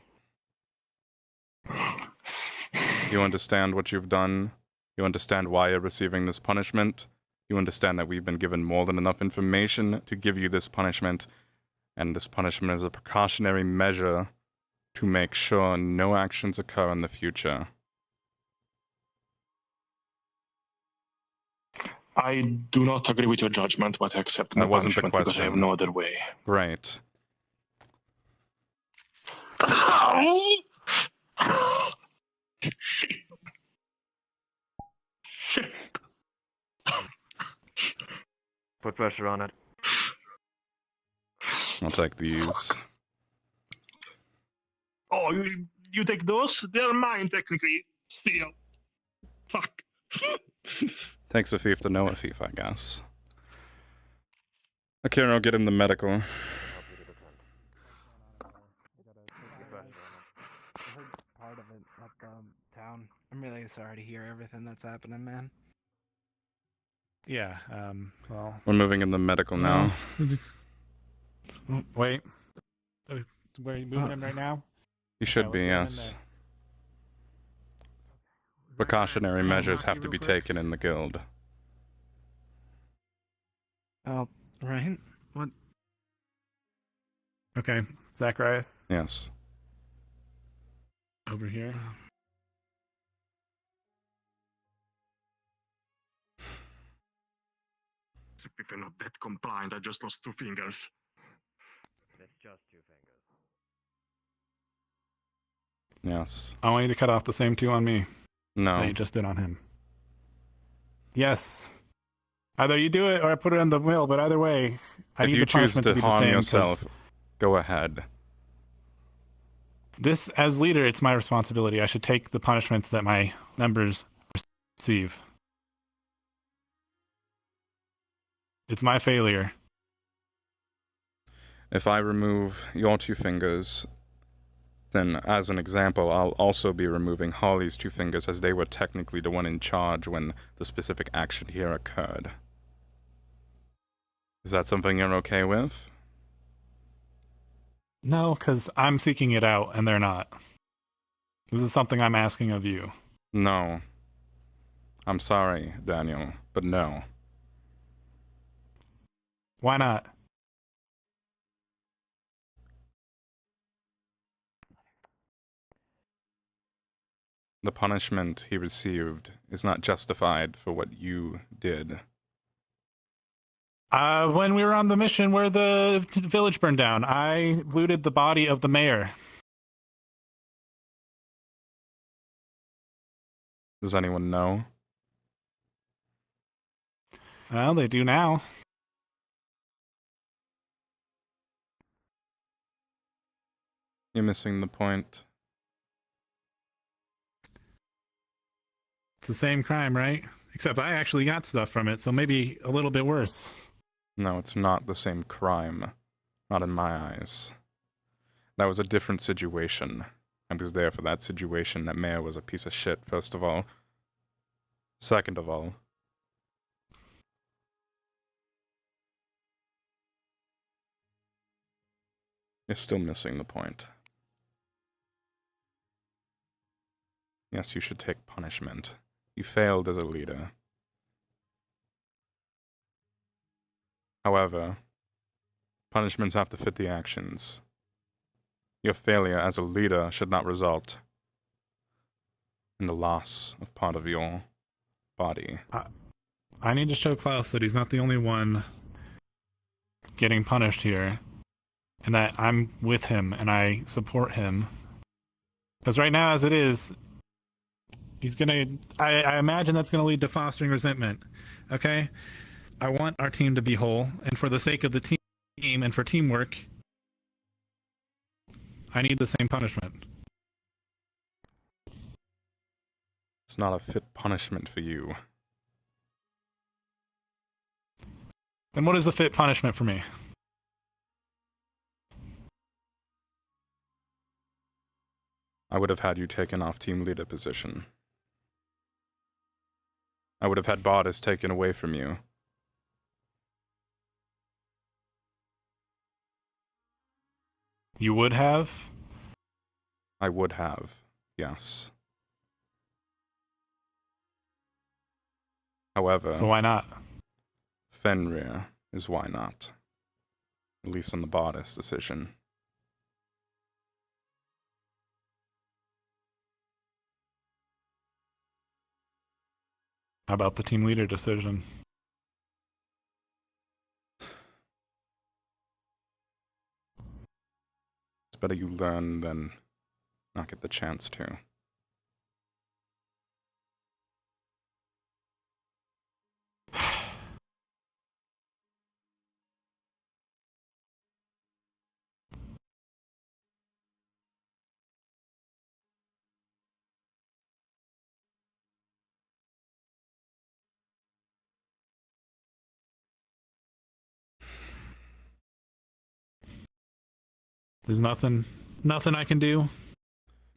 You understand what you've done? You understand why you're receiving this punishment? You understand that we've been given more than enough information to give you this punishment, and this punishment is a precautionary measure to make sure no actions occur in the future. I do not agree with your judgment, but I accept my That wasn't the punishment because I have question. no other way. Great. Shit. Shit. Put pressure on it. I'll take these. Oh, you take those? They're mine, technically. Still. Fuck. Takes a thief to know a thief, I guess. Akira, I'll get him the medical. I heard part of it at the town. I'm really sorry to hear everything that's happening, man. Yeah, well... We're moving in the medical now. Wait. Where are you moving him right now? He should Yeah, be, let's yes. get him Precautionary measures have to be taken in the guild. Oh, right. What? Okay, Zacharias. Yes. Over here. If you're not that compliant, I just lost 2 fingers. That's just 2 fingers. Yes. I want you to cut off the same 2 on me. No. That you just did on him. Yes. Either you do it or I put it in the mill, but either way, I need the punishment to be the same. If you choose to harm yourself, go ahead. This, as leader, it's my responsibility. I should take the punishments that my members receive. It's my failure. If I remove your 2 fingers, then as an example, I'll also be removing Holly's 2 fingers, as they were technically the one in charge when the specific action here occurred. Is that something you're okay with? No, because I'm seeking it out and they're not. This is something I'm asking of you. No. I'm sorry, Daniel, but no. Why not? The punishment he received is not justified for what you did. When we were on the mission where the village burned down, I looted the body of the mayor. Does anyone know? Well, they do now. You're missing the point. It's the same crime, right? Except I actually got stuff from it, so maybe a little bit worse. No, it's not the same crime. Not in my eyes. That was a different situation. I was there for that situation. That mayor was a piece of shit, first of all. Second of all, you're still missing the point. Yes, you should take punishment. You failed as a leader. However, punishments have to fit the actions. Your failure as a leader should not result in the loss of part of your body. I need to show Klaus that he's not the only one getting punished here, and that I'm with him and I support him. Because right now, as it is, he's gonna. I imagine that's gonna lead to fostering resentment. Okay? I want our team to be whole, and for the sake of the team and for teamwork, I need the same punishment. It's not a fit punishment for you. And what is a fit punishment for me? I would have had you taken off team leader position. I would have had Bardis taken away from you. You would have? I would have, yes. However... So why not? Fenrir is why not. At least on the Bardis decision. How about the team leader decision? It's better you learn than not get the chance to. There's nothing I can do.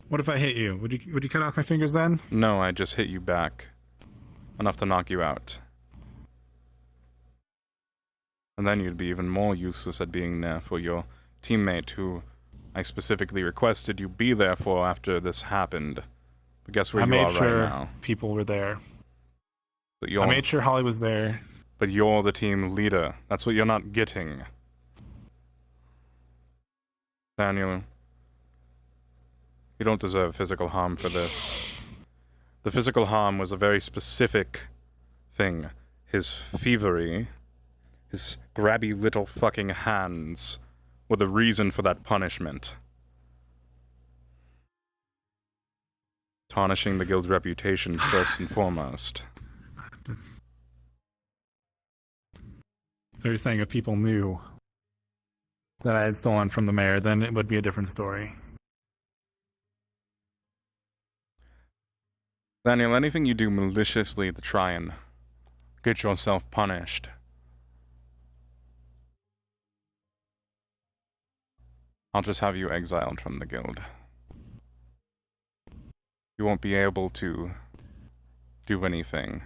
What if I hit you? Would you cut off my fingers then? No, I just hit you back. Enough to knock you out. And then you'd be even more useless at being there for your teammate who I specifically requested you be there for after this happened. But guess where you are right now? People were there. But I made sure Holly was there. But you're the team leader. That's what you're not getting. Daniel, you don't deserve physical harm for this. The physical harm was a very specific thing. His thievery, his grabby little fucking hands were the reason for that punishment. Tarnishing the guild's reputation first and foremost. So you're saying if people knew that I had stolen from the mayor, then it would be a different story. Daniel, anything you do maliciously to try and get yourself punished, I'll just have you exiled from the guild. You won't be able to do anything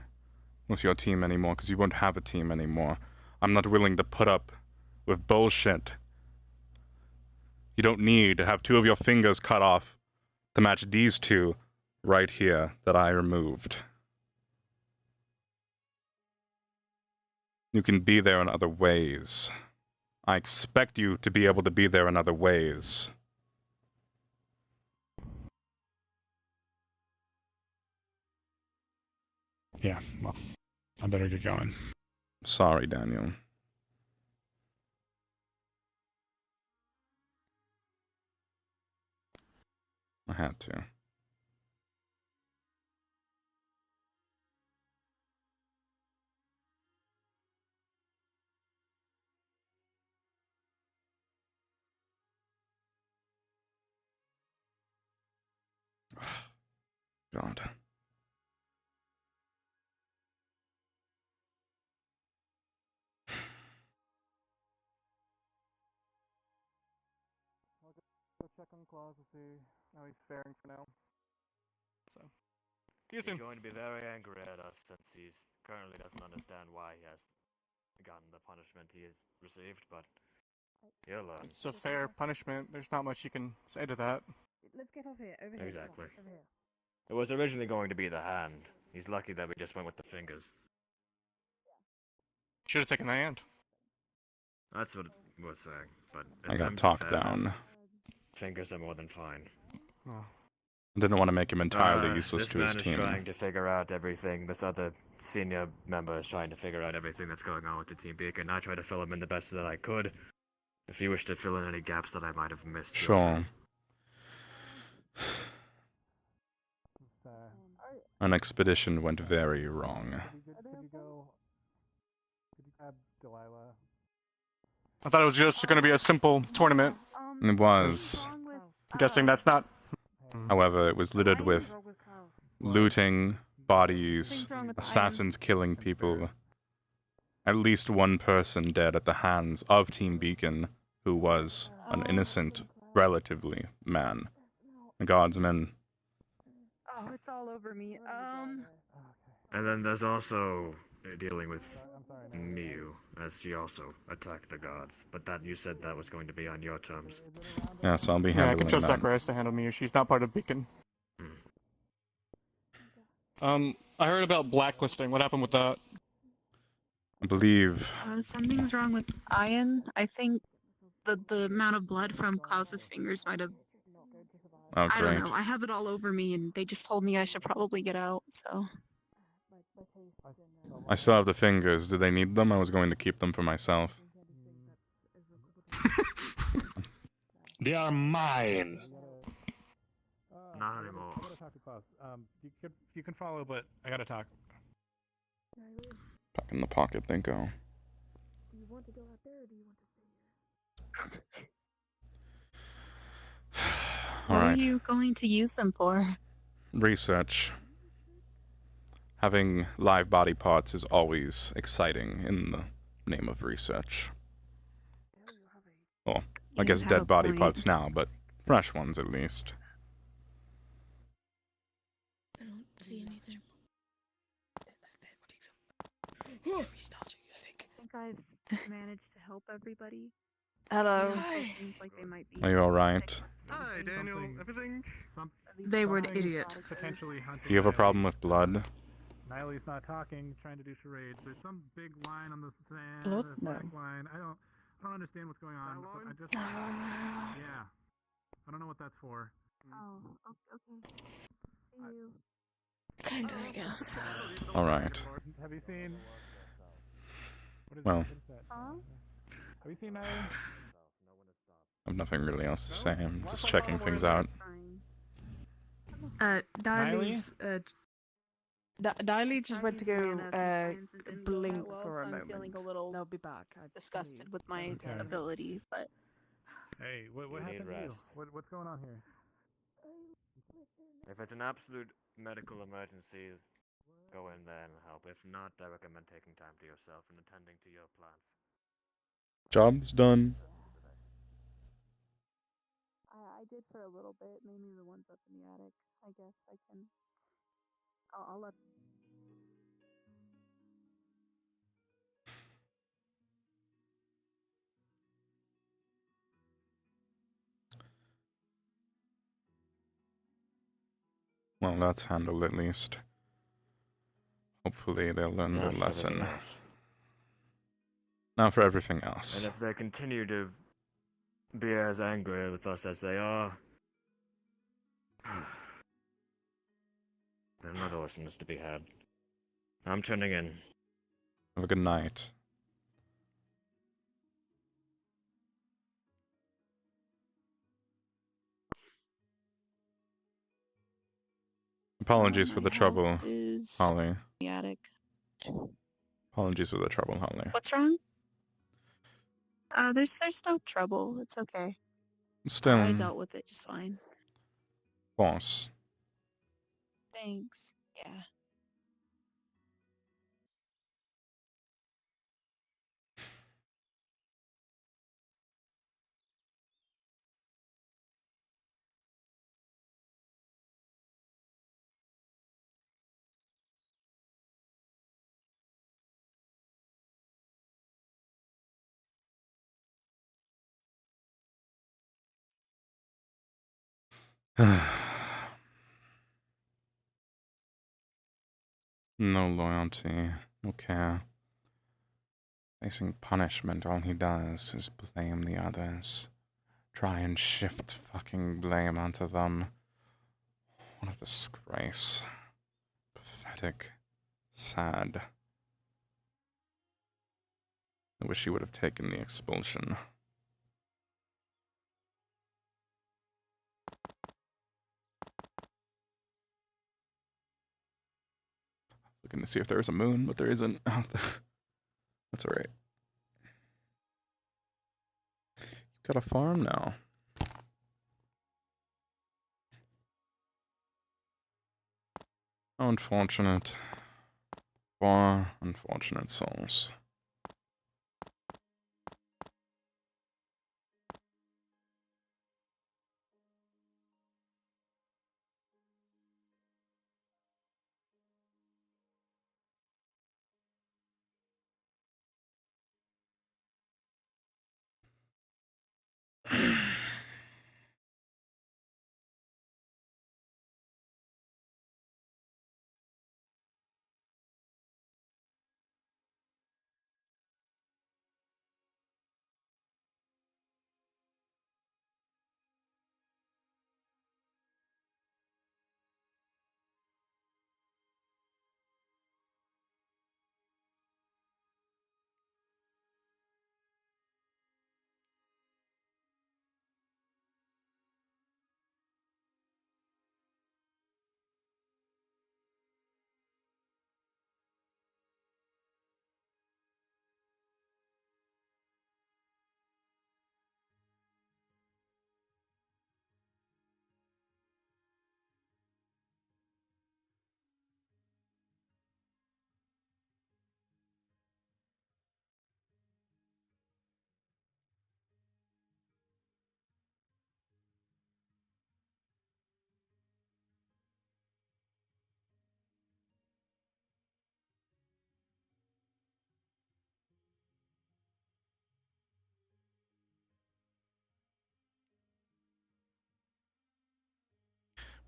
with your team anymore because you won't have a team anymore. I'm not willing to put up with bullshit. You don't need to have 2 of your fingers cut off to match these 2 right here that I removed. You can be there in other ways. I expect you to be able to be there in other ways. Yeah, well, I better get going. Sorry, Daniel. I had to. God. Go check on Claus to see how he's faring for now. So, He's going to be very angry at us since he currently doesn't understand why he has gotten the punishment he has received, but he'll learn. It's a fair punishment. There's not much you can say to that. Let's get over here. Over here. Exactly. Over here. It was originally going to be the hand. He's lucky that we just went with the fingers. Should have taken the hand. That's what it was saying, but in I got terms of talked fairness, down. Fingers are more than fine. Oh. I didn't want to make him entirely useless this to his man team. is trying to figure out everything. This other senior member is trying to figure out everything that's going on with the Team Beacon. I tried to fill him in the best that I could. If you wish to fill in any gaps that I might have missed, feel Sure. free. An expedition went very wrong. Could you grab Delilah? I thought it was just going to be a simple tournament. It was. I'm guessing that's not. However, it was littered with looting, bodies, assassins killing people. At least 1 person dead at the hands of Team Beacon, who was an innocent, relatively man. The guardsmen. Oh, it's all over me. And then there's also dealing with Miu, as she also attacked the gods. But that you said that was going to be on your terms. Yes, I'll be Yeah, I handling can trust that. Zacharias to handle me. She's not part of Beacon. I heard about blacklisting. What happened with that? I believe. Something's wrong with Ian. I think the amount of blood from Klaus's fingers might have. Oh, I great. don't know. I have it all over me, and they just told me I should probably get out. So. I still have the fingers. Do they need them? I was going to keep them for myself. They are mine. Not anymore. I gotta talk to Klaus. You can follow, but I gotta talk. Back in the pocket they go. Do you want to go out there or do you want to stay All What are right. you going to use them for? Research. Having live body parts is always exciting in the name of research. Well, I You guess have dead a body point. parts now, but fresh ones at least. I don't see anything. I think I've managed to help everybody. Hello. It seems like they might be. Are you alright? Hi, Daniel. Everything? They were an Something idiot. Potentially hunting. Do you have a Niley. problem with blood? Niley's not talking, trying to do charades. There's some big line on the sand, Blood? a No. black line. I don't understand what's going on. But I just, yeah, I don't know what that's for. Oh, okay. See you. Kinda, I guess. Alright. Have you seen? What is Well, what is that? Huh? Have you seen Niley? I have nothing really else to say. I'm just checking things out. Diley's Diley just went to go blink for a moment. Feeling a little They'll be back. disgusted with my Okay. ability, but Hey, what You need happened to you? rest. What's going on here? If it's an absolute medical emergency, go in there and help. If not, I recommend taking time to yourself and attending to your plants. Job's done. I did for a little bit, mainly the ones up in the attic. I guess I can. I'll let. Well, that's handled at least. Hopefully they'll learn their Not for lesson. everything else. Now for everything And else. if they continue to be as angry with us as they are, there are other lessons to be had. I'm turning in. Have a good night. Apologies for the trouble, Holly. The attic. Apologies for the trouble, Holly. What's wrong? There's no trouble. It's okay. Still, I dealt with it just fine. boss. Thanks. Yeah. No loyalty, no care. Facing punishment, all he does is blame the others. Try and shift fucking blame onto them. What a disgrace. Pathetic. Sad. I wish he would have taken the expulsion. Looking to see if there's a moon, but there isn't. That's alright. You've got a farm now. How unfortunate. Poor, unfortunate souls.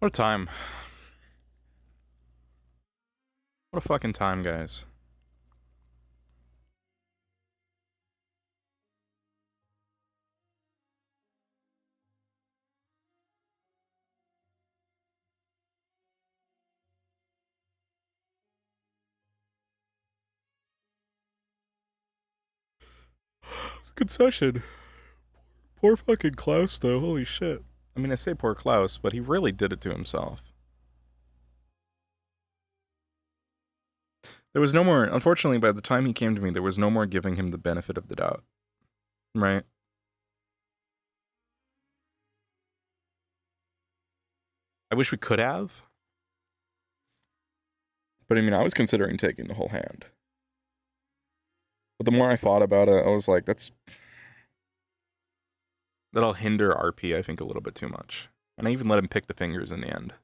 What a time. What a fucking time, guys. It's a good session. Poor fucking Klaus, though. Holy shit. I mean, I say poor Klaus, but he really did it to himself. There was no more, unfortunately, by the time he came to me, there was no more giving him the benefit of the doubt. Right? I wish we could have. But I mean, I was considering taking the whole hand. But the more I thought about it, I was like, that'll hinder RP, I think, a little bit too much. And I even let him pick the fingers in the end.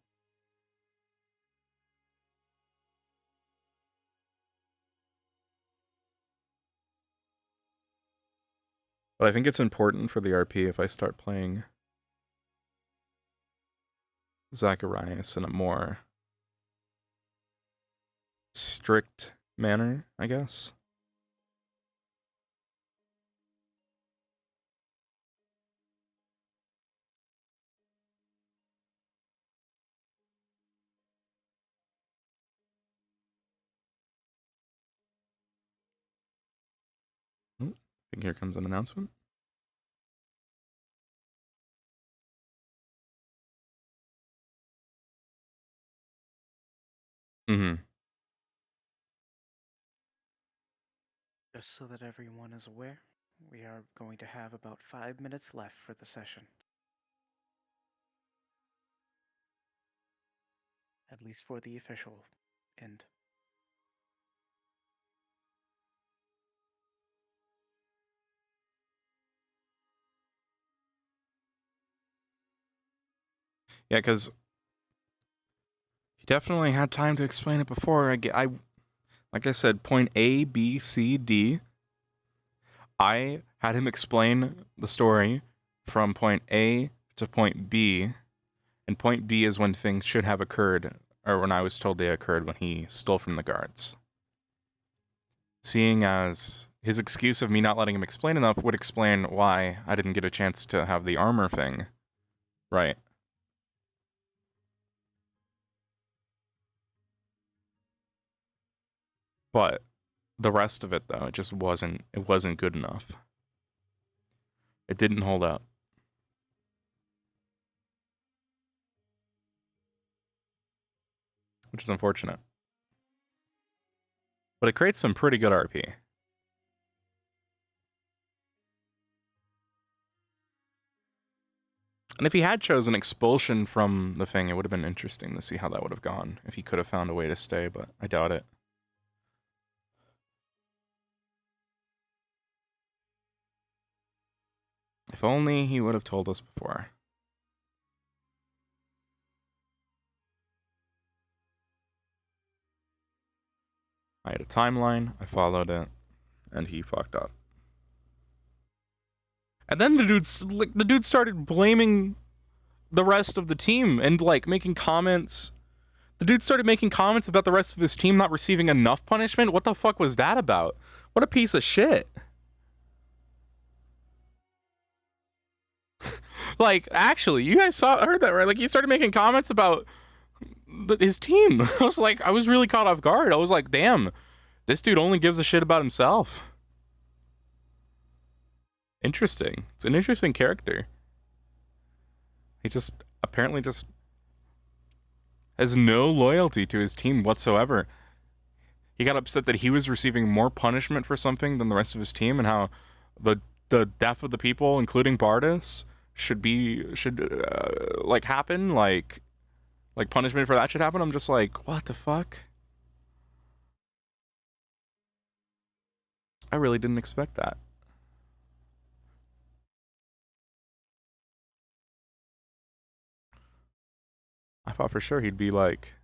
But I think it's important for the RP if I start playing Zacharias in a more strict manner, I guess. I think here comes an announcement. Mm-hmm. Just so that everyone is aware, we are going to have about 5 minutes left for the session. At least for the official end. Yeah, because he definitely had time to explain it before. Like I said, point A, B, C, D. I had him explain the story from point A to point B, and point B is when things should have occurred, or when I was told they occurred when he stole from the guards. Seeing as his excuse of me not letting him explain enough would explain why I didn't get a chance to have the armor thing. Right. But the rest of it, though, it just wasn't good enough. It didn't hold up. Which is unfortunate. But it creates some pretty good RP. And if he had chosen expulsion from the thing, it would have been interesting to see how that would have gone. If he could have found a way to stay, but I doubt it. If only he would have told us before. I had a timeline, I followed it, and he fucked up. And then the dude started blaming the rest of the team and like making comments. The dude started making comments about the rest of his team not receiving enough punishment. What the fuck was that about? What a piece of shit. Like, actually, you guys heard that, right? Like, he started making comments about his team. I was really caught off guard. I was like, damn, this dude only gives a shit about himself. Interesting. It's an interesting character. He just apparently just has no loyalty to his team whatsoever. He got upset that he was receiving more punishment for something than the rest of his team, and how the death of the people, including Bardus, should happen, like punishment for that should happen. I'm just like, what the fuck? I really didn't expect that. I thought for sure he'd be like,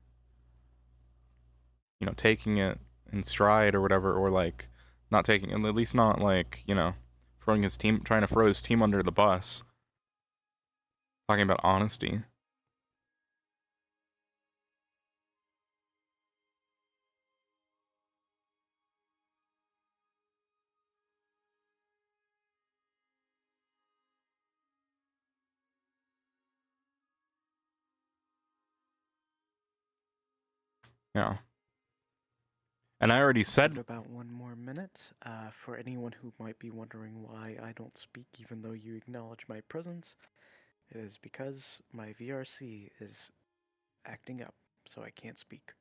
you know, taking it in stride or whatever, or like not taking it, at least not like, you know, trying to throw his team under the bus. Talking about honesty. Yeah. And I already Give said it about 1 more minute. For anyone who might be wondering why I don't speak even though you acknowledge my presence, it is because my VRC is acting up, so I can't speak.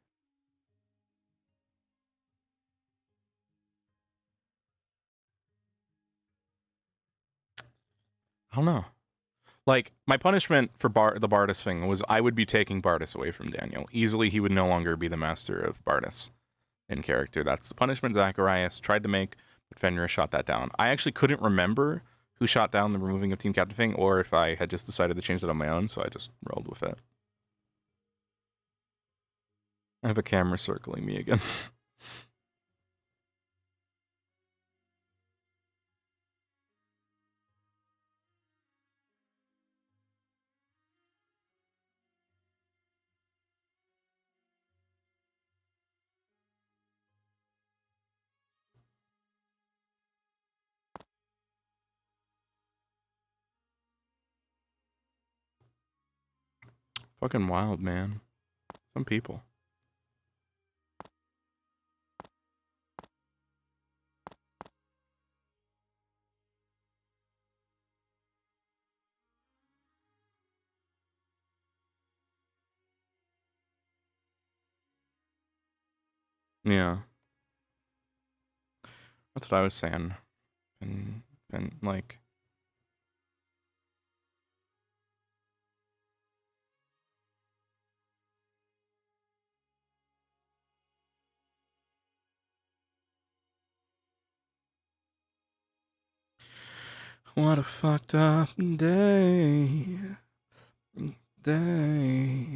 I don't know. Like, my punishment for the Bardis thing was I would be taking Bardis away from Daniel. Easily, he would no longer be the master of Bardis in character. That's the punishment Zacharias tried to make, but Fenrir shot that down. I actually couldn't remember who shot down the removing of team captain thing, or if I had just decided to change it on my own, so I just rolled with it. I have a camera circling me again. Fucking wild, man. Some people. Yeah. That's what I was saying. And like... What a fucked up day. Day.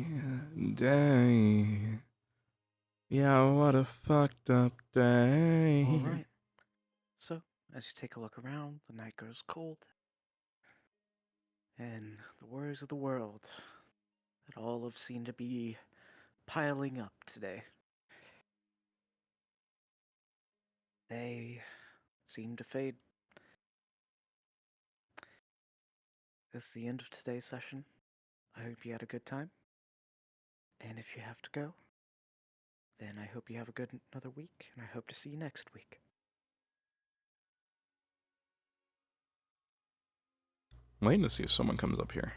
Yeah, what a fucked up day. Alright. So, as you take a look around, the night grows cold. And the worries of the world that all have seemed to be piling up today. They seem to fade. This is the end of today's session. I hope you had a good time. And if you have to go, then I hope you have a good another week, and I hope to see you next week. I'm waiting to see if someone comes up here.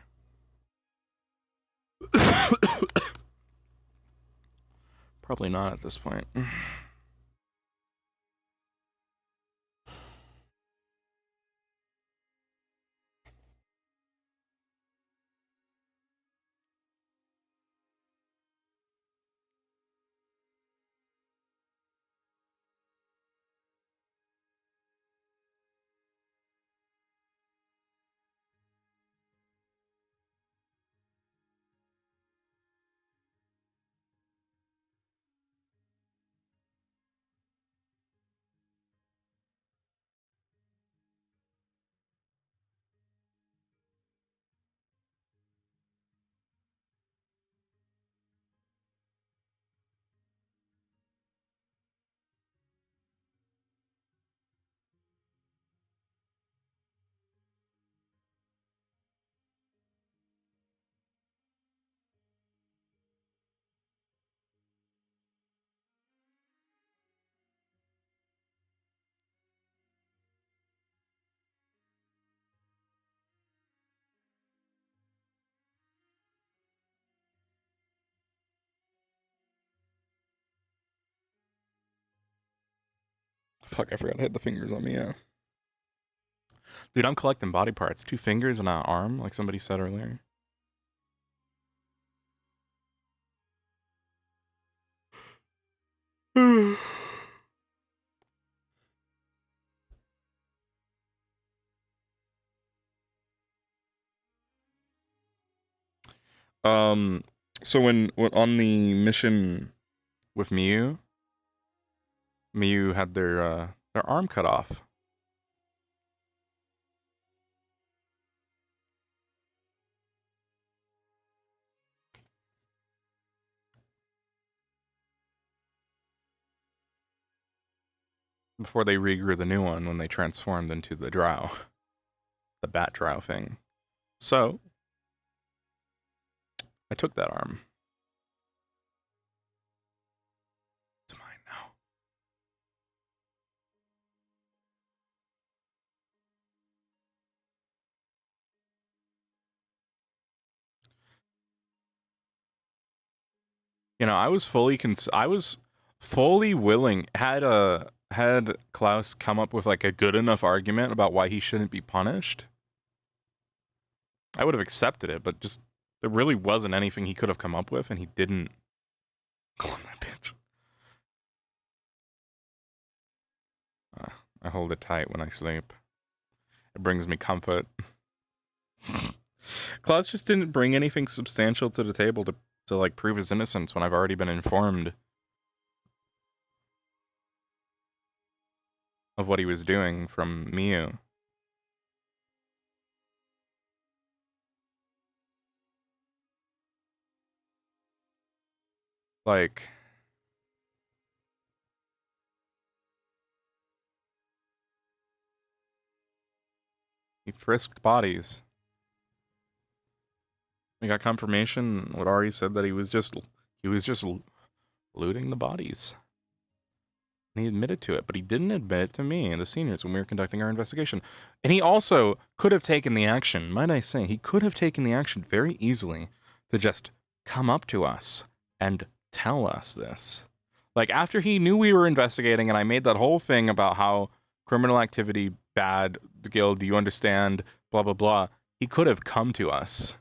Probably not at this point. Fuck, I forgot to hit the fingers on me, yeah. Dude, I'm collecting body parts. 2 fingers and an arm, like somebody said earlier. So when on the mission with Miyu had their arm cut off. Before they regrew the new one when they transformed into the drow. The bat drow thing. So I took that arm. You know, I was fully willing, had Klaus come up with like a good enough argument about why he shouldn't be punished, I would have accepted it, but just there really wasn't anything he could have come up with, and he didn't. Clone that bitch. I hold it tight when I sleep. It brings me comfort. Klaus just didn't bring anything substantial to the table to like prove his innocence when I've already been informed of what he was doing from Miu. Like, he frisked bodies. We got confirmation. What Ari said, that he was just looting the bodies. And he admitted to it, but he didn't admit it to me and the seniors when we were conducting our investigation. And he also could have taken the action, might I say, he could have taken the action very easily to just come up to us and tell us this. Like, after he knew we were investigating and I made that whole thing about how criminal activity, bad, the guild, do you understand, blah, blah, blah, he could have come to us.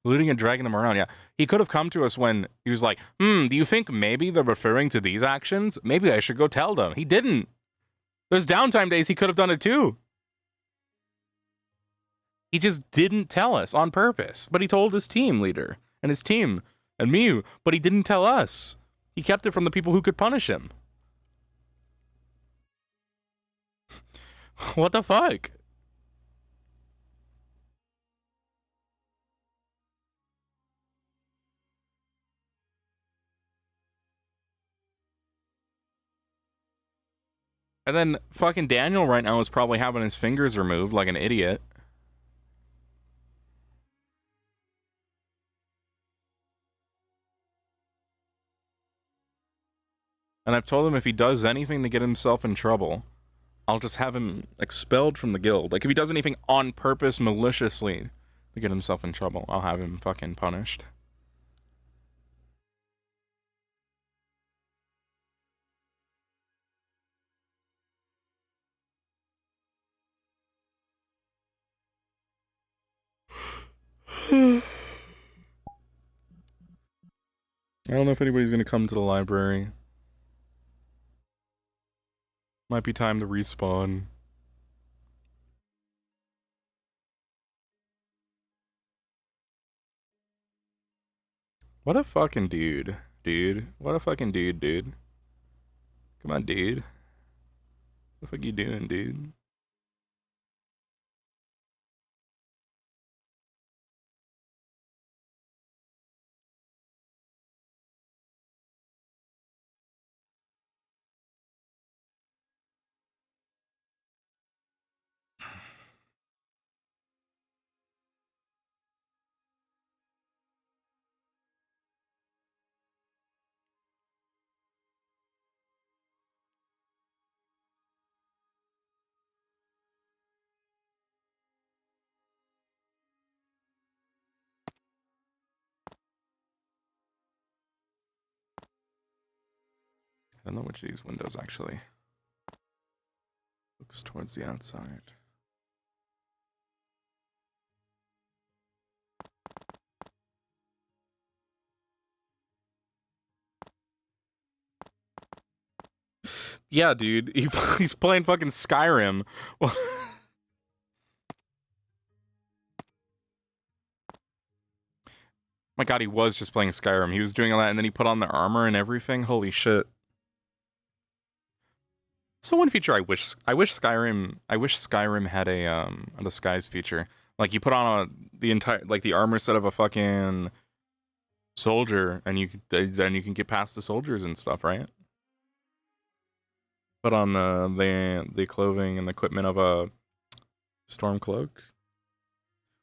Looting and dragging them around, yeah. He could have come to us when he was like, do you think maybe they're referring to these actions? Maybe I should go tell them. He didn't. There's downtime days he could have done it too. He just didn't tell us on purpose. But he told his team leader and his team and Mew, but he didn't tell us. He kept it from the people who could punish him. What the fuck? And then fucking Daniel right now is probably having his fingers removed like an idiot. And I've told him if he does anything to get himself in trouble, I'll just have him expelled from the guild. Like, if he does anything on purpose, maliciously, to get himself in trouble, I'll have him fucking punished. I don't know if anybody's gonna come to the library. Might be time to respawn. What a fucking dude. Dude. What a fucking dude. Come on, dude. What the fuck you doing, dude? I don't know which of these windows actually looks towards the outside. Yeah, dude. He's playing fucking Skyrim. My god, he was just playing Skyrim. He was doing all that, and then he put on the armor and everything. Holy shit. So one feature I wish Skyrim had a disguise feature. Like, you put on the entire, like, the armor set of a fucking soldier, and then you can get past the soldiers and stuff, right? Put on the clothing and the equipment of a storm cloak.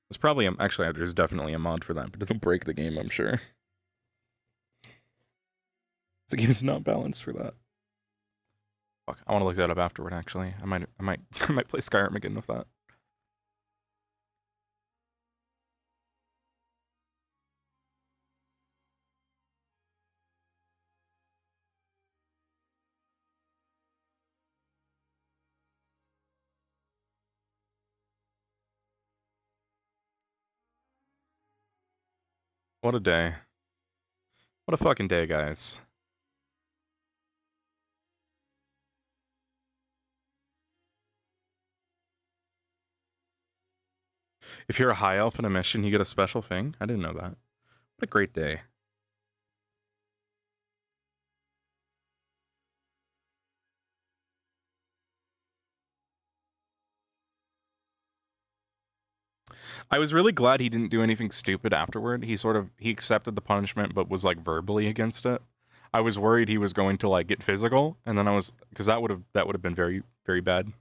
There's probably actually there's definitely a mod for that, but it'll break the game, I'm sure. The game is not balanced for that. Fuck, I want to look that up afterward. Actually, I might play Skyrim again with that. What a day. What a fucking day, guys. If you're a high elf in a mission, you get a special thing? I didn't know that. What a great day. I was really glad he didn't do anything stupid afterward. He accepted the punishment but was like verbally against it. I was worried he was going to like get physical, and then because that would have been very, very bad.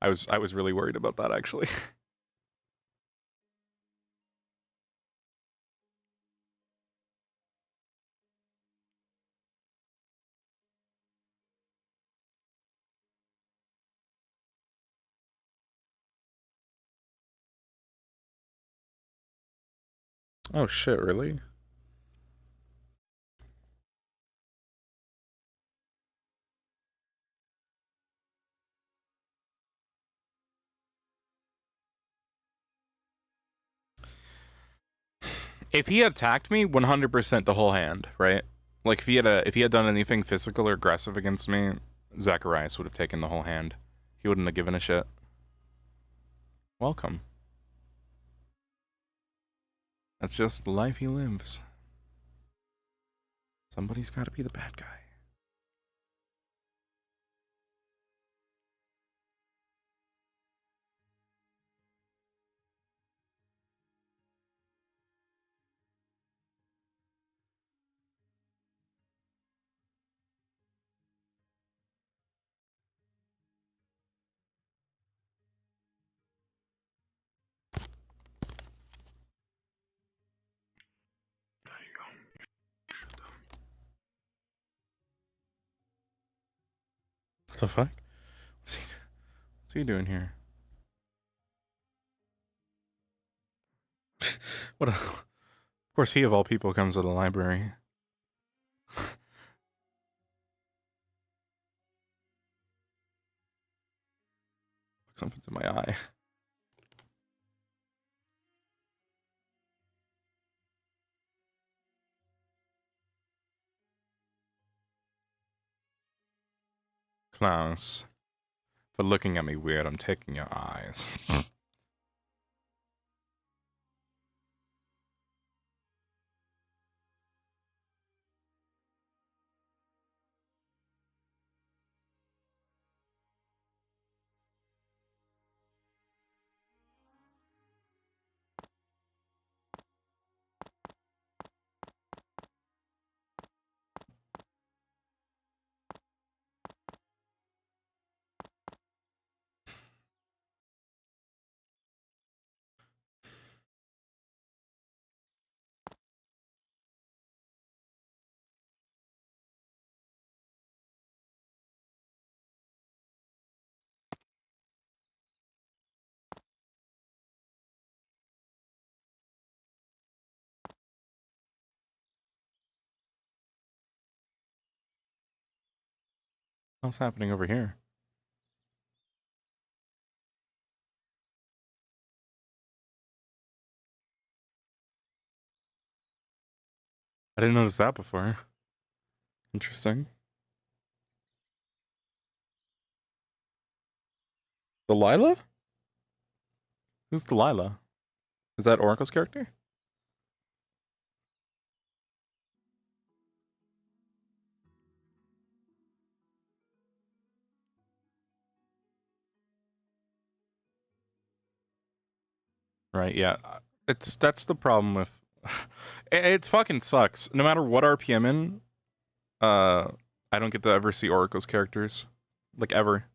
I was really worried about that actually. Oh shit, really? If he had attacked me, 100% the whole hand, right? Like if he had done anything physical or aggressive against me, Zacharias would have taken the whole hand. He wouldn't have given a shit. Welcome. That's just the life he lives. Somebody's got to be the bad guy. What the fuck? What's he doing here? Of course, he of all people comes to the library. Something's in my eye. Klaus, for looking at me weird, I'm taking your eyes. What's happening over here? I didn't notice that before. Interesting. Delilah? Who's Delilah? Is that Oracle's character? Right, yeah. That's the problem with it fucking sucks. No matter what RP I'm in, I don't get to ever see Oracle's characters. Like ever.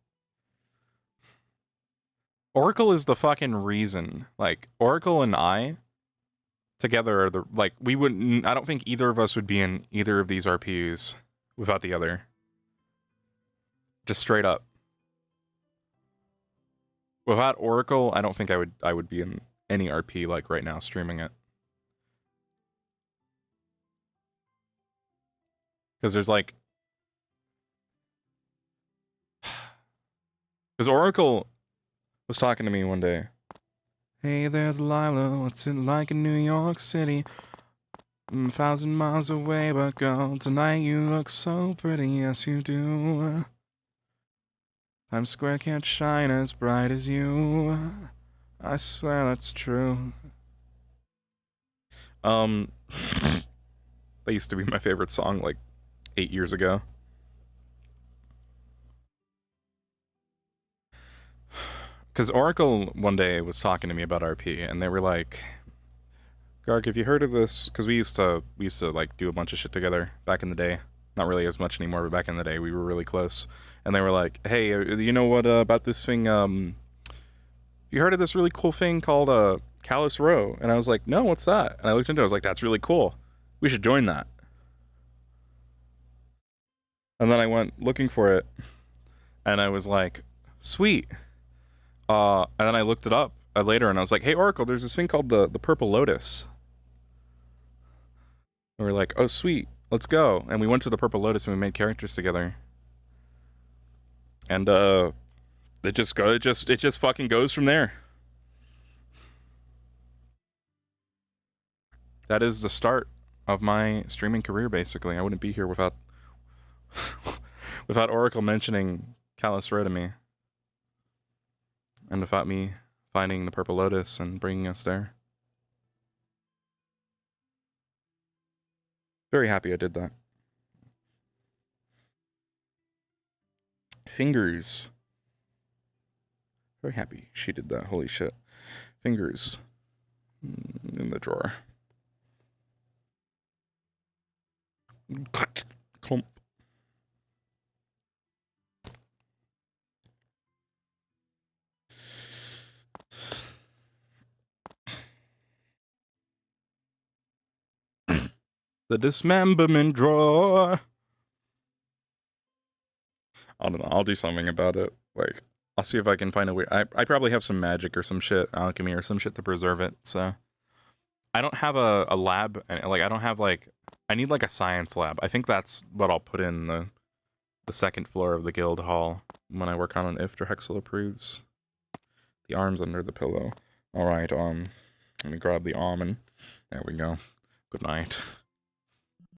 Oracle is the fucking reason. Like, Oracle and I together are the like we wouldn't I don't think either of us would be in either of these RPs without the other. Just straight up. Without Oracle, I don't think I would be in any RP like right now streaming it. Because there's like because Oracle was talking to me one day. Hey there, Delilah, what's it like in New York City? 1,000 miles away, but girl, tonight you look so pretty, yes you do. Times Square can't shine as bright as you. I swear that's true. That used to be my favorite song like 8 years ago. Because Oracle one day was talking to me about RP, and they were like, Garg, have you heard of this? Because we used to like do a bunch of shit together back in the day. Not really as much anymore, but back in the day we were really close. And they were like, hey, you know what about this thing? You heard of this really cool thing called Callous Row? And I was like, no, what's that? And I looked into it. I was like, that's really cool. We should join that. And then I went looking for it, and I was like, sweet. And then I looked it up later, and I was like, hey, Oracle, there's this thing called the Purple Lotus. And we were like, oh, sweet, let's go. And we went to the Purple Lotus, and we made characters together. And it just fucking goes from there. That is the start of my streaming career, basically. I wouldn't be here without without Oracle mentioning Callous Row to me. And without me finding the Purple Lotus and bringing us there. Very happy I did that. Fingers. Very happy she did that. Holy shit. Fingers. In the drawer. Clump. The dismemberment drawer. I don't know. I'll do something about it. Like, I'll see if I can find a way. I probably have some magic or some shit, alchemy or some shit to preserve it. So I don't have a lab. Like, I don't have like. I need like a science lab. I think that's what I'll put in the second floor of the guild hall when I work on an if Drexel approves. The arm's under the pillow. All right. Let me grab the arm and there we go. Good night.